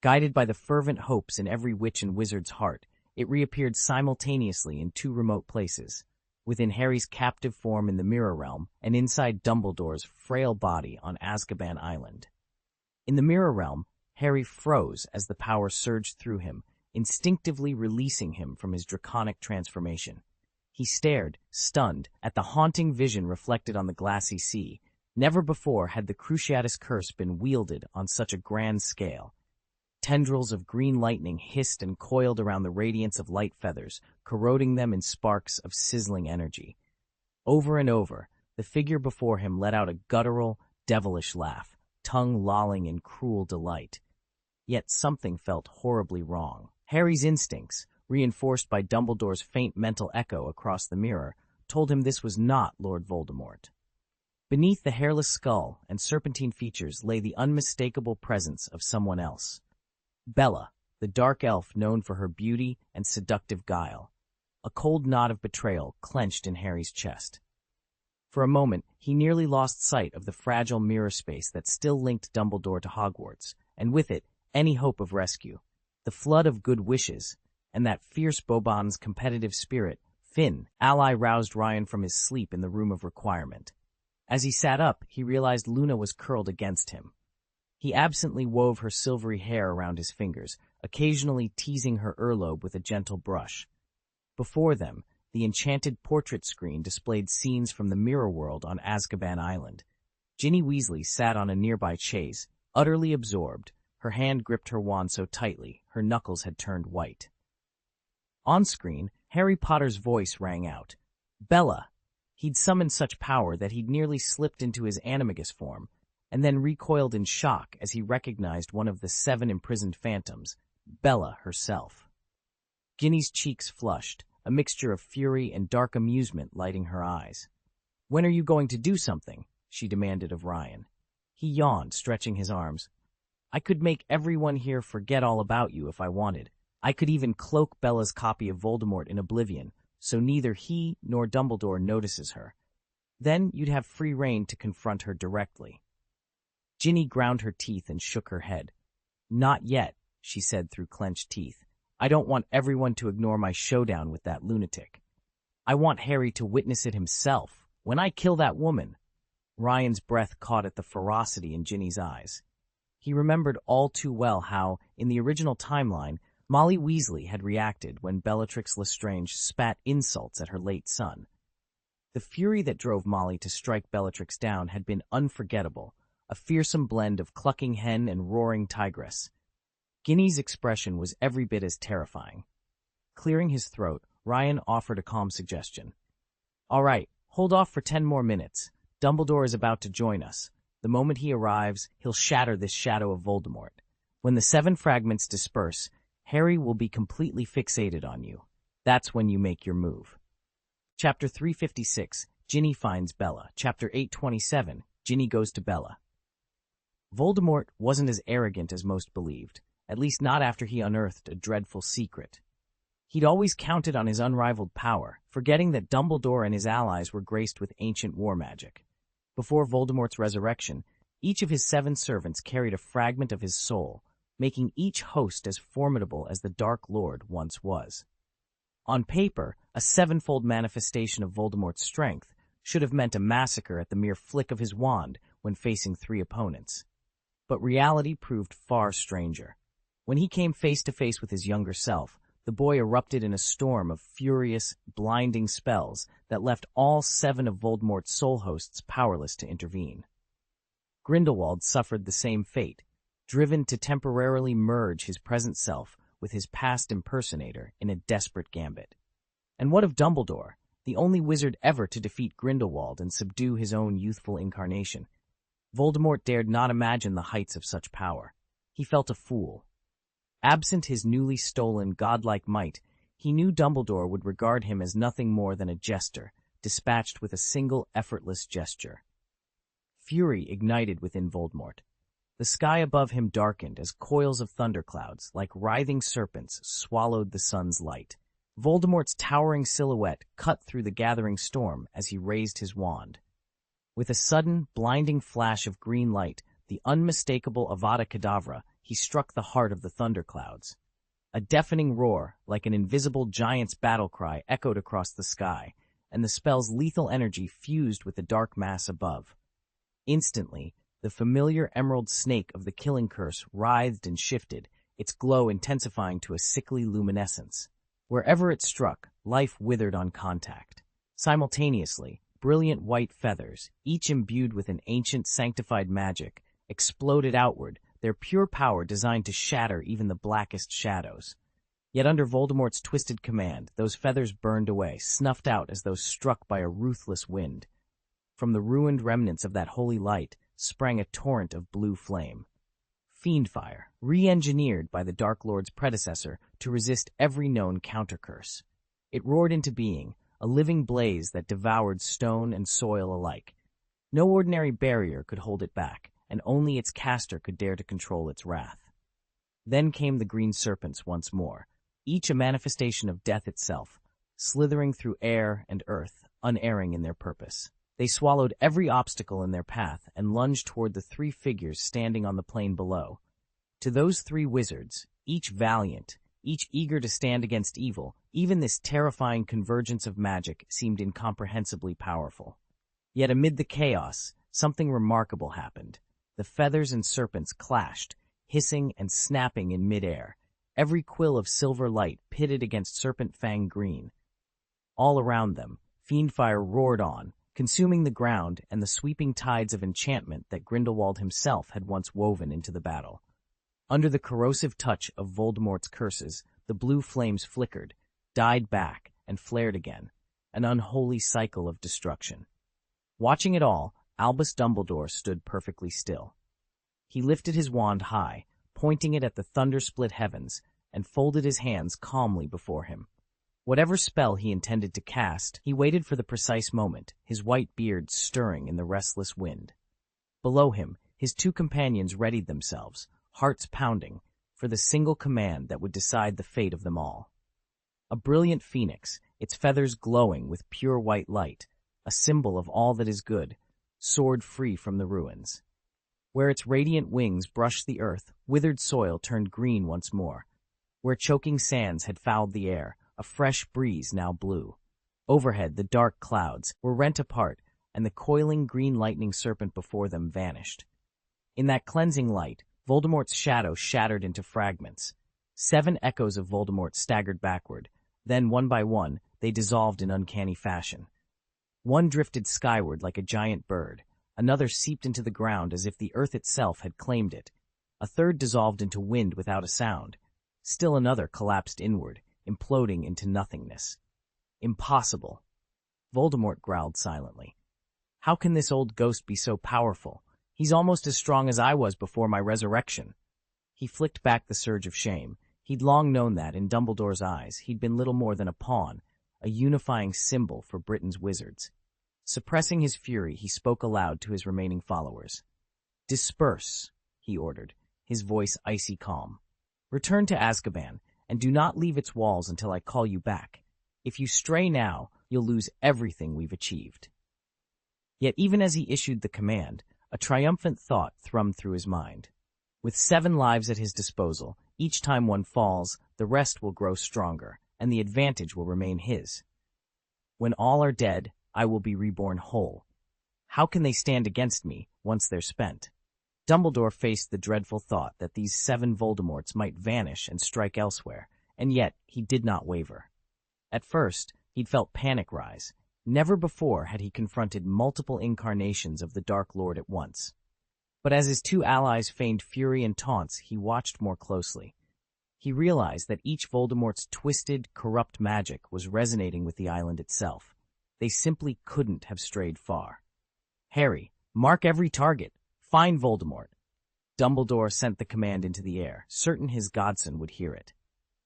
Guided by the fervent hopes in every witch and wizard's heart, it reappeared simultaneously in 2 remote places, within Harry's captive form in the Mirror Realm and inside Dumbledore's frail body on Azkaban Island. In the Mirror Realm, Harry froze as the power surged through him, instinctively releasing him from his draconic transformation. He stared, stunned, at the haunting vision reflected on the glassy sea. Never before had the Cruciatus Curse been wielded on such a grand scale. Tendrils of green lightning hissed and coiled around the radiance of light feathers, corroding them in sparks of sizzling energy. Over and over, the figure before him let out a guttural, devilish laugh, tongue lolling in cruel delight. Yet something felt horribly wrong. Harry's instincts, reinforced by Dumbledore's faint mental echo across the mirror, told him this was not Lord Voldemort. Beneath the hairless skull and serpentine features lay the unmistakable presence of someone else. Bella, the dark elf known for her beauty and seductive guile. A cold knot of betrayal clenched in Harry's chest. For a moment, he nearly lost sight of the fragile mirror space that still linked Dumbledore to Hogwarts, and with it, any hope of rescue. The flood of good wishes, and that fierce Boban's competitive spirit, Finn, ally roused Ryan from his sleep in the room of requirement. As he sat up, he realized Luna was curled against him. He absently wove her silvery hair around his fingers, occasionally teasing her earlobe with a gentle brush. Before them, the enchanted portrait screen displayed scenes from the mirror world on Azkaban Island. Ginny Weasley sat on a nearby chaise, utterly absorbed. Her hand gripped her wand so tightly, her knuckles had turned white. On screen, Harry Potter's voice rang out. "Bella!" He'd summoned such power that he'd nearly slipped into his animagus form, and then recoiled in shock as he recognized one of the 7 imprisoned phantoms, Bella herself. Ginny's cheeks flushed, a mixture of fury and dark amusement lighting her eyes. "When are you going to do something?" she demanded of Ryan. He yawned, stretching his arms. "I could make everyone here forget all about you if I wanted. I could even cloak Bella's copy of Voldemort in oblivion, so neither he nor Dumbledore notices her. Then you'd have free rein to confront her directly." Ginny ground her teeth and shook her head. "Not yet," she said through clenched teeth. "I don't want everyone to ignore my showdown with that lunatic. I want Harry to witness it himself. When I kill that woman—" Ryan's breath caught at the ferocity in Ginny's eyes. He remembered all too well how, in the original timeline, Molly Weasley had reacted when Bellatrix Lestrange spat insults at her late son. The fury that drove Molly to strike Bellatrix down had been unforgettable, a fearsome blend of clucking hen and roaring tigress. Ginny's expression was every bit as terrifying. Clearing his throat, Ryan offered a calm suggestion. "All right, hold off for 10 more minutes. Dumbledore is about to join us. The moment he arrives, he'll shatter this shadow of Voldemort. When the 7 fragments disperse, Harry will be completely fixated on you. That's when you make your move." Chapter 356, Ginny Finds Bella. Chapter 827, Ginny Goes to Bella. Voldemort wasn't as arrogant as most believed, at least not after he unearthed a dreadful secret. He'd always counted on his unrivaled power, forgetting that Dumbledore and his allies were graced with ancient war magic. Before Voldemort's resurrection, each of his 7 servants carried a fragment of his soul, making each host as formidable as the Dark Lord once was. On paper, a 7-fold manifestation of Voldemort's strength should have meant a massacre at the mere flick of his wand when facing 3 opponents. But reality proved far stranger. When he came face to face with his younger self, the boy erupted in a storm of furious, blinding spells that left all 7 of Voldemort's soul hosts powerless to intervene. Grindelwald suffered the same fate, driven to temporarily merge his present self with his past impersonator in a desperate gambit. And what of Dumbledore, the only wizard ever to defeat Grindelwald and subdue his own youthful incarnation? Voldemort dared not imagine the heights of such power. He felt a fool. Absent his newly stolen godlike might, he knew Dumbledore would regard him as nothing more than a jester, dispatched with a single effortless gesture. Fury ignited within Voldemort. The sky above him darkened as coils of thunderclouds, like writhing serpents, swallowed the sun's light. Voldemort's towering silhouette cut through the gathering storm as he raised his wand. With a sudden, blinding flash of green light, the unmistakable Avada Kedavra, he struck the heart of the thunderclouds. A deafening roar, like an invisible giant's battle cry, echoed across the sky, and the spell's lethal energy fused with the dark mass above. Instantly, the familiar emerald snake of the killing curse writhed and shifted, its glow intensifying to a sickly luminescence. Wherever it struck, life withered on contact. Simultaneously, brilliant white feathers, each imbued with an ancient sanctified magic, exploded outward, their pure power designed to shatter even the blackest shadows. Yet under Voldemort's twisted command, those feathers burned away, snuffed out as though struck by a ruthless wind. From the ruined remnants of that holy light sprang a torrent of blue flame. Fiendfire, re-engineered by the Dark Lord's predecessor to resist every known countercurse. It roared into being, a living blaze that devoured stone and soil alike. No ordinary barrier could hold it back, and only its caster could dare to control its wrath. Then came the green serpents once more, each a manifestation of death itself, slithering through air and earth, unerring in their purpose. They swallowed every obstacle in their path and lunged toward the 3 figures standing on the plain below. To those 3 wizards, each valiant, each eager to stand against evil, even this terrifying convergence of magic seemed incomprehensibly powerful. Yet amid the chaos, something remarkable happened. The feathers and serpents clashed, hissing and snapping in midair, every quill of silver light pitted against serpent fang green. All around them, fiendfire roared on, consuming the ground and the sweeping tides of enchantment that Grindelwald himself had once woven into the battle. Under the corrosive touch of Voldemort's curses, the blue flames flickered, died back, and flared again, an unholy cycle of destruction. Watching it all, Albus Dumbledore stood perfectly still. He lifted his wand high, pointing it at the thunder-split heavens, and folded his hands calmly before him. Whatever spell he intended to cast, he waited for the precise moment, his white beard stirring in the restless wind. Below him, his two companions readied themselves, hearts pounding, for the single command that would decide the fate of them all. A brilliant phoenix, its feathers glowing with pure white light, a symbol of all that is good, soared free from the ruins. Where its radiant wings brushed the earth, withered soil turned green once more. Where choking sands had fouled the air, a fresh breeze now blew. Overhead, the dark clouds were rent apart, and the coiling green lightning serpent before them vanished. In that cleansing light, Voldemort's shadow shattered into fragments. 7 echoes of Voldemort staggered backward. Then, one by one, they dissolved in uncanny fashion. One drifted skyward like a giant bird. Another seeped into the ground as if the earth itself had claimed it. A third dissolved into wind without a sound. Still another collapsed inward, imploding into nothingness. Impossible. Voldemort growled silently. How can this old ghost be so powerful? He's almost as strong as I was before my resurrection. He flicked back the surge of shame. He'd long known that, in Dumbledore's eyes, he'd been little more than a pawn, a unifying symbol for Britain's wizards. Suppressing his fury, he spoke aloud to his remaining followers. "Disperse," he ordered, his voice icy calm. "Return to Azkaban, and do not leave its walls until I call you back. If you stray now, you'll lose everything we've achieved." Yet even as he issued the command, a triumphant thought thrummed through his mind. With 7 lives at his disposal, each time one falls, the rest will grow stronger, and the advantage will remain his. When all are dead, I will be reborn whole. How can they stand against me once they're spent? Dumbledore faced the dreadful thought that these 7 Voldemorts might vanish and strike elsewhere, and yet he did not waver. At first, he'd felt panic rise. Never before had he confronted multiple incarnations of the Dark Lord at once. But as his 2 allies feigned fury and taunts, he watched more closely. He realized that each Voldemort's twisted, corrupt magic was resonating with the island itself. They simply couldn't have strayed far. "Harry, mark every target. Find Voldemort." Dumbledore sent the command into the air, certain his godson would hear it.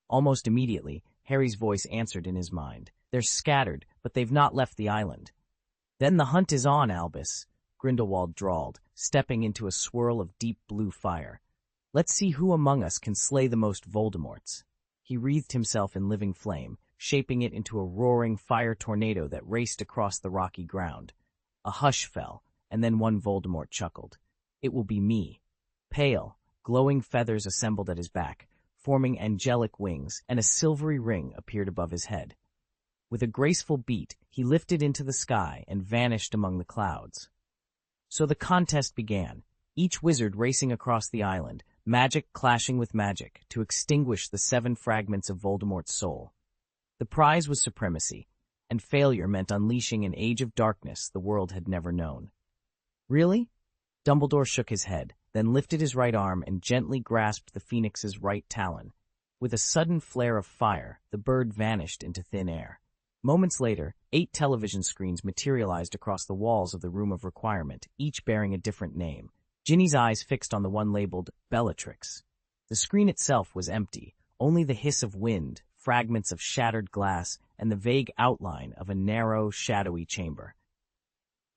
Almost immediately, Harry's voice answered in his mind. "They're scattered, but they've not left the island." "Then the hunt is on, Albus," Grindelwald drawled, stepping into a swirl of deep blue fire. "Let's see who among us can slay the most Voldemorts." He wreathed himself in living flame, shaping it into a roaring fire tornado that raced across the rocky ground. A hush fell, and then one Voldemort chuckled. "It will be me." Pale, glowing feathers assembled at his back, forming angelic wings, and a silvery ring appeared above his head. With a graceful beat, he lifted into the sky and vanished among the clouds. So the contest began, each wizard racing across the island, magic clashing with magic, to extinguish the 7 fragments of Voldemort's soul. The prize was supremacy, and failure meant unleashing an age of darkness the world had never known. "Really?" Dumbledore shook his head, then lifted his right arm and gently grasped the phoenix's right talon. With a sudden flare of fire, the bird vanished into thin air. Moments later, 8 television screens materialized across the walls of the Room of Requirement, each bearing a different name. Ginny's eyes fixed on the one labeled Bellatrix. The screen itself was empty, only the hiss of wind, fragments of shattered glass, and the vague outline of a narrow, shadowy chamber.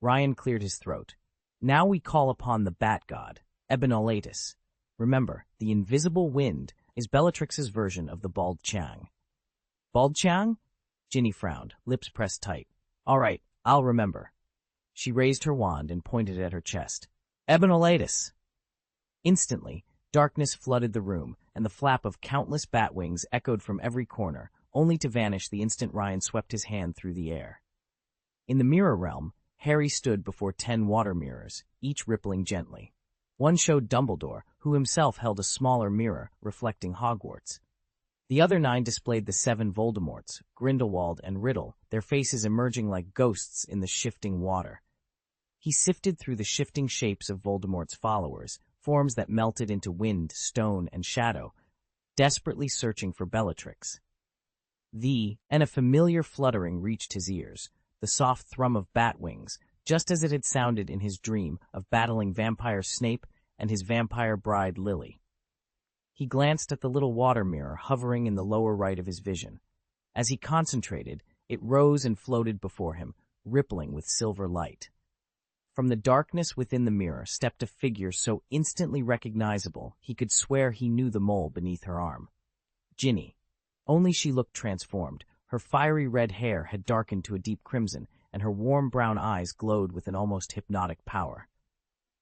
Ryan cleared his throat. "Now we call upon the Bat God, Ebenolatus. Remember, the invisible wind is Bellatrix's version of the Bald Chang." "Bald Chang?" Ginny frowned, lips pressed tight. "All right, I'll remember." She raised her wand and pointed at her chest. "Ebenolatus!" Instantly, darkness flooded the room, and the flap of countless bat wings echoed from every corner, only to vanish the instant Ryan swept his hand through the air. In the mirror realm, Harry stood before 10 water mirrors, each rippling gently. One showed Dumbledore, who himself held a smaller mirror, reflecting Hogwarts. The other 9 displayed the 7 Voldemorts, Grindelwald and Riddle, their faces emerging like ghosts in the shifting water. He sifted through the shifting shapes of Voldemort's followers, forms that melted into wind, stone, and shadow, desperately searching for Bellatrix. And a familiar fluttering reached his ears, the soft thrum of bat wings, just as it had sounded in his dream of battling vampire Snape and his vampire bride Lily. He glanced at the little water mirror hovering in the lower right of his vision. As he concentrated, it rose and floated before him, rippling with silver light. From the darkness within the mirror stepped a figure so instantly recognizable he could swear he knew the mole beneath her arm. Ginny. Only she looked transformed. Her fiery red hair had darkened to a deep crimson, and her warm brown eyes glowed with an almost hypnotic power.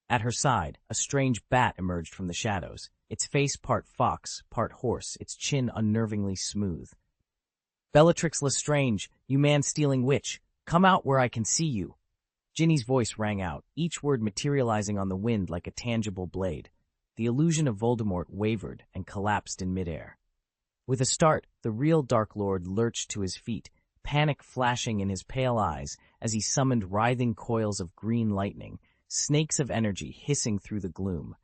At her side, a strange bat emerged from the shadows, its face part fox, part horse, its chin unnervingly smooth. "Bellatrix Lestrange, you man-stealing witch, come out where I can see you." Ginny's voice rang out, each word materializing on the wind like a tangible blade. The illusion of Voldemort wavered and collapsed in midair. With a start, the real Dark Lord lurched to his feet, panic flashing in his pale eyes as he summoned writhing coils of green lightning, snakes of energy hissing through the gloom.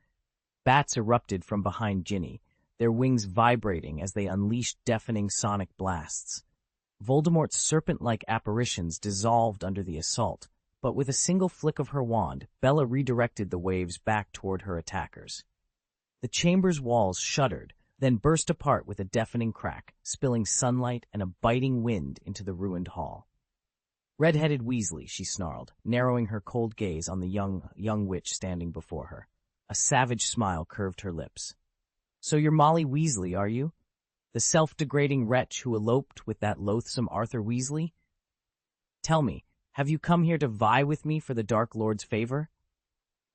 Bats erupted from behind Ginny, their wings vibrating as they unleashed deafening sonic blasts. Voldemort's serpent-like apparitions dissolved under the assault, but with a single flick of her wand, Bella redirected the waves back toward her attackers. The chamber's walls shuddered, then burst apart with a deafening crack, spilling sunlight and a biting wind into the ruined hall. "Red-headed Weasley," she snarled, narrowing her cold gaze on the young witch standing before her. A savage smile curved her lips. "So you're Molly Weasley, are you? The self-degrading wretch who eloped with that loathsome Arthur Weasley? Tell me, have you come here to vie with me for the Dark Lord's favor?"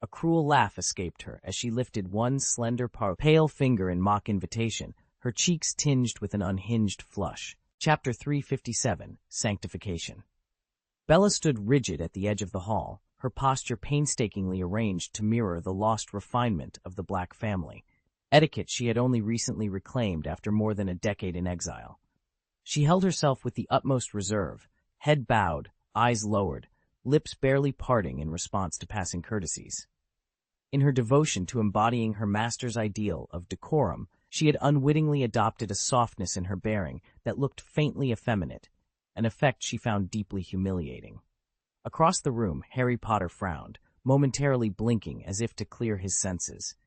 A cruel laugh escaped her as she lifted one slender, pale finger in mock invitation, her cheeks tinged with an unhinged flush. Chapter 357, Sanctification. Bella stood rigid at the edge of the hall, her posture painstakingly arranged to mirror the lost refinement of the Black family, etiquette she had only recently reclaimed after more than a decade in exile. She held herself with the utmost reserve, head bowed, eyes lowered, lips barely parting in response to passing courtesies. In her devotion to embodying her master's ideal of decorum, she had unwittingly adopted a softness in her bearing that looked faintly effeminate, an effect she found deeply humiliating. Across the room, Harry Potter frowned, momentarily blinking as if to clear his senses.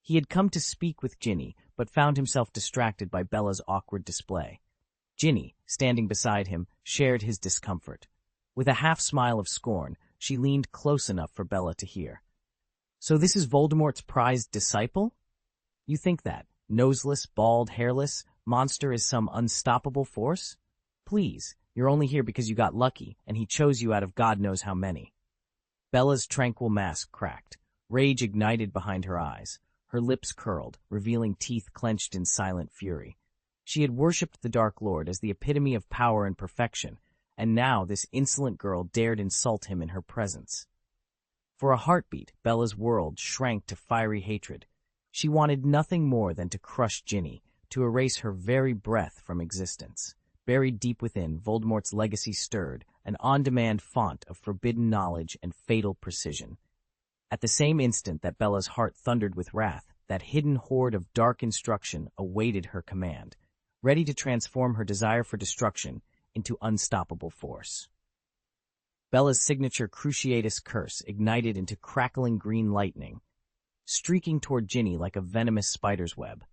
He had come to speak with Ginny, but found himself distracted by Bella's awkward display. Ginny, standing beside him, shared his discomfort. With a half-smile of scorn, she leaned close enough for Bella to hear. "So this is Voldemort's prized disciple? You think that noseless, bald, hairless monster is some unstoppable force? Please, you're only here because you got lucky, and he chose you out of God knows how many." Bella's tranquil mask cracked. Rage ignited behind her eyes. Her lips curled, revealing teeth clenched in silent fury. She had worshipped the Dark Lord as the epitome of power and perfection, and now this insolent girl dared insult him in her presence. For a heartbeat, Bella's world shrank to fiery hatred. She wanted nothing more than to crush Ginny, to erase her very breath from existence. Buried deep within, Voldemort's legacy stirred, an on-demand font of forbidden knowledge and fatal precision. At the same instant that Bella's heart thundered with wrath, that hidden horde of dark instruction awaited her command, ready to transform her desire for destruction into unstoppable force. Bella's signature Cruciatus curse ignited into crackling green lightning, streaking toward Ginny like a venomous spider's web.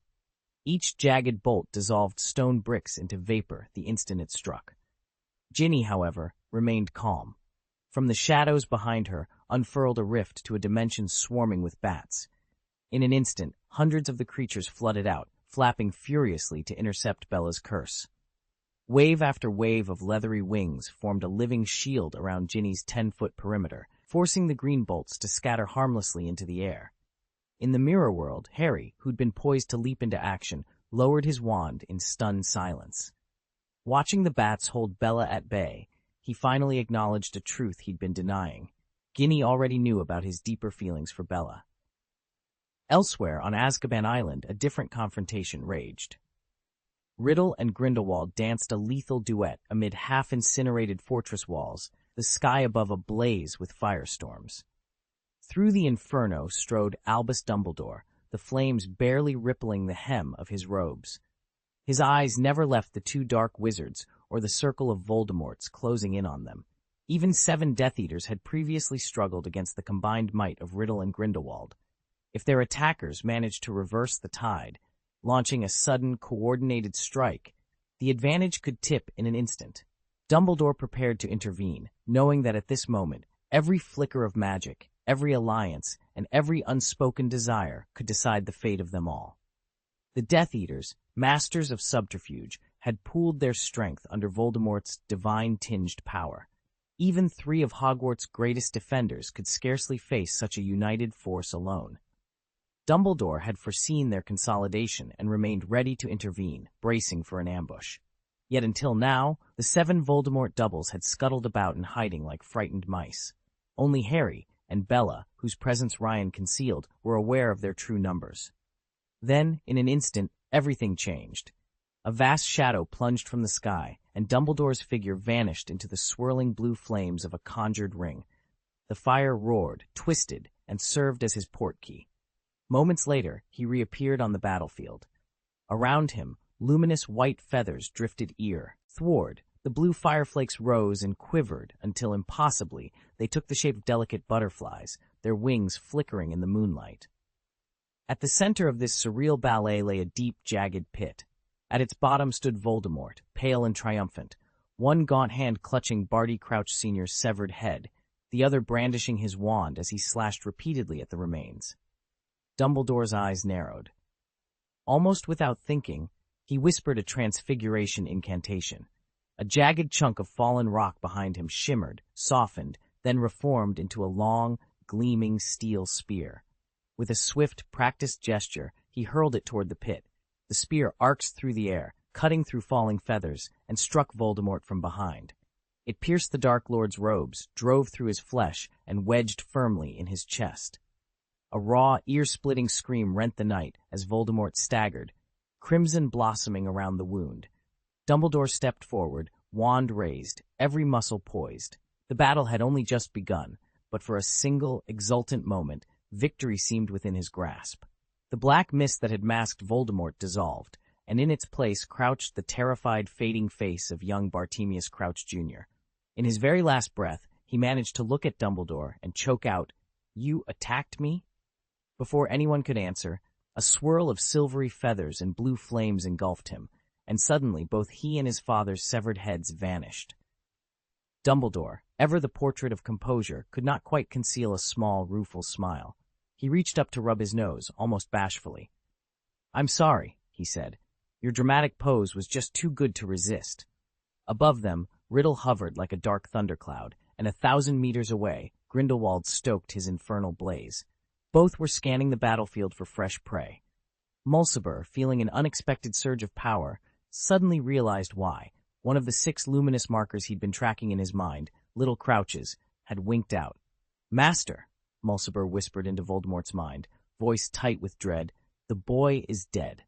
Each jagged bolt dissolved stone bricks into vapor the instant it struck. Ginny, however, remained calm. From the shadows behind her unfurled a rift to a dimension swarming with bats. In an instant, hundreds of the creatures flooded out, flapping furiously to intercept Bella's curse. Wave after wave of leathery wings formed a living shield around Ginny's 10-foot perimeter, forcing the green bolts to scatter harmlessly into the air. In the mirror world, Harry, who'd been poised to leap into action, lowered his wand in stunned silence. Watching the bats hold Bella at bay, he finally acknowledged a truth he'd been denying. Ginny already knew about his deeper feelings for Bella. Elsewhere, on Azkaban Island, a different confrontation raged. Riddle and Grindelwald danced a lethal duet amid half-incinerated fortress walls, the sky above ablaze with firestorms. Through the inferno strode Albus Dumbledore, the flames barely rippling the hem of his robes. His eyes never left the two dark wizards or the circle of Voldemorts closing in on them. Even 7 Death Eaters had previously struggled against the combined might of Riddle and Grindelwald. If their attackers managed to reverse the tide, launching a sudden, coordinated strike, The advantage could tip in an instant. Dumbledore prepared to intervene, knowing that at this moment, every flicker of magic, every alliance, and every unspoken desire could decide the fate of them all. The Death Eaters, masters of subterfuge, had pooled their strength under Voldemort's divine-tinged power. Even 3 of Hogwarts' greatest defenders could scarcely face such a united force alone. Dumbledore had foreseen their consolidation and remained ready to intervene, bracing for an ambush. Yet until now, the 7 Voldemort doubles had scuttled about in hiding like frightened mice. Only Harry and Bella, whose presence Ryan concealed, were aware of their true numbers. Then, in an instant, everything changed. A vast shadow plunged from the sky, and Dumbledore's figure vanished into the swirling blue flames of a conjured ring. The fire roared, twisted, and served as his portkey. Moments later, he reappeared on the battlefield. Around him, luminous white feathers drifted earthward. The blue fireflakes rose and quivered until, impossibly, they took the shape of delicate butterflies, their wings flickering in the moonlight. At the center of this surreal ballet lay a deep, jagged pit. At its bottom stood Voldemort, pale and triumphant, one gaunt hand clutching Barty Crouch Sr.'s severed head, the other brandishing his wand as he slashed repeatedly at the remains. Dumbledore's eyes narrowed. Almost without thinking, he whispered a transfiguration incantation. A jagged chunk of fallen rock behind him shimmered, softened, then reformed into a long, gleaming steel spear. With a swift, practiced gesture, he hurled it toward the pit. The spear arced through the air, cutting through falling feathers, and struck Voldemort from behind. It pierced the Dark Lord's robes, drove through his flesh, and wedged firmly in his chest. A raw, ear-splitting scream rent the night as Voldemort staggered, crimson blossoming around the wound. Dumbledore stepped forward, wand raised, every muscle poised. The battle had only just begun, but for a single, exultant moment, victory seemed within his grasp. The black mist that had masked Voldemort dissolved, and in its place crouched the terrified, fading face of young Bartemius Crouch Jr. In his very last breath, he managed to look at Dumbledore and choke out, "You attacked me?" Before anyone could answer, a swirl of silvery feathers and blue flames engulfed him, and suddenly both he and his father's severed heads vanished. Dumbledore, ever the portrait of composure, could not quite conceal a small, rueful smile. He reached up to rub his nose, almost bashfully. "I'm sorry," he said. "Your dramatic pose was just too good to resist." Above them, Riddle hovered like a dark thundercloud, and 1,000 meters away, Grindelwald stoked his infernal blaze. Both were scanning the battlefield for fresh prey. Mulciber, feeling an unexpected surge of power, suddenly realized why. One of the 6 luminous markers he'd been tracking in his mind, Little Crouch's, had winked out. "Master," Mulciber whispered into Voldemort's mind, voice tight with dread, "the boy is dead."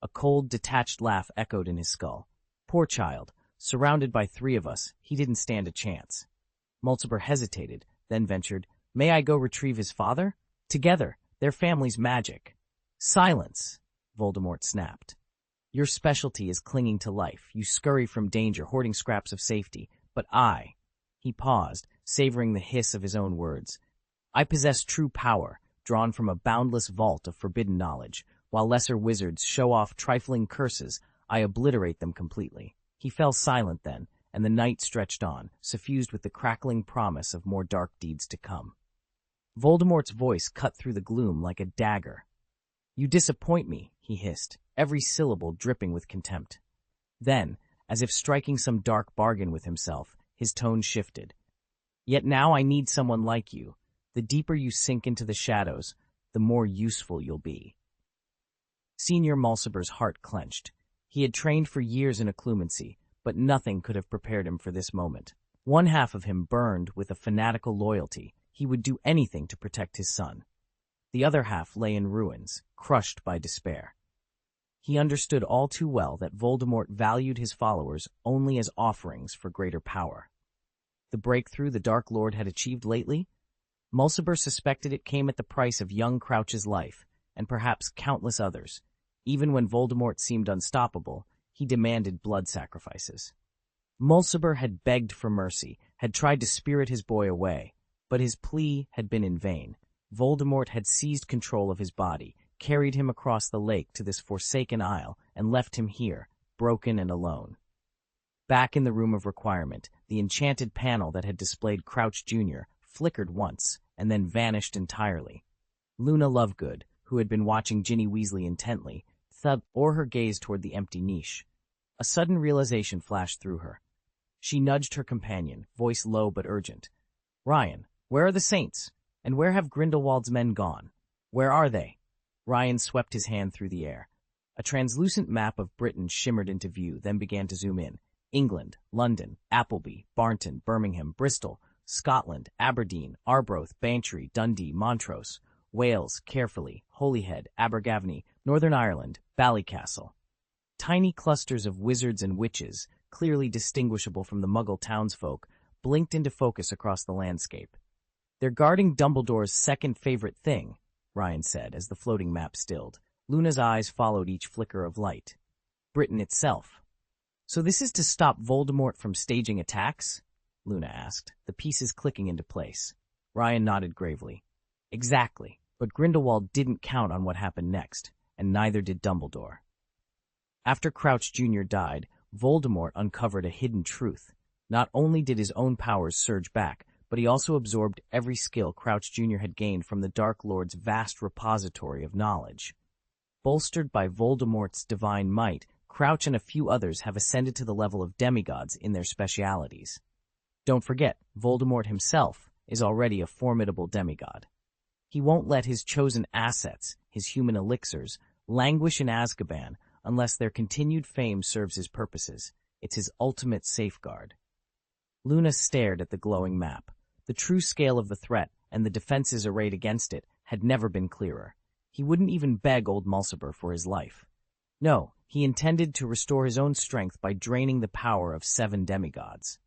A cold, detached laugh echoed in his skull. "Poor child. Surrounded by 3 of us, he didn't stand a chance." Mulciber hesitated, then ventured, "May I go retrieve his father? Together, their family's magic." "Silence," Voldemort snapped. "Your specialty is clinging to life. You scurry from danger, hoarding scraps of safety. But I—" He paused, savoring the hiss of his own words. "I possess true power, drawn from a boundless vault of forbidden knowledge. While lesser wizards show off trifling curses, I obliterate them completely." He fell silent then, and the night stretched on, suffused with the crackling promise of more dark deeds to come. Voldemort's voice cut through the gloom like a dagger. "You disappoint me," he hissed, every syllable dripping with contempt. Then, as if striking some dark bargain with himself, his tone shifted. "Yet now I need someone like you. The deeper you sink into the shadows, the more useful you'll be." Senior Mulciber's heart clenched. He had trained for years in occlumency, but nothing could have prepared him for this moment. One half of him burned with a fanatical loyalty. He would do anything to protect his son. The other half lay in ruins, crushed by despair. He understood all too well that Voldemort valued his followers only as offerings for greater power. The breakthrough the Dark Lord had achieved lately? Mulciber suspected it came at the price of young Crouch's life, and perhaps countless others. Even when Voldemort seemed unstoppable, he demanded blood sacrifices. Mulciber had begged for mercy, had tried to spirit his boy away, but his plea had been in vain. Voldemort had seized control of his body, carried him across the lake to this forsaken isle, and left him here, broken and alone. Back in the room of requirement, the enchanted panel that had displayed Crouch Jr. flickered once and then vanished entirely. Luna Lovegood, who had been watching Ginny Weasley intently, bore her gaze toward the empty niche. A sudden realization flashed through her. She nudged her companion, voice low but urgent. "Ryan, where are the saints? And where have Grindelwald's men gone? Where are they?" Ryan swept his hand through the air. A translucent map of Britain shimmered into view, then began to zoom in. England, London, Appleby, Barnton, Birmingham, Bristol, Scotland, Aberdeen, Arbroath, Bantry, Dundee, Montrose, Wales, Carefully, Holyhead, Abergavenny, Northern Ireland, Ballycastle. Tiny clusters of wizards and witches, clearly distinguishable from the Muggle townsfolk, blinked into focus across the landscape. "They're guarding Dumbledore's second favorite thing," Ryan said as the floating map stilled. Luna's eyes followed each flicker of light. "Britain itself." "So this is to stop Voldemort from staging attacks?" Luna asked, the pieces clicking into place. Ryan nodded gravely. "Exactly, but Grindelwald didn't count on what happened next, and neither did Dumbledore." After Crouch Jr. died, Voldemort uncovered a hidden truth. Not only did his own powers surge back, but he also absorbed every skill Crouch Jr. had gained from the Dark Lord's vast repository of knowledge. Bolstered by Voldemort's divine might, Crouch and a few others have ascended to the level of demigods in their specialities. Don't forget, Voldemort himself is already a formidable demigod. He won't let his chosen assets, his human elixirs, languish in Azkaban unless their continued fame serves his purposes. It's his ultimate safeguard. Luna stared at the glowing map. The true scale of the threat and the defenses arrayed against it had never been clearer. He wouldn't even beg old Mulciber for his life. No, he intended to restore his own strength by draining the power of 7 demigods.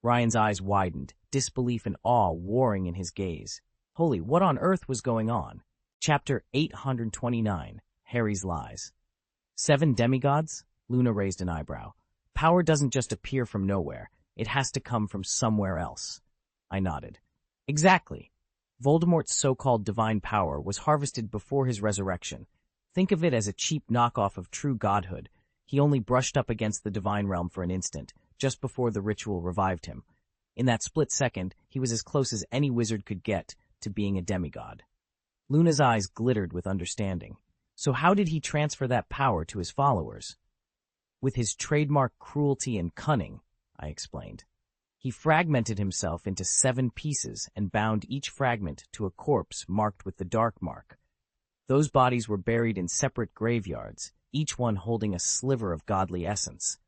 Ryan's eyes widened, disbelief and awe warring in his gaze. Holy, what on earth was going on? Chapter 829, Harry's Lies. 7 demigods? Luna raised an eyebrow. Power doesn't just appear from nowhere. It has to come from somewhere else. I nodded. Exactly. Voldemort's so-called divine power was harvested before his resurrection. Think of it as a cheap knockoff of true godhood. He only brushed up against the divine realm for an instant, just before the ritual revived him. In that split second, he was as close as any wizard could get to being a demigod. Luna's eyes glittered with understanding. So how did he transfer that power to his followers? With his trademark cruelty and cunning, I explained. He fragmented himself into 7 pieces and bound each fragment to a corpse marked with the Dark Mark. Those bodies were buried in separate graveyards, each one holding a sliver of godly essence.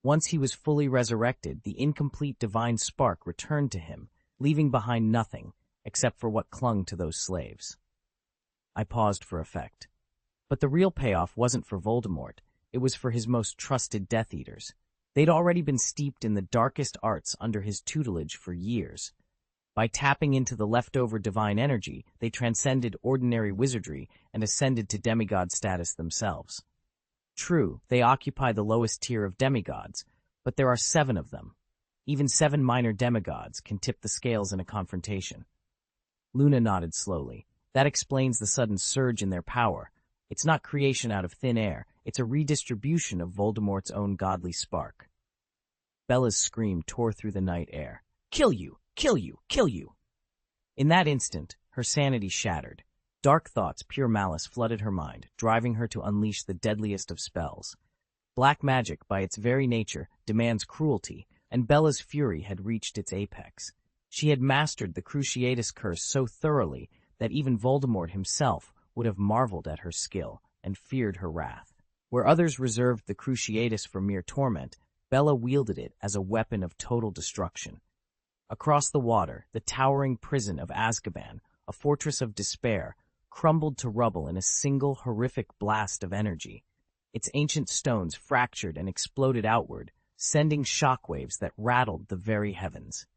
Once he was fully resurrected, the incomplete divine spark returned to him, leaving behind nothing except for what clung to those slaves. I paused for effect. But the real payoff wasn't for Voldemort. It was for his most trusted Death Eaters. They'd already been steeped in the darkest arts under his tutelage for years. By tapping into the leftover divine energy, they transcended ordinary wizardry and ascended to demigod status themselves. True, they occupy the lowest tier of demigods, but there are 7 of them. Even 7 minor demigods can tip the scales in a confrontation. Luna nodded slowly. That explains the sudden surge in their power. It's not creation out of thin air. It's a redistribution of Voldemort's own godly spark. Bella's scream tore through the night air. Kill you! Kill you! Kill you! In that instant, her sanity shattered. Dark thoughts, pure malice flooded her mind, driving her to unleash the deadliest of spells. Black magic, by its very nature, demands cruelty, and Bella's fury had reached its apex. She had mastered the Cruciatus curse so thoroughly that even Voldemort himself would have marveled at her skill and feared her wrath. Where others reserved the Cruciatus for mere torment, Bella wielded it as a weapon of total destruction. Across the water, the towering prison of Azkaban, a fortress of despair, crumbled to rubble in a single horrific blast of energy. Its ancient stones fractured and exploded outward, sending shockwaves that rattled the very heavens.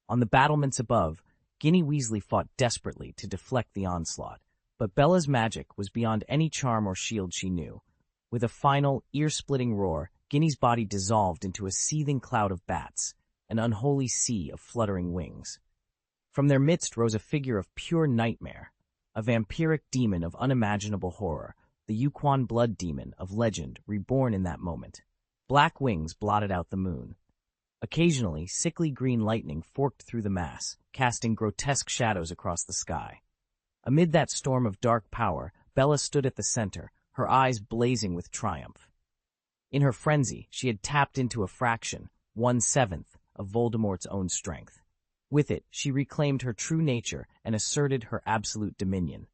On the battlements above, Ginny Weasley fought desperately to deflect the onslaught, but Bella's magic was beyond any charm or shield she knew. With a final, ear-splitting roar, Ginny's body dissolved into a seething cloud of bats, an unholy sea of fluttering wings. From their midst rose a figure of pure nightmare, a vampiric demon of unimaginable horror, the Yuquan blood demon of legend reborn in that moment. Black wings blotted out the moon. Occasionally, sickly green lightning forked through the mass, casting grotesque shadows across the sky. Amid that storm of dark power, Bella stood at the center, her eyes blazing with triumph. In her frenzy, she had tapped into a fraction, 1/7, of Voldemort's own strength. With it, she reclaimed her true nature and asserted her absolute dominion.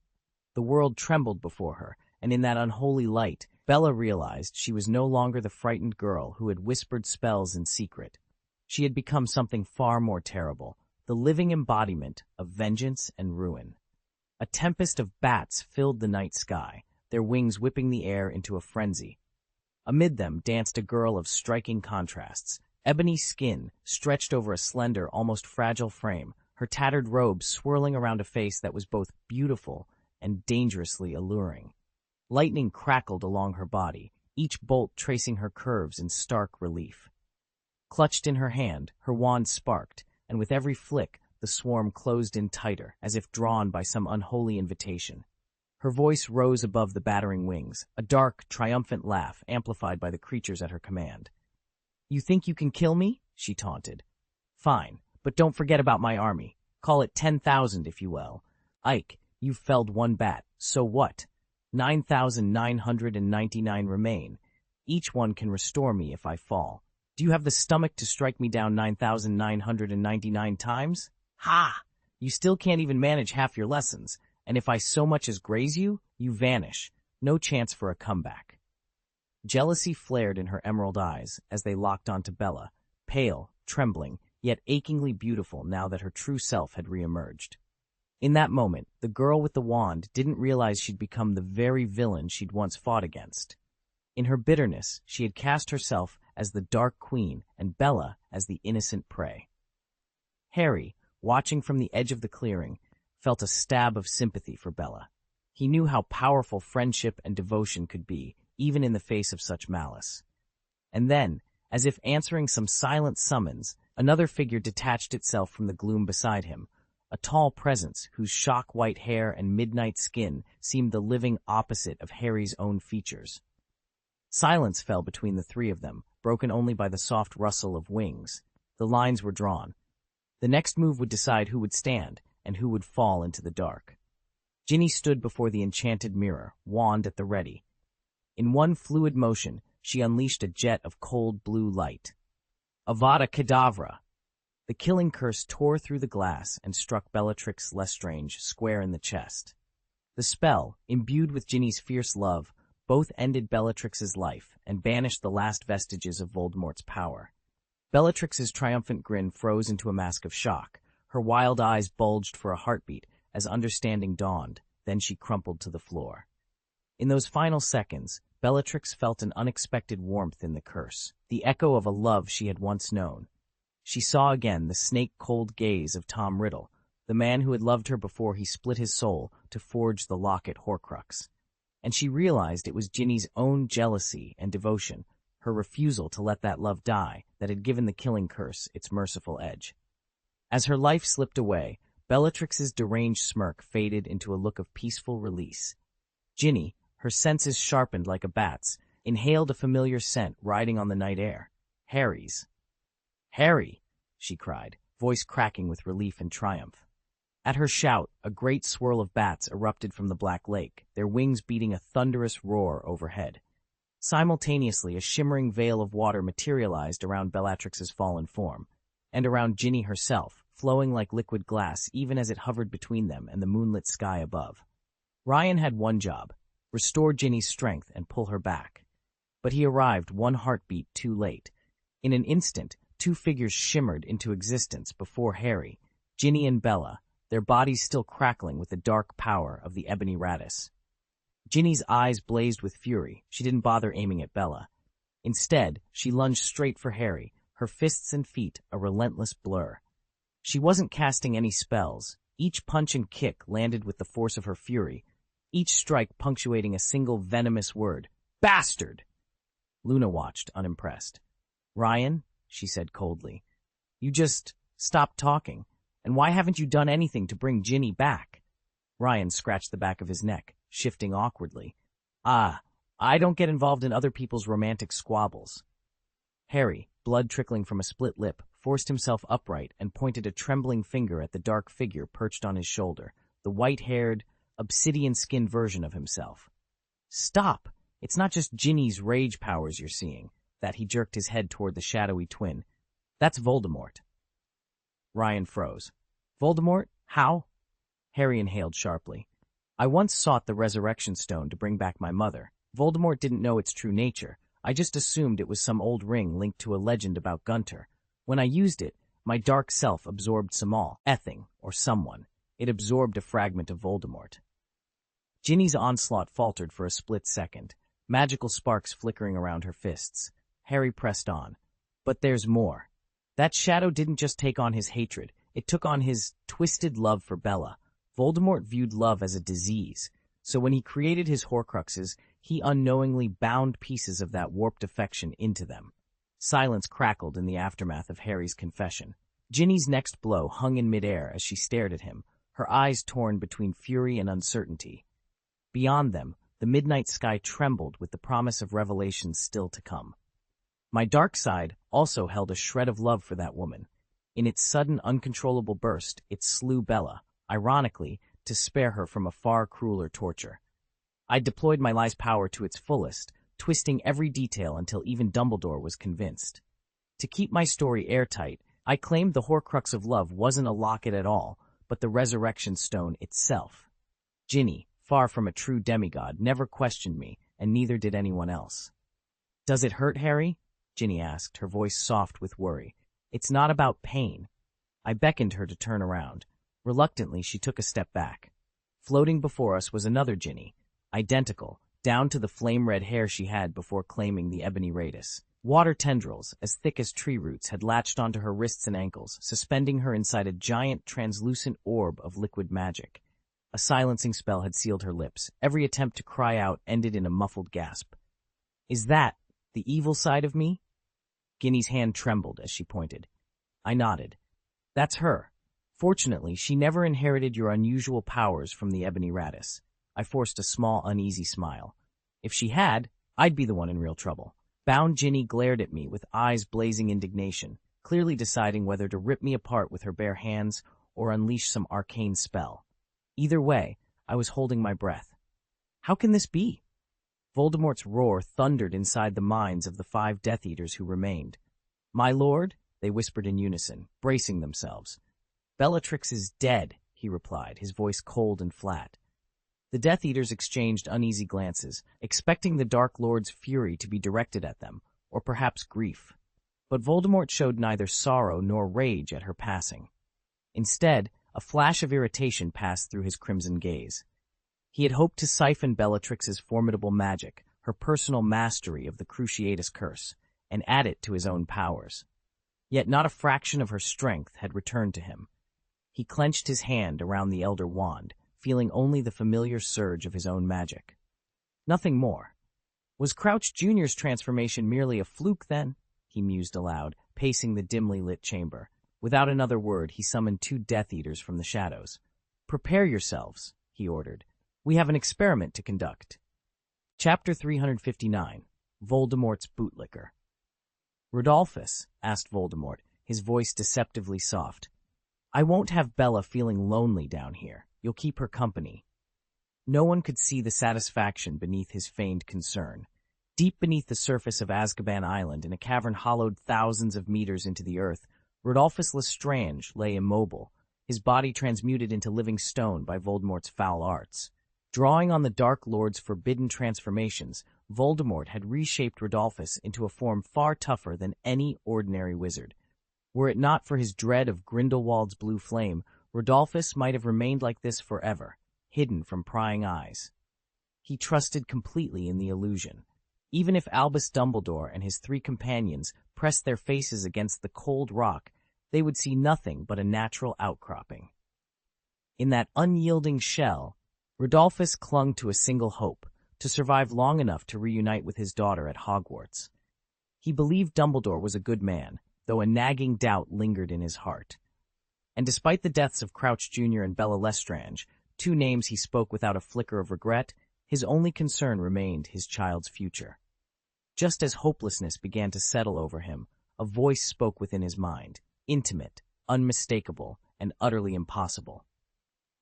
The world trembled before her, and in that unholy light, Bella realized she was no longer the frightened girl who had whispered spells in secret. She had become something far more terrible, the living embodiment of vengeance and ruin. A tempest of bats filled the night sky, their wings whipping the air into a frenzy. Amid them danced a girl of striking contrasts, ebony skin stretched over a slender, almost fragile frame, her tattered robes swirling around a face that was both beautiful and dangerously alluring. Lightning crackled along her body, each bolt tracing her curves in stark relief. Clutched in her hand, her wand sparked, and with every flick, the swarm closed in tighter, as if drawn by some unholy invitation. Her voice rose above the battering wings, a dark, triumphant laugh amplified by the creatures at her command. "You think you can kill me?" she taunted. "Fine, but don't forget about my army. Call it 10,000 if you will. Ike, you've felled one bat, so what? 9,999 remain. Each one can restore me if I fall. Do you have the stomach to strike me down 9,999 times? Ha! You still can't even manage half your lessons, and if I so much as graze you, you vanish. No chance for a comeback." Jealousy flared in her emerald eyes as they locked onto Bella, pale, trembling, yet achingly beautiful now that her true self had reemerged. In that moment, the girl with the wand didn't realize she'd become the very villain she'd once fought against. In her bitterness, she had cast herself as the Dark Queen and Bella as the innocent prey. Harry, watching from the edge of the clearing, felt a stab of sympathy for Bella. He knew how powerful friendship and devotion could be, even in the face of such malice. And then, as if answering some silent summons, another figure detached itself from the gloom beside him, a tall presence whose shock-white hair and midnight skin seemed the living opposite of Harry's own features. Silence fell between the three of them, broken only by the soft rustle of wings. The lines were drawn. The next move would decide who would stand and who would fall into the dark. Ginny stood before the enchanted mirror, wand at the ready. In one fluid motion, she unleashed a jet of cold blue light. Avada Kedavra! The killing curse tore through the glass and struck Bellatrix Lestrange square in the chest. The spell, imbued with Ginny's fierce love, both ended Bellatrix's life and banished the last vestiges of Voldemort's power. Bellatrix's triumphant grin froze into a mask of shock. Her wild eyes bulged for a heartbeat as understanding dawned, then she crumpled to the floor. In those final seconds, Bellatrix felt an unexpected warmth in the curse, the echo of a love she had once known. She saw again the snake-cold gaze of Tom Riddle, the man who had loved her before he split his soul to forge the locket Horcrux. And she realized it was Ginny's own jealousy and devotion, her refusal to let that love die, that had given the killing curse its merciful edge. As her life slipped away, Bellatrix's deranged smirk faded into a look of peaceful release. Ginny, her senses sharpened like a bat's, inhaled a familiar scent riding on the night air. Harry's. "Harry!" she cried, voice cracking with relief and triumph. At her shout, a great swirl of bats erupted from the Black Lake, their wings beating a thunderous roar overhead. Simultaneously, a shimmering veil of water materialized around Bellatrix's fallen form, and around Ginny herself, flowing like liquid glass even as it hovered between them and the moonlit sky above. Ryan had one job: restore Ginny's strength and pull her back. But he arrived one heartbeat too late. In an instant, two figures shimmered into existence before Harry, Ginny and Bella, their bodies still crackling with the dark power of the ebony Rattus. Ginny's eyes blazed with fury. She didn't bother aiming at Bella. Instead, she lunged straight for Harry, her fists and feet a relentless blur. She wasn't casting any spells. Each punch and kick landed with the force of her fury, each strike punctuating a single venomous word: "Bastard!" Luna watched, unimpressed. "Ryan," she said coldly, "you just stopped talking. And why haven't you done anything to bring Ginny back?" Ryan scratched the back of his neck, shifting awkwardly. "I don't get involved in other people's romantic squabbles." Harry, blood trickling from a split lip, forced himself upright and pointed a trembling finger at the dark figure perched on his shoulder, the white-haired, obsidian-skinned version of himself. "Stop! It's not just Ginny's rage powers you're seeing." That he jerked his head toward the shadowy twin. "That's Voldemort." Ryan froze. "Voldemort? How?" Harry inhaled sharply. "I once sought the resurrection stone to bring back my mother. Voldemort didn't know its true nature. I just assumed it was some old ring linked to a legend about Gunter. When I used it, my dark self absorbed something or someone. It absorbed a fragment of Voldemort." Ginny's onslaught faltered for a split second, magical sparks flickering around her fists. Harry pressed on. "But there's more. That shadow didn't just take on his hatred, it took on his twisted love for Bella. Voldemort viewed love as a disease, so when he created his Horcruxes, he unknowingly bound pieces of that warped affection into them." Silence crackled in the aftermath of Harry's confession. Ginny's next blow hung in midair as she stared at him, her eyes torn between fury and uncertainty. Beyond them, the midnight sky trembled with the promise of revelations still to come. My dark side also held a shred of love for that woman. In its sudden, uncontrollable burst, it slew Bella, ironically, to spare her from a far crueler torture. I deployed my lie's power to its fullest, twisting every detail until even Dumbledore was convinced. To keep my story airtight, I claimed the Horcrux of love wasn't a locket at all, but the resurrection stone itself. Ginny, far from a true demigod, never questioned me, and neither did anyone else. "Does it hurt, Harry?" Ginny asked, her voice soft with worry. "It's not about pain." I beckoned her to turn around. Reluctantly, she took a step back. Floating before us was another Ginny, identical, down to the flame-red hair she had before claiming the ebony radius. Water tendrils, as thick as tree roots, had latched onto her wrists and ankles, suspending her inside a giant, translucent orb of liquid magic. A silencing spell had sealed her lips. Every attempt to cry out ended in a muffled gasp. "Is that the evil side of me?" Ginny's hand trembled as she pointed. I nodded. "That's her. Fortunately, she never inherited your unusual powers from the ebony radius." I forced a small, uneasy smile. "If she had, I'd be the one in real trouble." Bound Ginny glared at me with eyes blazing indignation, clearly deciding whether to rip me apart with her bare hands or unleash some arcane spell. Either way, I was holding my breath. How can this be? Voldemort's roar thundered inside the minds of the 5 Death Eaters who remained. "My lord," they whispered in unison, bracing themselves. "Bellatrix is dead," he replied, his voice cold and flat. The Death Eaters exchanged uneasy glances, expecting the Dark Lord's fury to be directed at them, or perhaps grief. But Voldemort showed neither sorrow nor rage at her passing. Instead, a flash of irritation passed through his crimson gaze. He had hoped to siphon Bellatrix's formidable magic, her personal mastery of the Cruciatus Curse, and add it to his own powers. Yet not a fraction of her strength had returned to him. He clenched his hand around the Elder Wand, feeling only the familiar surge of his own magic. Nothing more. Was Crouch Jr.'s transformation merely a fluke, then? He mused aloud, pacing the dimly lit chamber. Without another word, he summoned 2 Death Eaters from the shadows. "Prepare yourselves," he ordered. "We have an experiment to conduct." Chapter 359. Voldemort's Bootlicker. "Rodolphus," asked Voldemort, his voice deceptively soft, "I won't have Bella feeling lonely down here. You'll keep her company." No one could see the satisfaction beneath his feigned concern. Deep beneath the surface of Azkaban Island, in a cavern hollowed thousands of meters into the earth, Rodolphus Lestrange lay immobile, his body transmuted into living stone by Voldemort's foul arts. Drawing on the Dark Lord's forbidden transformations, Voldemort had reshaped Rodolphus into a form far tougher than any ordinary wizard. Were it not for his dread of Grindelwald's blue flame, Rodolphus might have remained like this forever, hidden from prying eyes. He trusted completely in the illusion. Even if Albus Dumbledore and his 3 companions pressed their faces against the cold rock, they would see nothing but a natural outcropping. In that unyielding shell, Rodolphus clung to a single hope, to survive long enough to reunite with his daughter at Hogwarts. He believed Dumbledore was a good man, though a nagging doubt lingered in his heart. And despite the deaths of Crouch Jr. and Bella Lestrange, 2 names he spoke without a flicker of regret, his only concern remained his child's future. Just as hopelessness began to settle over him, a voice spoke within his mind, intimate, unmistakable, and utterly impossible.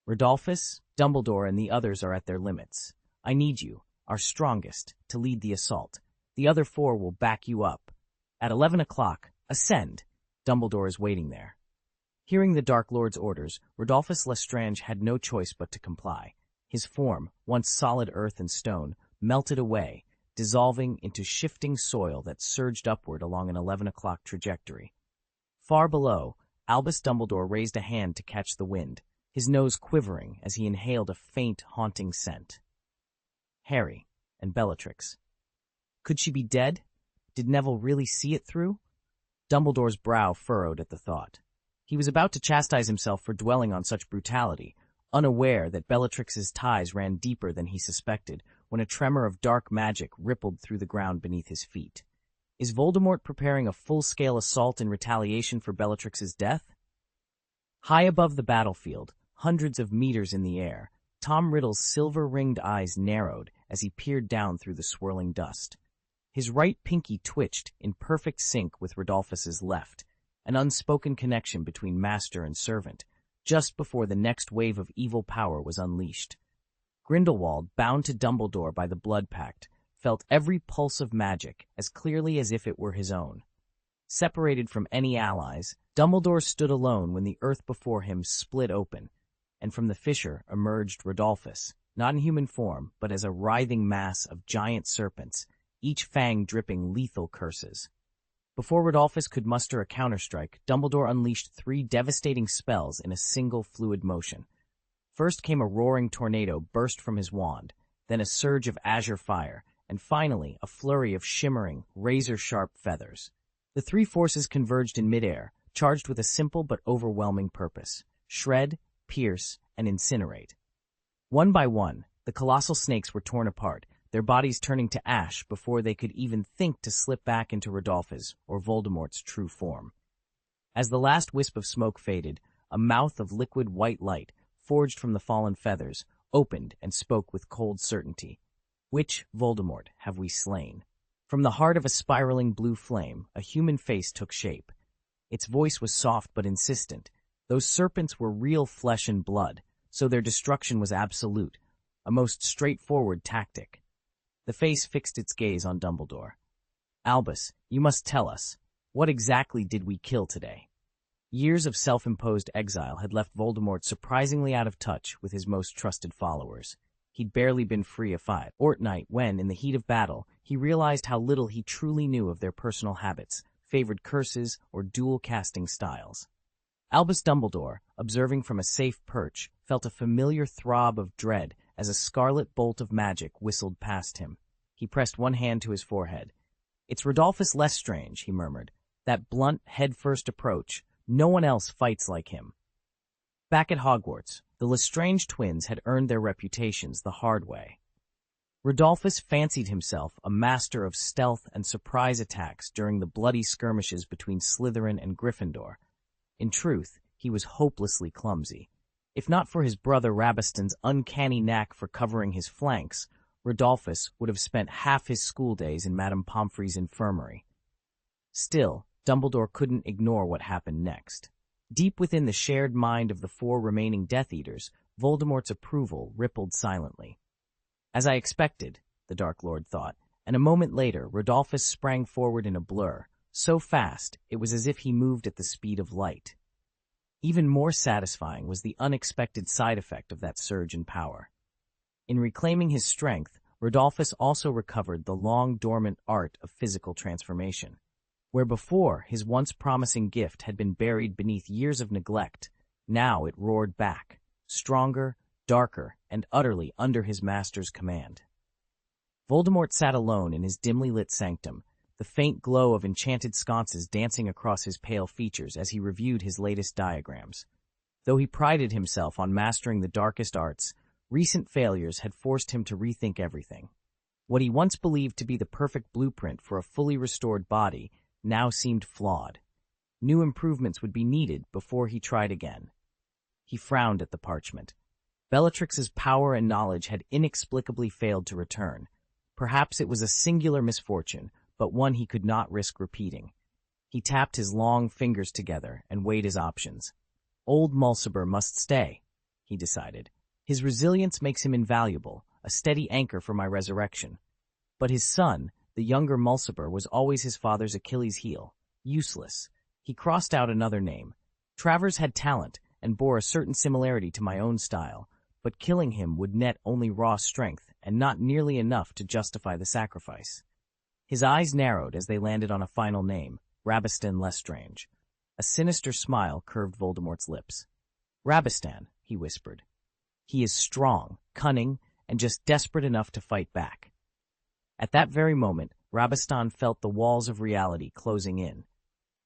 "Rodolphus, Dumbledore, and the others are at their limits. I need you, our strongest, to lead the assault. The other 4 will back you up. At 11 o'clock, ascend. Dumbledore is waiting there." Hearing the Dark Lord's orders, Rodolphus Lestrange had no choice but to comply. His form, once solid earth and stone, melted away, dissolving into shifting soil that surged upward along an 11 o'clock trajectory. Far below, Albus Dumbledore raised a hand to catch the wind, his nose quivering as he inhaled a faint, haunting scent. Harry and Bellatrix. Could she be dead? Did Neville really see it through? Dumbledore's brow furrowed at the thought. He was about to chastise himself for dwelling on such brutality, unaware that Bellatrix's ties ran deeper than he suspected, when a tremor of dark magic rippled through the ground beneath his feet. Is Voldemort preparing a full-scale assault in retaliation for Bellatrix's death? High above the battlefield, hundreds of meters in the air, Tom Riddle's silver-ringed eyes narrowed as he peered down through the swirling dust. His right pinky twitched in perfect sync with Rodolphus's left, an unspoken connection between master and servant, just before the next wave of evil power was unleashed. Grindelwald, bound to Dumbledore by the blood pact, felt every pulse of magic as clearly as if it were his own. Separated from any allies, Dumbledore stood alone when the earth before him split open, and from the fissure emerged Rodolphus, not in human form, but as a writhing mass of giant serpents, each fang dripping lethal curses. Before Rodolphus could muster a counterstrike, Dumbledore unleashed 3 devastating spells in a single fluid motion. First came a roaring tornado burst from his wand, then a surge of azure fire, and finally a flurry of shimmering, razor-sharp feathers. The 3 forces converged in midair, charged with a simple but overwhelming purpose: shred, pierce, and incinerate. One by one, the colossal snakes were torn apart, their bodies turning to ash before they could even think to slip back into Rodolphus or Voldemort's true form. As the last wisp of smoke faded, a mouth of liquid white light, forged from the fallen feathers, opened and spoke with cold certainty. "Which Voldemort have we slain?" From the heart of a spiraling blue flame, a human face took shape. Its voice was soft but insistent. Those serpents were real flesh and blood, so their destruction was absolute, a most straightforward tactic. The face fixed its gaze on Dumbledore. "Albus, you must tell us, what exactly did we kill today?" Years of self-imposed exile had left Voldemort surprisingly out of touch with his most trusted followers. He'd barely been free a fortnight when, in the heat of battle, he realized how little he truly knew of their personal habits, favored curses, or duel-casting styles. Albus Dumbledore, observing from a safe perch, felt a familiar throb of dread as a scarlet bolt of magic whistled past him. He pressed one hand to his forehead. "It's Rodolphus Lestrange," he murmured. "That blunt, head-first approach. No one else fights like him." Back at Hogwarts, the Lestrange twins had earned their reputations the hard way. Rodolphus fancied himself a master of stealth and surprise attacks during the bloody skirmishes between Slytherin and Gryffindor. In truth, he was hopelessly clumsy. If not for his brother Rabaston's uncanny knack for covering his flanks, Rodolphus would have spent half his school days in Madame Pomfrey's infirmary. Still, Dumbledore couldn't ignore what happened next. Deep within the shared mind of the 4 remaining Death Eaters, Voldemort's approval rippled silently. As I expected, the Dark Lord thought, and a moment later Rodolphus sprang forward in a blur, so fast it was as if he moved at the speed of light. Even more satisfying was the unexpected side effect of that surge in power. In reclaiming his strength, Rodolphus also recovered the long-dormant art of physical transformation. Where before his once promising gift had been buried beneath years of neglect, now it roared back, stronger, darker, and utterly under his master's command. Voldemort sat alone in his dimly lit sanctum, the faint glow of enchanted sconces dancing across his pale features as he reviewed his latest diagrams. Though he prided himself on mastering the darkest arts, recent failures had forced him to rethink everything. What he once believed to be the perfect blueprint for a fully restored body now seemed flawed. New improvements would be needed before he tried again. He frowned at the parchment. Bellatrix's power and knowledge had inexplicably failed to return. Perhaps it was a singular misfortune, but one he could not risk repeating. He tapped his long fingers together and weighed his options. Old Mulciber must stay, he decided. His resilience makes him invaluable, a steady anchor for my resurrection. But his son, the younger Mulciber, was always his father's Achilles' heel. Useless. He crossed out another name. Travers had talent and bore a certain similarity to my own style, but killing him would net only raw strength and not nearly enough to justify the sacrifice. His eyes narrowed as they landed on a final name, Rabastan Lestrange. A sinister smile curved Voldemort's lips. Rabastan, he whispered. He is strong, cunning, and just desperate enough to fight back. At that very moment, Rabastan felt the walls of reality closing in.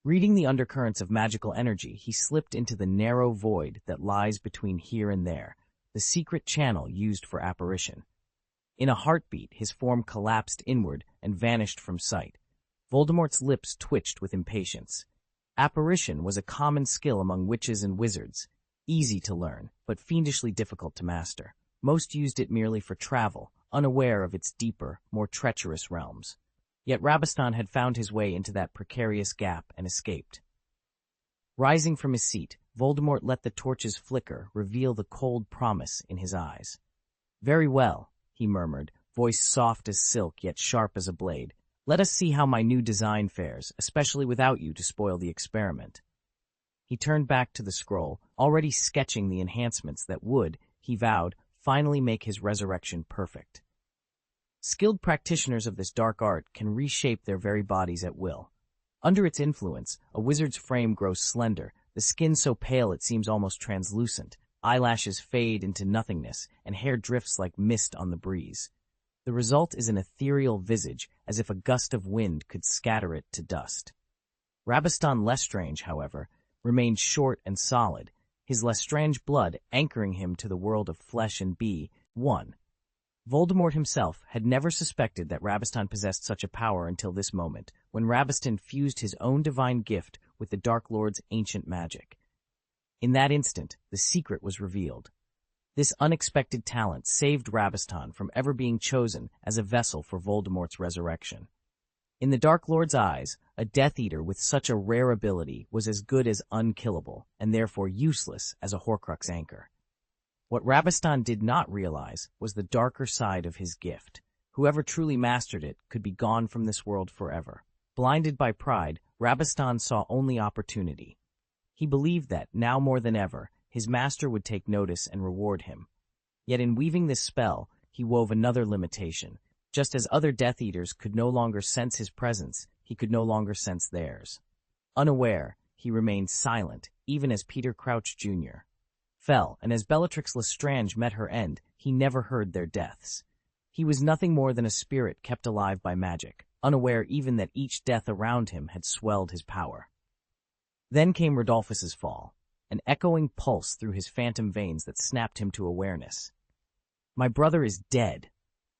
Reading the undercurrents of magical energy, he slipped into the narrow void that lies between here and there, the secret channel used for apparition. In a heartbeat, his form collapsed inward and vanished from sight. Voldemort's lips twitched with impatience. Apparition was a common skill among witches and wizards, easy to learn, but fiendishly difficult to master. Most used it merely for travel, unaware of its deeper, more treacherous realms. Yet Rabastan had found his way into that precarious gap and escaped. Rising from his seat, Voldemort let the torch's flicker reveal the cold promise in his eyes. "Very well," he murmured, voice soft as silk yet sharp as a blade. "Let us see how my new design fares, especially without you to spoil the experiment." He turned back to the scroll, already sketching the enhancements that would, he vowed, finally make his resurrection perfect. Skilled practitioners of this dark art can reshape their very bodies at will. Under its influence, a wizard's frame grows slender, the skin so pale it seems almost translucent, eyelashes fade into nothingness, and hair drifts like mist on the breeze. The result is an ethereal visage, as if a gust of wind could scatter it to dust. Rabastan Lestrange, however, remained short and solid, his Lestrange blood anchoring him to the world of flesh and one. Voldemort himself had never suspected that Rabastan possessed such a power until this moment, when Rabastan fused his own divine gift with the Dark Lord's ancient magic. In that instant, the secret was revealed. This unexpected talent saved Rabastan from ever being chosen as a vessel for Voldemort's resurrection. In the Dark Lord's eyes, a Death Eater with such a rare ability was as good as unkillable, and therefore useless as a Horcrux anchor. What Rabastan did not realize was the darker side of his gift. Whoever truly mastered it could be gone from this world forever. Blinded by pride, Rabastan saw only opportunity. He believed that, now more than ever, his master would take notice and reward him. Yet in weaving this spell, he wove another limitation. Just as other Death Eaters could no longer sense his presence, he could no longer sense theirs. Unaware, he remained silent, even as Peter Crouch Jr. fell, and as Bellatrix Lestrange met her end, he never heard their deaths. He was nothing more than a spirit kept alive by magic, unaware even that each death around him had swelled his power. Then came Rodolphus's fall, an echoing pulse through his phantom veins that snapped him to awareness. "My brother is dead,"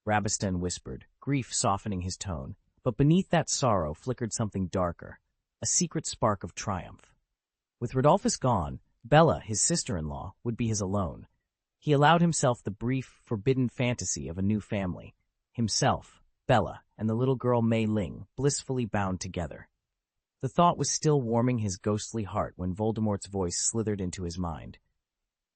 Rabastan whispered, grief softening his tone, but beneath that sorrow flickered something darker, a secret spark of triumph. With Rodolphus gone, Bella, his sister-in-law, would be his alone. He allowed himself the brief, forbidden fantasy of a new family. Himself, Bella, and the little girl Mei Ling, blissfully bound together. The thought was still warming his ghostly heart when Voldemort's voice slithered into his mind.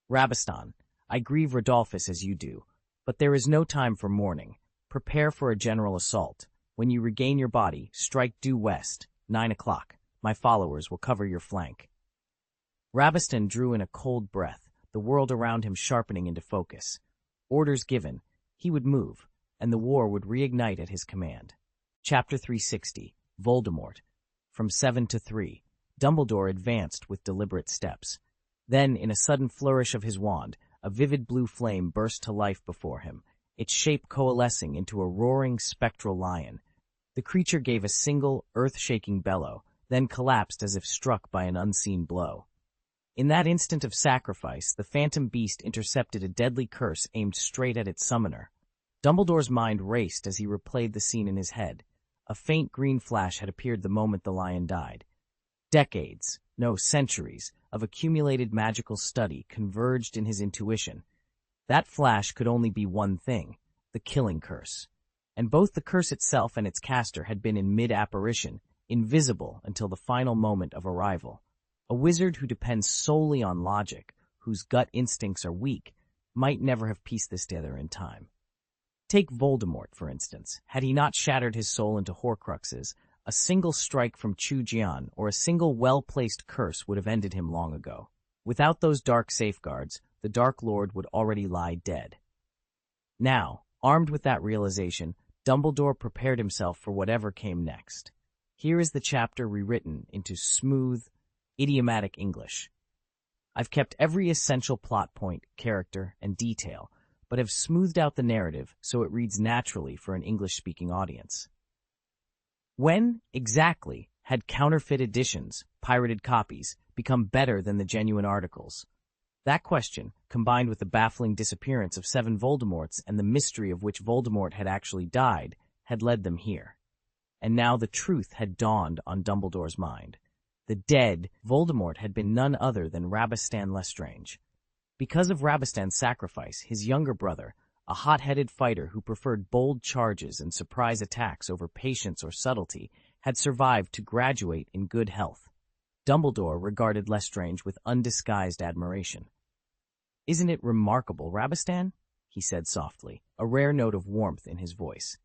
"Rabastan, I grieve Rodolphus as you do, but there is no time for mourning. Prepare for a general assault. When you regain your body, strike due west, 9 o'clock. My followers will cover your flank." Rabastan drew in a cold breath, the world around him sharpening into focus. Orders given, he would move, and the war would reignite at his command. Chapter 360, Voldemort. From 7 to 3, Dumbledore advanced with deliberate steps. Then, in a sudden flourish of his wand, a vivid blue flame burst to life before him, its shape coalescing into a roaring spectral lion. The creature gave a single, earth-shaking bellow, then collapsed as if struck by an unseen blow. In that instant of sacrifice, the phantom beast intercepted a deadly curse aimed straight at its summoner. Dumbledore's mind raced as he replayed the scene in his head. A faint green flash had appeared the moment the lion died. Decades, no centuries, of accumulated magical study converged in his intuition. That flash could only be one thing, the killing curse. and both the curse itself and its caster had been in mid-apparition, invisible until the final moment of arrival. A wizard who depends solely on logic, whose gut instincts are weak, might never have pieced this together in time. Take Voldemort, for instance. Had he not shattered his soul into Horcruxes, a single strike from Chu Jian or a single well-placed curse would have ended him long ago. Without those dark safeguards, the Dark Lord would already lie dead. Now, armed with that realization, Dumbledore prepared himself for whatever came next. Here is the chapter rewritten into smooth, idiomatic English. I've kept every essential plot point, character, and detail, but have smoothed out the narrative so it reads naturally for an English-speaking audience. When, exactly, had counterfeit editions, pirated copies, become better than the genuine articles? That question, combined with the baffling disappearance of 7 Voldemorts and the mystery of which Voldemort had actually died, had led them here. And now the truth had dawned on Dumbledore's mind. The dead Voldemort had been none other than Rabastan Lestrange. Because of Rabastan's sacrifice, his younger brother, a hot-headed fighter who preferred bold charges and surprise attacks over patience or subtlety, had survived to graduate in good health. Dumbledore regarded Lestrange with undisguised admiration. "Isn't it remarkable, Rabastan?" he said softly, a rare note of warmth in his voice.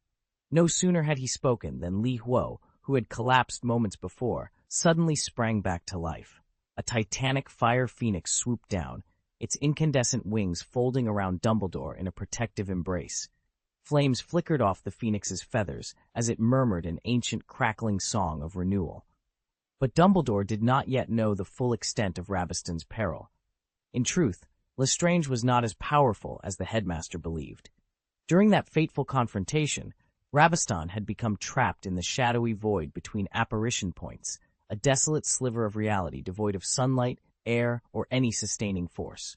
No sooner had he spoken than Li Huo, who had collapsed moments before, suddenly sprang back to life. A titanic fire phoenix swooped down, its incandescent wings folding around Dumbledore in a protective embrace. Flames flickered off the phoenix's feathers as it murmured an ancient crackling song of renewal. But Dumbledore did not yet know the full extent of Rabastan's peril. In truth, Lestrange was not as powerful as the headmaster believed. During that fateful confrontation, Rabastan had become trapped in the shadowy void between apparition points, a desolate sliver of reality devoid of sunlight, air, or any sustaining force.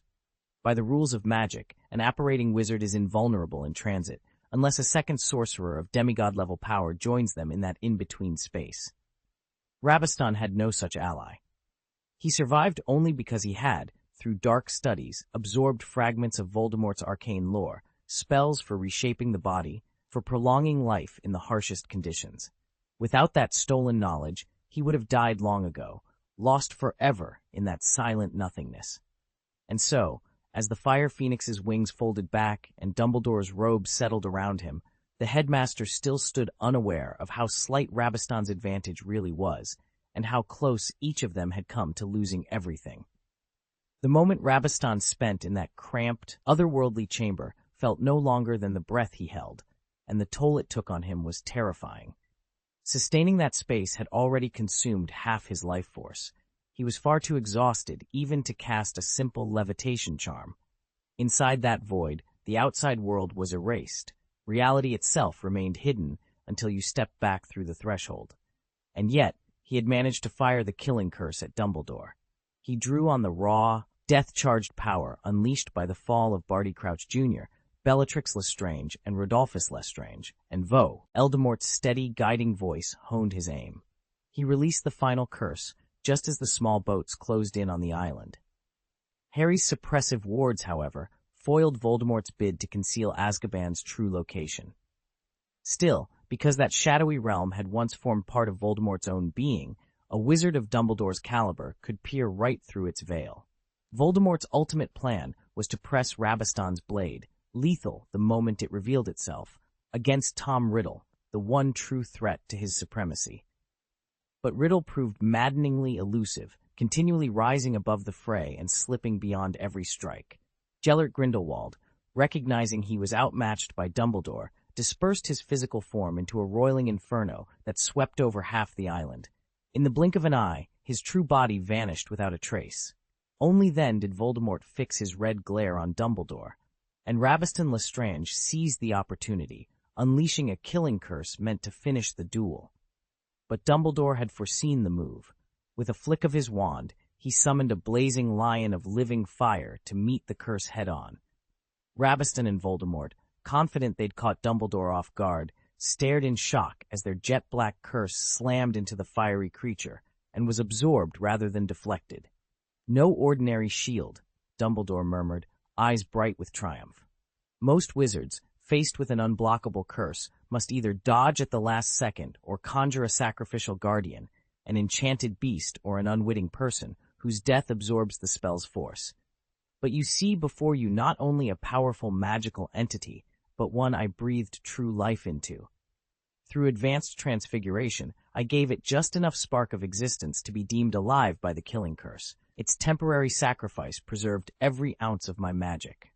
By the rules of magic, an apparating wizard is invulnerable in transit, unless a second sorcerer of demigod-level power joins them in that in-between space. Rabastan had no such ally. He survived only because he had, through dark studies, absorbed fragments of Voldemort's arcane lore, spells for reshaping the body, for prolonging life in the harshest conditions. Without that stolen knowledge, he would have died long ago, lost forever in that silent nothingness. And so, as the Fire Phoenix's wings folded back and Dumbledore's robe settled around him, the headmaster still stood unaware of how slight Rabastan's advantage really was, and how close each of them had come to losing everything. The moment Rabastan spent in that cramped, otherworldly chamber felt no longer than the breath he held, and the toll it took on him was terrifying. Sustaining that space had already consumed half his life force. He was far too exhausted even to cast a simple levitation charm. Inside that void, the outside world was erased. Reality itself remained hidden until you stepped back through the threshold. And yet, he had managed to fire the killing curse at Dumbledore. He drew on the raw, death-charged power unleashed by the fall of Barty Crouch Jr., Bellatrix Lestrange, and Rodolphus Lestrange, and Voldemort's steady, guiding voice honed his aim. He released the final curse, just as the small boats closed in on the island. Harry's suppressive wards, however, foiled Voldemort's bid to conceal Azkaban's true location. Still, because that shadowy realm had once formed part of Voldemort's own being, a wizard of Dumbledore's caliber could peer right through its veil. Voldemort's ultimate plan was to press Rabastan's blade, lethal the moment it revealed itself, against Tom Riddle, the one true threat to his supremacy. But Riddle proved maddeningly elusive, continually rising above the fray and slipping beyond every strike. Gellert Grindelwald, recognizing he was outmatched by Dumbledore, dispersed his physical form into a roiling inferno that swept over half the island. In the blink of an eye, his true body vanished without a trace. Only then did Voldemort fix his red glare on Dumbledore, and Rabastan Lestrange seized the opportunity, unleashing a killing curse meant to finish the duel. But Dumbledore had foreseen the move. With a flick of his wand, he summoned a blazing lion of living fire to meet the curse head-on. Rabastan and Voldemort, confident they'd caught Dumbledore off guard, stared in shock as their jet-black curse slammed into the fiery creature and was absorbed rather than deflected. "No ordinary shield," Dumbledore murmured, eyes bright with triumph. Most wizards, faced with an unblockable curse, must either dodge at the last second or conjure a sacrificial guardian, an enchanted beast or an unwitting person whose death absorbs the spell's force. But you see before you not only a powerful magical entity, but one I breathed true life into. Through advanced transfiguration, I gave it just enough spark of existence to be deemed alive by the killing curse. Its temporary sacrifice preserved every ounce of my magic.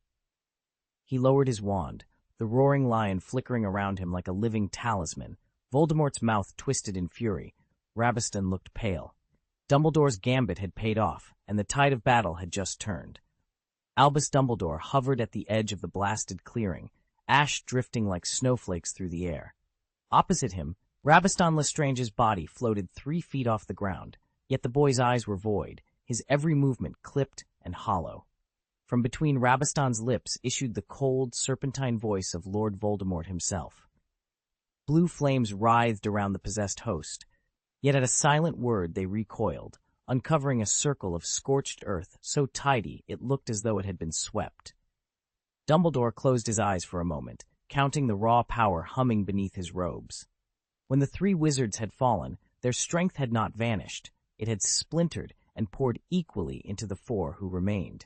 He lowered his wand, the roaring lion flickering around him like a living talisman. Voldemort's mouth twisted in fury. Rabastan looked pale. Dumbledore's gambit had paid off, and the tide of battle had just turned. Albus Dumbledore hovered at the edge of the blasted clearing, ash drifting like snowflakes through the air. Opposite him, Rabastan Lestrange's body floated 3 feet off the ground, yet the boy's eyes were void, his every movement clipped and hollow. From between Rabastan's lips issued the cold, serpentine voice of Lord Voldemort himself. Blue flames writhed around the possessed host, yet at a silent word they recoiled, uncovering a circle of scorched earth so tidy it looked as though it had been swept. Dumbledore closed his eyes for a moment, counting the raw power humming beneath his robes. When the 3 wizards had fallen, their strength had not vanished. It had splintered and poured equally into the 4 who remained.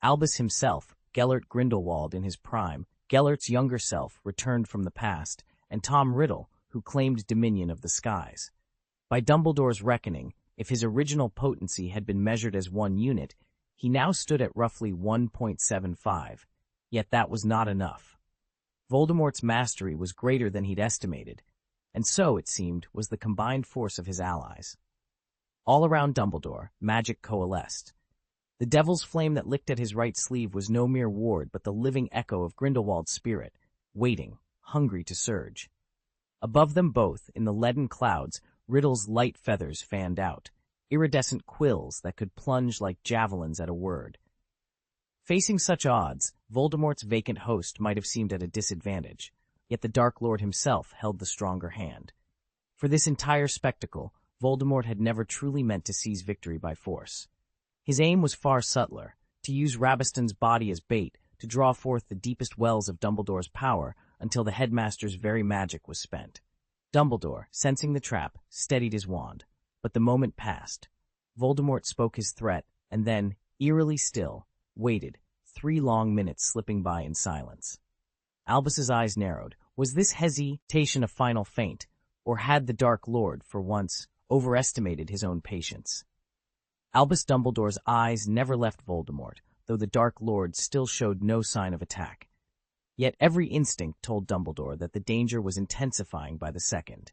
Albus himself, Gellert Grindelwald in his prime, Gellert's younger self returned from the past, and Tom Riddle, who claimed dominion of the skies. By Dumbledore's reckoning, if his original potency had been measured as 1 unit, he now stood at roughly 1.75, yet that was not enough. Voldemort's mastery was greater than he'd estimated, and so, it seemed, was the combined force of his allies. All around Dumbledore, magic coalesced. The devil's flame that licked at his right sleeve was no mere ward but the living echo of Grindelwald's spirit, waiting, hungry to surge. Above them both, in the leaden clouds, Riddle's light feathers fanned out, iridescent quills that could plunge like javelins at a word. Facing such odds, Voldemort's vacant host might have seemed at a disadvantage, yet the Dark Lord himself held the stronger hand. For this entire spectacle, Voldemort had never truly meant to seize victory by force. His aim was far subtler, to use Rabastan's body as bait, to draw forth the deepest wells of Dumbledore's power until the headmaster's very magic was spent. Dumbledore, sensing the trap, steadied his wand, but the moment passed. Voldemort spoke his threat, and then, eerily still, waited, 3 long minutes slipping by in silence. Albus's eyes narrowed. Was this hesitation a final feint, or had the Dark Lord, for once, overestimated his own patience? Albus Dumbledore's eyes never left Voldemort, though the Dark Lord still showed no sign of attack. Yet every instinct told Dumbledore that the danger was intensifying by the second.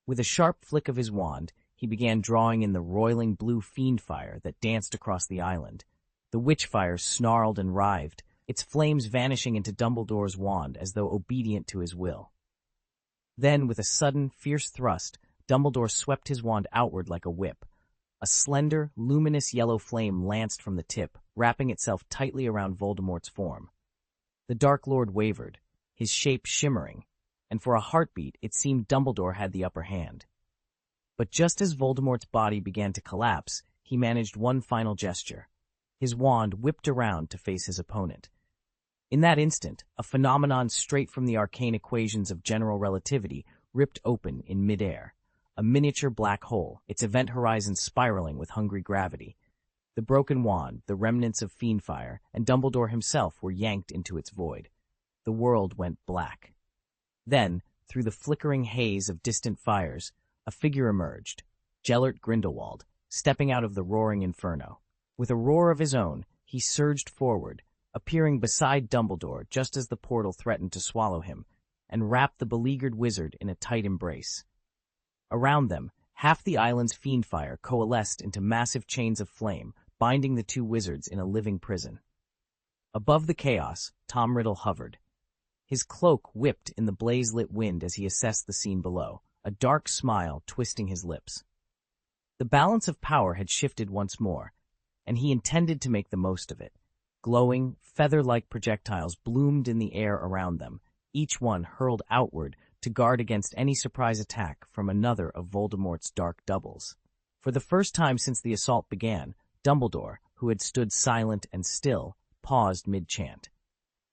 With a sharp flick of his wand, he began drawing in the roiling blue fiend fire that danced across the island. The witch fire snarled and writhed, its flames vanishing into Dumbledore's wand as though obedient to his will. Then, with a sudden, fierce thrust, Dumbledore swept his wand outward like a whip. A slender, luminous yellow flame lanced from the tip, wrapping itself tightly around Voldemort's form. The Dark Lord wavered, his shape shimmering, and for a heartbeat it seemed Dumbledore had the upper hand. But just as Voldemort's body began to collapse, he managed one final gesture. His wand whipped around to face his opponent. In that instant, a phenomenon straight from the arcane equations of general relativity ripped open in midair. A miniature black hole, its event horizon spiraling with hungry gravity. The broken wand, the remnants of fiendfire, and Dumbledore himself were yanked into its void. The world went black. Then, through the flickering haze of distant fires, a figure emerged, Gellert Grindelwald, stepping out of the roaring inferno. With a roar of his own, he surged forward, appearing beside Dumbledore just as the portal threatened to swallow him, and wrapped the beleaguered wizard in a tight embrace. Around them, half the island's fiendfire coalesced into massive chains of flame, binding the 2 wizards in a living prison. Above the chaos, Tom Riddle hovered. His cloak whipped in the blaze-lit wind as he assessed the scene below, a dark smile twisting his lips. The balance of power had shifted once more, and he intended to make the most of it. Glowing, feather-like projectiles bloomed in the air around them, each one hurled outward to guard against any surprise attack from another of Voldemort's dark doubles. For the first time since the assault began, Dumbledore, who had stood silent and still, paused mid-chant.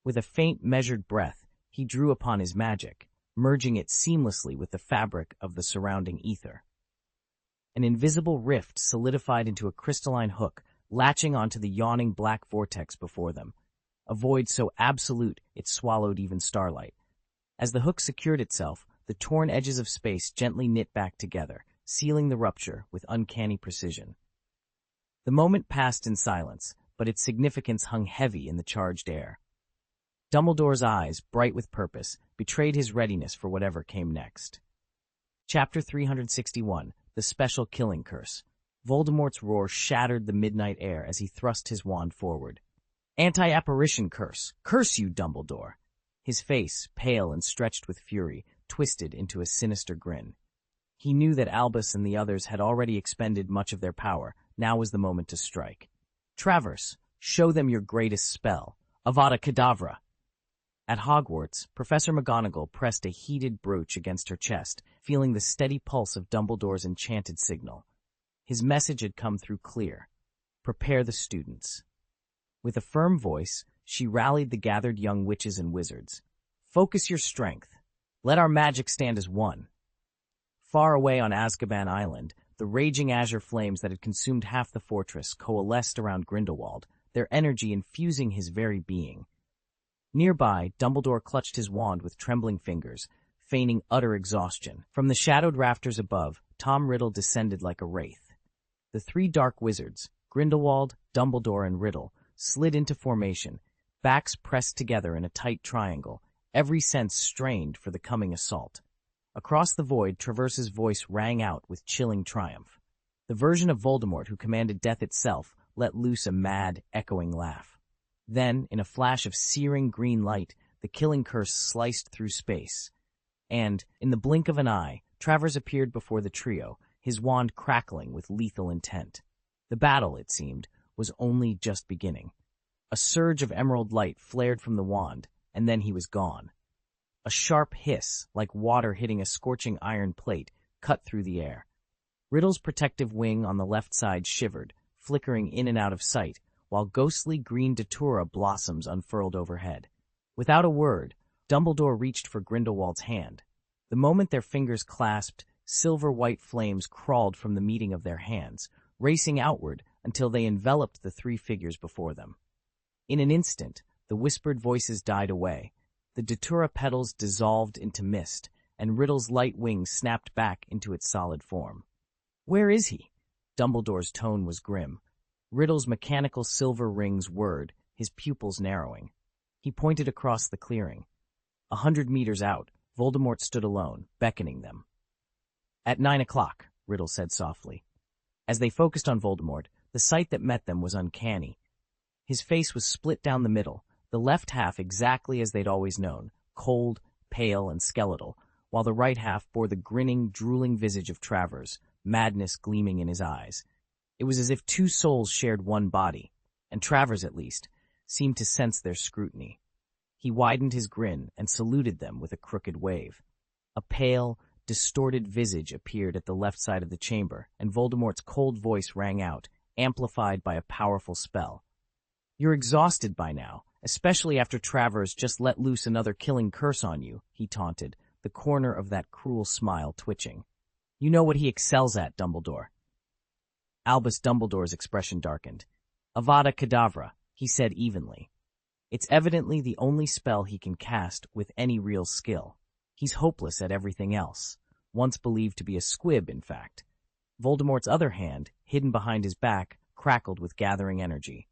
With a faint, measured breath, he drew upon his magic, merging it seamlessly with the fabric of the surrounding ether. An invisible rift solidified into a crystalline hook, latching onto the yawning black vortex before them, a void so absolute it swallowed even starlight. As the hook secured itself, the torn edges of space gently knit back together, sealing the rupture with uncanny precision. The moment passed in silence, but its significance hung heavy in the charged air. Dumbledore's eyes, bright with purpose, betrayed his readiness for whatever came next. Chapter 361, The Special Killing Curse. Voldemort's roar shattered the midnight air as he thrust his wand forward. Anti-apparition curse! Curse you, Dumbledore! His face, pale and stretched with fury, twisted into a sinister grin. He knew that Albus and the others had already expended much of their power. Now was the moment to strike. Travers, show them your greatest spell. Avada Kedavra! At Hogwarts, Professor McGonagall pressed a heated brooch against her chest, feeling the steady pulse of Dumbledore's enchanted signal. His message had come through clear. Prepare the students. With a firm voice, she rallied the gathered young witches and wizards. Focus your strength. Let our magic stand as one. Far away on Azkaban Island, the raging azure flames that had consumed half the fortress coalesced around Grindelwald, their energy infusing his very being. Nearby, Dumbledore clutched his wand with trembling fingers, feigning utter exhaustion. From the shadowed rafters above, Tom Riddle descended like a wraith. The three dark wizards, Grindelwald, Dumbledore, and Riddle, slid into formation, backs pressed together in a tight triangle, every sense strained for the coming assault. Across the void, Traverse's voice rang out with chilling triumph. The version of Voldemort who commanded death itself let loose a mad, echoing laugh. Then, in a flash of searing green light, the killing curse sliced through space. And, in the blink of an eye, Travers appeared before the trio, his wand crackling with lethal intent. The battle, it seemed, was only just beginning. A surge of emerald light flared from the wand, and then he was gone. A sharp hiss, like water hitting a scorching iron plate, cut through the air. Riddle's protective wing on the left side shivered, flickering in and out of sight, while ghostly green datura blossoms unfurled overhead. Without a word, Dumbledore reached for Grindelwald's hand. The moment their fingers clasped, silver-white flames crawled from the meeting of their hands, racing outward until they enveloped the three figures before them. In an instant, the whispered voices died away. The datura petals dissolved into mist, and Riddle's light wing snapped back into its solid form. "Where is he?" Dumbledore's tone was grim. Riddle's mechanical silver rings whirred, his pupils narrowing. He pointed across the clearing. 100 meters out, Voldemort stood alone, beckoning them. "At 9 o'clock," Riddle said softly. As they focused on Voldemort, the sight that met them was uncanny. His face was split down the middle, the left half exactly as they'd always known, cold, pale, and skeletal, while the right half bore the grinning, drooling visage of Travers, madness gleaming in his eyes. It was as if two souls shared one body, and Travers, at least, seemed to sense their scrutiny. He widened his grin and saluted them with a crooked wave. A pale, distorted visage appeared at the left side of the chamber, and Voldemort's cold voice rang out, amplified by a powerful spell. "You're exhausted by now, especially after Travers just let loose another killing curse on you," he taunted, the corner of that cruel smile twitching. "You know what he excels at, Dumbledore." Albus Dumbledore's expression darkened. "Avada Kedavra," he said evenly. "It's evidently the only spell he can cast with any real skill. He's hopeless at everything else, once believed to be a squib, in fact." Voldemort's other hand, hidden behind his back, crackled with gathering energy.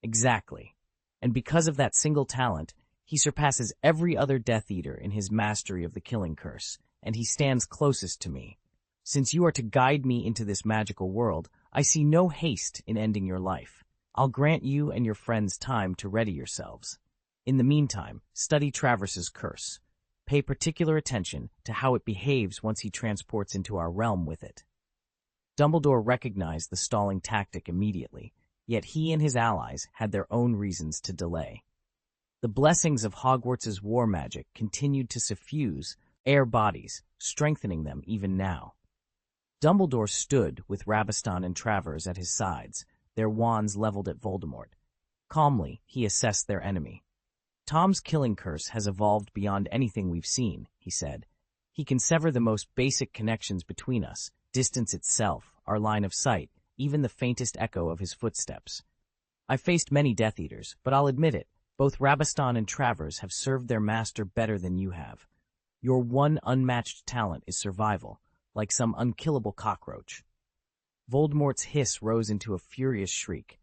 "Exactly. And because of that single talent, he surpasses every other Death Eater in his mastery of the killing curse, and he stands closest to me. Since you are to guide me into this magical world, I see no haste in ending your life. I'll grant you and your friends time to ready yourselves. In the meantime, study Travers's curse. Pay particular attention to how it behaves once he transports into our realm with it." Dumbledore recognized the stalling tactic immediately, yet he and his allies had their own reasons to delay. The blessings of Hogwarts' war magic continued to suffuse Heir bodies, strengthening them even now. Dumbledore stood with Rabastan and Travers at his sides, their wands leveled at Voldemort. Calmly, he assessed their enemy. Tom's killing curse has evolved beyond anything we've seen, he said. He can sever the most basic connections between us, distance itself, our line of sight, even the faintest echo of his footsteps. I've faced many Death Eaters, but I'll admit it, both Rabaston and Travers have served their master better than you have. Your one unmatched talent is survival, like some unkillable cockroach. Voldemort's hiss rose into a furious shriek.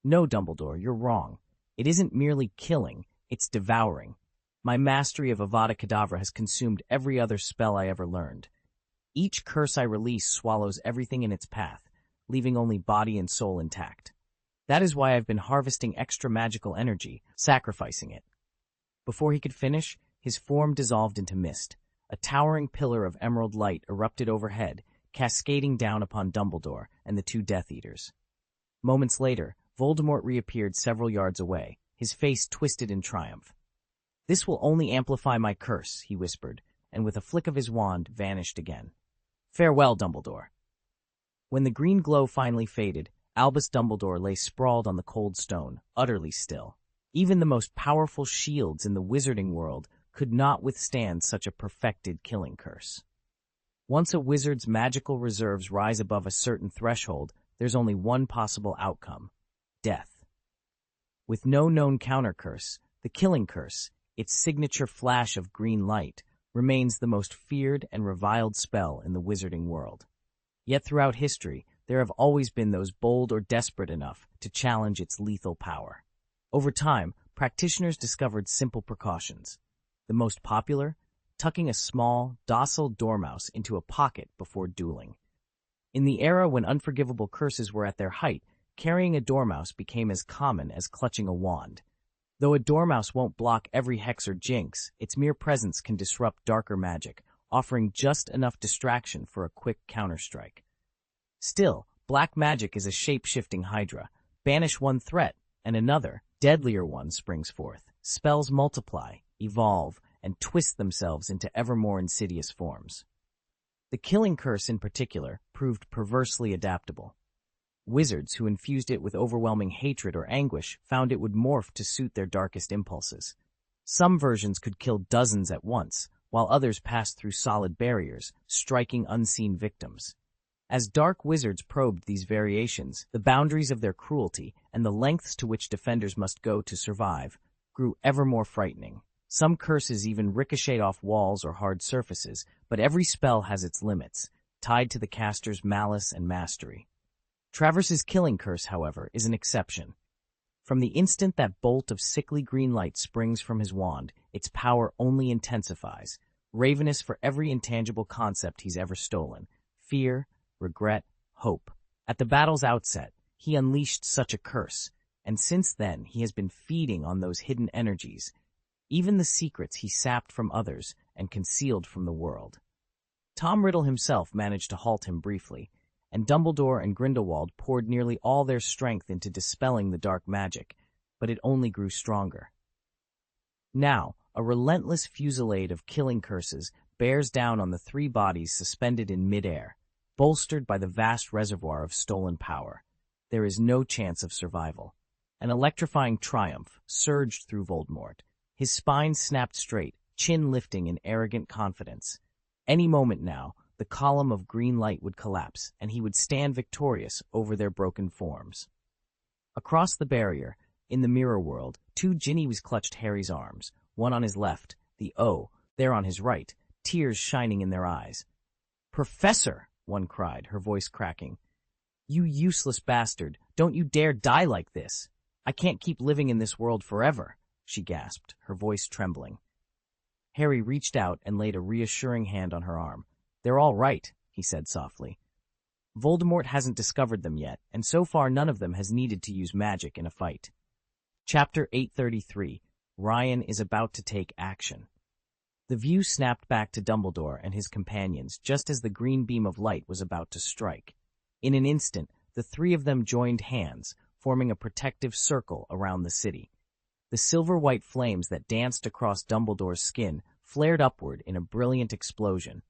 No, Dumbledore, you're wrong. It isn't merely killing, it's devouring. My mastery of Avada Kedavra has consumed every other spell I ever learned. Each curse I release swallows everything in its path, leaving only body and soul intact. That is why I've been harvesting extra magical energy, sacrificing it. Before he could finish, his form dissolved into mist. A towering pillar of emerald light erupted overhead, cascading down upon Dumbledore and the two Death Eaters. Moments later, Voldemort reappeared several yards away, his face twisted in triumph. "This will only amplify my curse," he whispered, and with a flick of his wand, vanished again. "Farewell, Dumbledore." When the green glow finally faded, Albus Dumbledore lay sprawled on the cold stone, utterly still. Even the most powerful shields in the wizarding world could not withstand such a perfected killing curse. Once a wizard's magical reserves rise above a certain threshold, there's only one possible outcome: death. With no known counter-curse, the killing curse, its signature flash of green light, remains the most feared and reviled spell in the wizarding world. Yet throughout history, there have always been those bold or desperate enough to challenge its lethal power. Over time, practitioners discovered simple precautions. The most popular, tucking a small, docile dormouse into a pocket before dueling. In the era when unforgivable curses were at their height, carrying a dormouse became as common as clutching a wand. Though a dormouse won't block every hex or jinx, its mere presence can disrupt darker magic, offering just enough distraction for a quick counterstrike. Still, black magic is a shape-shifting hydra. Banish one threat, and another, deadlier one springs forth. Spells multiply, evolve, and twist themselves into ever more insidious forms. The killing curse in particular proved perversely adaptable. Wizards who infused it with overwhelming hatred or anguish found it would morph to suit their darkest impulses. Some versions could kill dozens at once, while others passed through solid barriers, striking unseen victims. As dark wizards probed these variations, the boundaries of their cruelty and the lengths to which defenders must go to survive grew ever more frightening. Some curses even ricochet off walls or hard surfaces, but every spell has its limits, tied to the caster's malice and mastery. Travers's killing curse, however, is an exception. From the instant that bolt of sickly green light springs from his wand, its power only intensifies, ravenous for every intangible concept he's ever stolen: fear, regret, hope. At the battle's outset, he unleashed such a curse, and since then he has been feeding on those hidden energies, even the secrets he sapped from others and concealed from the world. Tom Riddle himself managed to halt him briefly, and Dumbledore and Grindelwald poured nearly all their strength into dispelling the dark magic, but it only grew stronger. Now, a relentless fusillade of killing curses bears down on the three bodies suspended in midair, bolstered by the vast reservoir of stolen power. There is no chance of survival. An electrifying triumph surged through Voldemort. His spine snapped straight, chin lifting in arrogant confidence. Any moment now, the column of green light would collapse, and he would stand victorious over their broken forms. Across the barrier, in the mirror world, two Ginnies clutched Harry's arms, one on his left, the there on his right, tears shining in their eyes. "Professor!" one cried, her voice cracking. "You useless bastard, don't you dare die like this! I can't keep living in this world forever," she gasped, her voice trembling. Harry reached out and laid a reassuring hand on her arm. "They're all right," he said softly. "Voldemort hasn't discovered them yet, and so far none of them has needed to use magic in a fight." Chapter 833. Ryan is about to take action. The view snapped back to Dumbledore and his companions just as the green beam of light was about to strike. In an instant, the three of them joined hands, forming a protective circle around the city. The silver-white flames that danced across Dumbledore's skin flared upward in a brilliant explosion.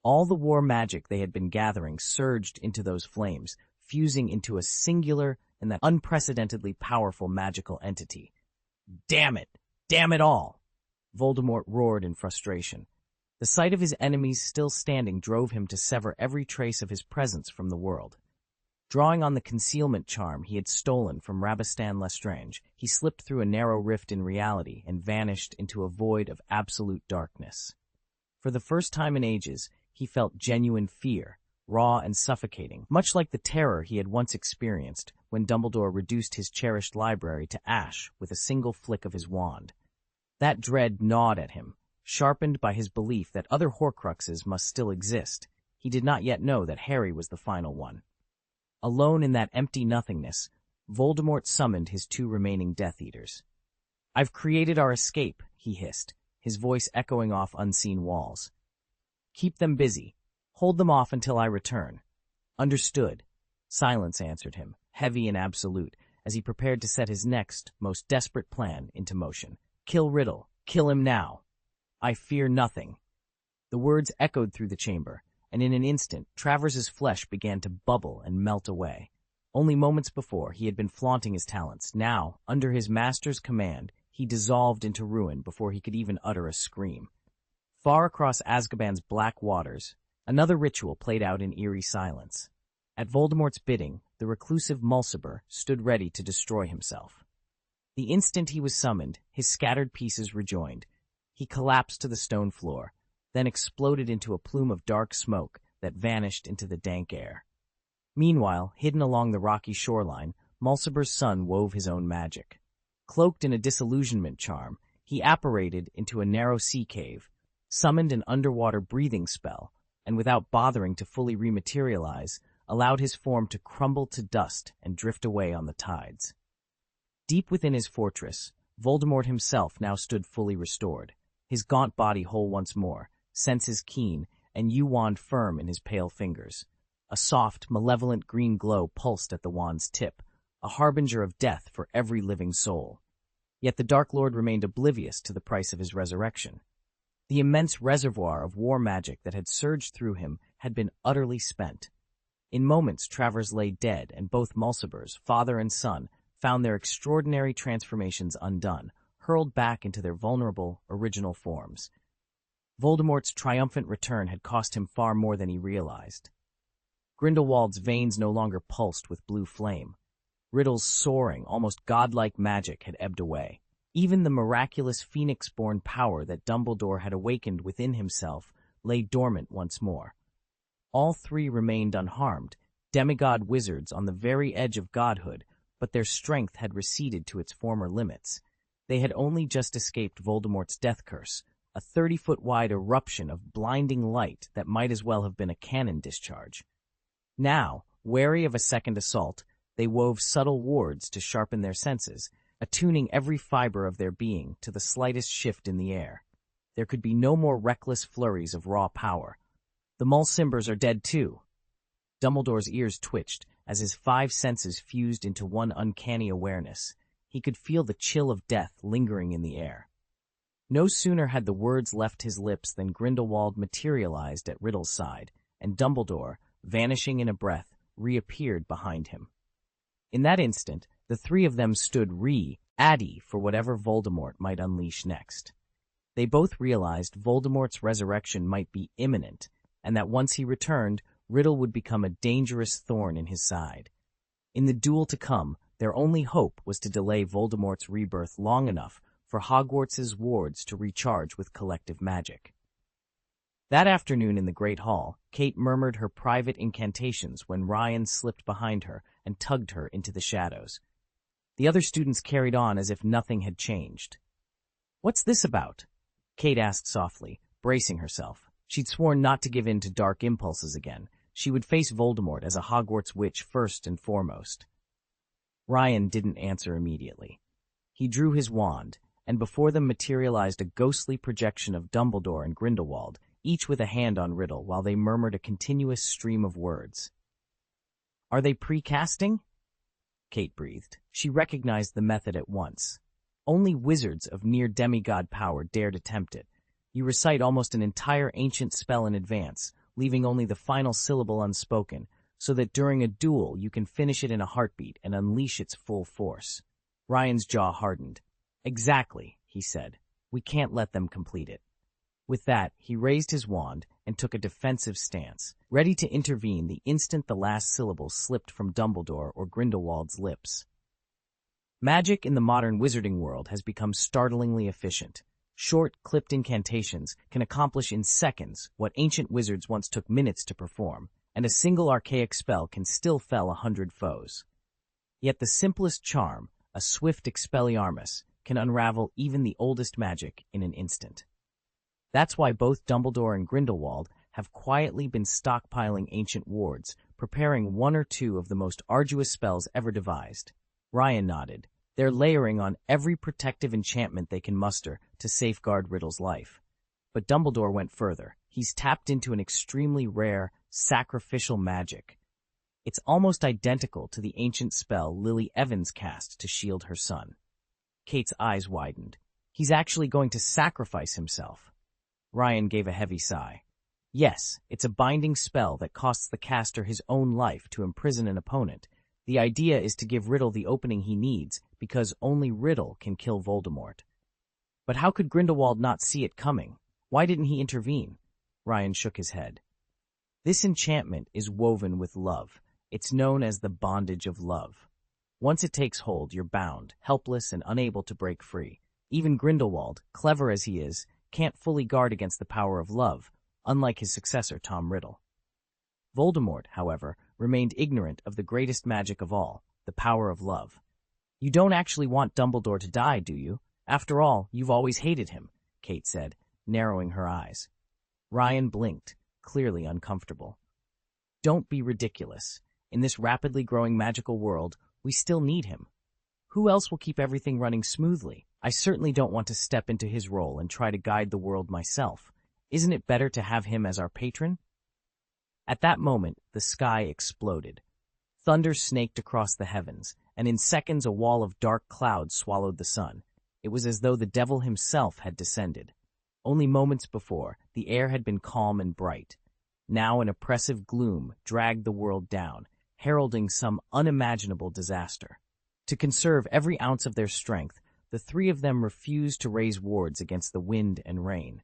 All the war magic they had been gathering surged into those flames, fusing into a singular and that unprecedentedly powerful magical entity. "Damn it!" Damn it all! Voldemort roared in frustration. The sight of his enemies still standing drove him to sever every trace of his presence from the world. Drawing on the concealment charm he had stolen from Rabastan Lestrange, he slipped through a narrow rift in reality and vanished into a void of absolute darkness. For the first time in ages, he felt genuine fear, raw and suffocating, much like the terror he had once experienced when Dumbledore reduced his cherished library to ash with a single flick of his wand. That dread gnawed at him, sharpened by his belief that other Horcruxes must still exist. He did not yet know that Harry was the final one. Alone in that empty nothingness, Voldemort summoned his 2 remaining Death Eaters. "I've created our escape," he hissed, his voice echoing off unseen walls. "Keep them busy. Hold them off until I return." "Understood." Silence answered him, heavy and absolute, as he prepared to set his next, most desperate plan into motion. "Kill Riddle. Kill him now." "I fear nothing." The words echoed through the chamber, and in an instant Travers's flesh began to bubble and melt away. Only moments before, he had been flaunting his talents. Now, under his master's command, he dissolved into ruin before he could even utter a scream. Far across Azkaban's black waters, another ritual played out in eerie silence. At Voldemort's bidding, the reclusive Mulciber stood ready to destroy himself. The instant he was summoned, his scattered pieces rejoined. He collapsed to the stone floor, then exploded into a plume of dark smoke that vanished into the dank air. Meanwhile, hidden along the rocky shoreline, Mulciber's son wove his own magic. Cloaked in a disillusionment charm, he apparated into a narrow sea cave, summoned an underwater breathing spell, and without bothering to fully rematerialize, allowed his form to crumble to dust and drift away on the tides. Deep within his fortress, Voldemort himself now stood fully restored, his gaunt body whole once more, senses keen, and yew wand firm in his pale fingers. A soft, malevolent green glow pulsed at the wand's tip, a harbinger of death for every living soul. Yet the Dark Lord remained oblivious to the price of his resurrection. The immense reservoir of war magic that had surged through him had been utterly spent. In moments, Travers lay dead, and both Mulcibers, father and son, found their extraordinary transformations undone, hurled back into their vulnerable, original forms. Voldemort's triumphant return had cost him far more than he realized. Grindelwald's veins no longer pulsed with blue flame. Riddle's soaring, almost godlike magic had ebbed away. Even the miraculous phoenix-born power that Dumbledore had awakened within himself lay dormant once more. All 3 remained unharmed, demigod wizards on the very edge of godhood, but their strength had receded to its former limits. They had only just escaped Voldemort's death curse, a 30-foot-wide eruption of blinding light that might as well have been a cannon discharge. Now, wary of a second assault, they wove subtle wards to sharpen their senses, attuning every fiber of their being to the slightest shift in the air. There could be no more reckless flurries of raw power. "The Mulcimbers are dead too." Dumbledore's ears twitched as his 5 senses fused into one uncanny awareness. He could feel the chill of death lingering in the air. No sooner had the words left his lips than Grindelwald materialized at Riddle's side, and Dumbledore, vanishing in a breath, reappeared behind him. In that instant, the 3 of them stood ready for whatever Voldemort might unleash next. They both realized Voldemort's resurrection might be imminent, and that once he returned, Riddle would become a dangerous thorn in his side. In the duel to come, their only hope was to delay Voldemort's rebirth long enough for Hogwarts's wards to recharge with collective magic. That afternoon in the Great Hall, Kate murmured her private incantations when Ryan slipped behind her and tugged her into the shadows. The other students carried on as if nothing had changed. "What's this about?" Kate asked softly, bracing herself. She'd sworn not to give in to dark impulses again. She would face Voldemort as a Hogwarts witch first and foremost. Ryan didn't answer immediately. He drew his wand, and before them materialized a ghostly projection of Dumbledore and Grindelwald, each with a hand on Riddle, while they murmured a continuous stream of words. "Are they precasting?" Kate breathed. She recognized the method at once. Only wizards of near demigod power dared attempt it. You recite almost an entire ancient spell in advance, leaving only the final syllable unspoken, so that during a duel you can finish it in a heartbeat and unleash its full force. Ryan's jaw hardened. "Exactly," he said. "We can't let them complete it." With that, he raised his wand and took a defensive stance, ready to intervene the instant the last syllable slipped from Dumbledore or Grindelwald's lips. Magic in the modern wizarding world has become startlingly efficient. Short, clipped incantations can accomplish in seconds what ancient wizards once took minutes to perform, and a single archaic spell can still fell 100 foes. Yet the simplest charm, a swift Expelliarmus, can unravel even the oldest magic in an instant. That's why both Dumbledore and Grindelwald have quietly been stockpiling ancient wards, preparing one or two of the most arduous spells ever devised. Ryan nodded. They're layering on every protective enchantment they can muster to safeguard Riddle's life. But Dumbledore went further. He's tapped into an extremely rare, sacrificial magic. It's almost identical to the ancient spell Lily Evans cast to shield her son. Kate's eyes widened. He's actually going to sacrifice himself. Ryan gave a heavy sigh. Yes, it's a binding spell that costs the caster his own life to imprison an opponent. The idea is to give Riddle the opening he needs, because only Riddle can kill Voldemort. But how could Grindelwald not see it coming? Why didn't he intervene? Ryan shook his head. This enchantment is woven with love. It's known as the bondage of love. Once it takes hold, you're bound, helpless, and unable to break free. Even Grindelwald, clever as he is, can't fully guard against the power of love, unlike his successor Tom Riddle. Voldemort, however, remained ignorant of the greatest magic of all, the power of love. You don't actually want Dumbledore to die, do you? After all, you've always hated him, Kate said, narrowing her eyes. Ryan blinked, clearly uncomfortable. Don't be ridiculous. In this rapidly growing magical world, we still need him. Who else will keep everything running smoothly? I certainly don't want to step into his role and try to guide the world myself. Isn't it better to have him as our patron? At that moment, the sky exploded. Thunder snaked across the heavens, and in seconds a wall of dark clouds swallowed the sun. It was as though the devil himself had descended. Only moments before, the air had been calm and bright. Now an oppressive gloom dragged the world down, heralding some unimaginable disaster. To conserve every ounce of their strength, the three of them refused to raise wards against the wind and rain.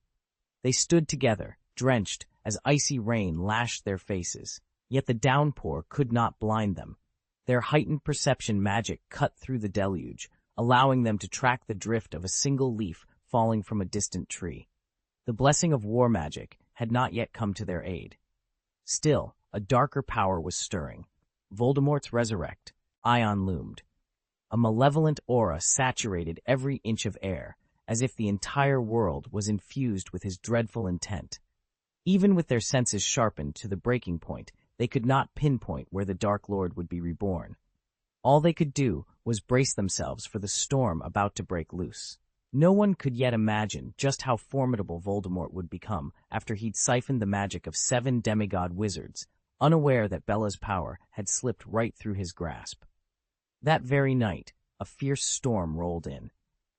They stood together, drenched, as icy rain lashed their faces. Yet the downpour could not blind them. Their heightened perception magic cut through the deluge, allowing them to track the drift of a single leaf falling from a distant tree. The blessing of war magic had not yet come to their aid. Still, a darker power was stirring. Voldemort's resurrect. Ion loomed. A malevolent aura saturated every inch of air, as if the entire world was infused with his dreadful intent. Even with their senses sharpened to the breaking point, they could not pinpoint where the Dark Lord would be reborn. All they could do was brace themselves for the storm about to break loose. No one could yet imagine just how formidable Voldemort would become after he'd siphoned the magic of 7 demigod wizards, unaware that Bella's power had slipped right through his grasp. That very night, a fierce storm rolled in.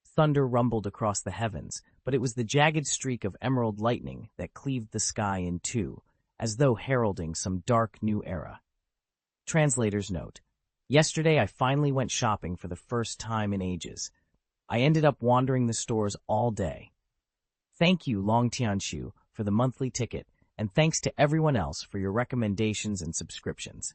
Thunder rumbled across the heavens, but it was the jagged streak of emerald lightning that cleaved the sky in two, as though heralding some dark new era. Translator's note. Yesterday I finally went shopping for the first time in ages. I ended up wandering the stores all day. Thank you, Long Tianshu, for the monthly ticket, and thanks to everyone else for your recommendations and subscriptions.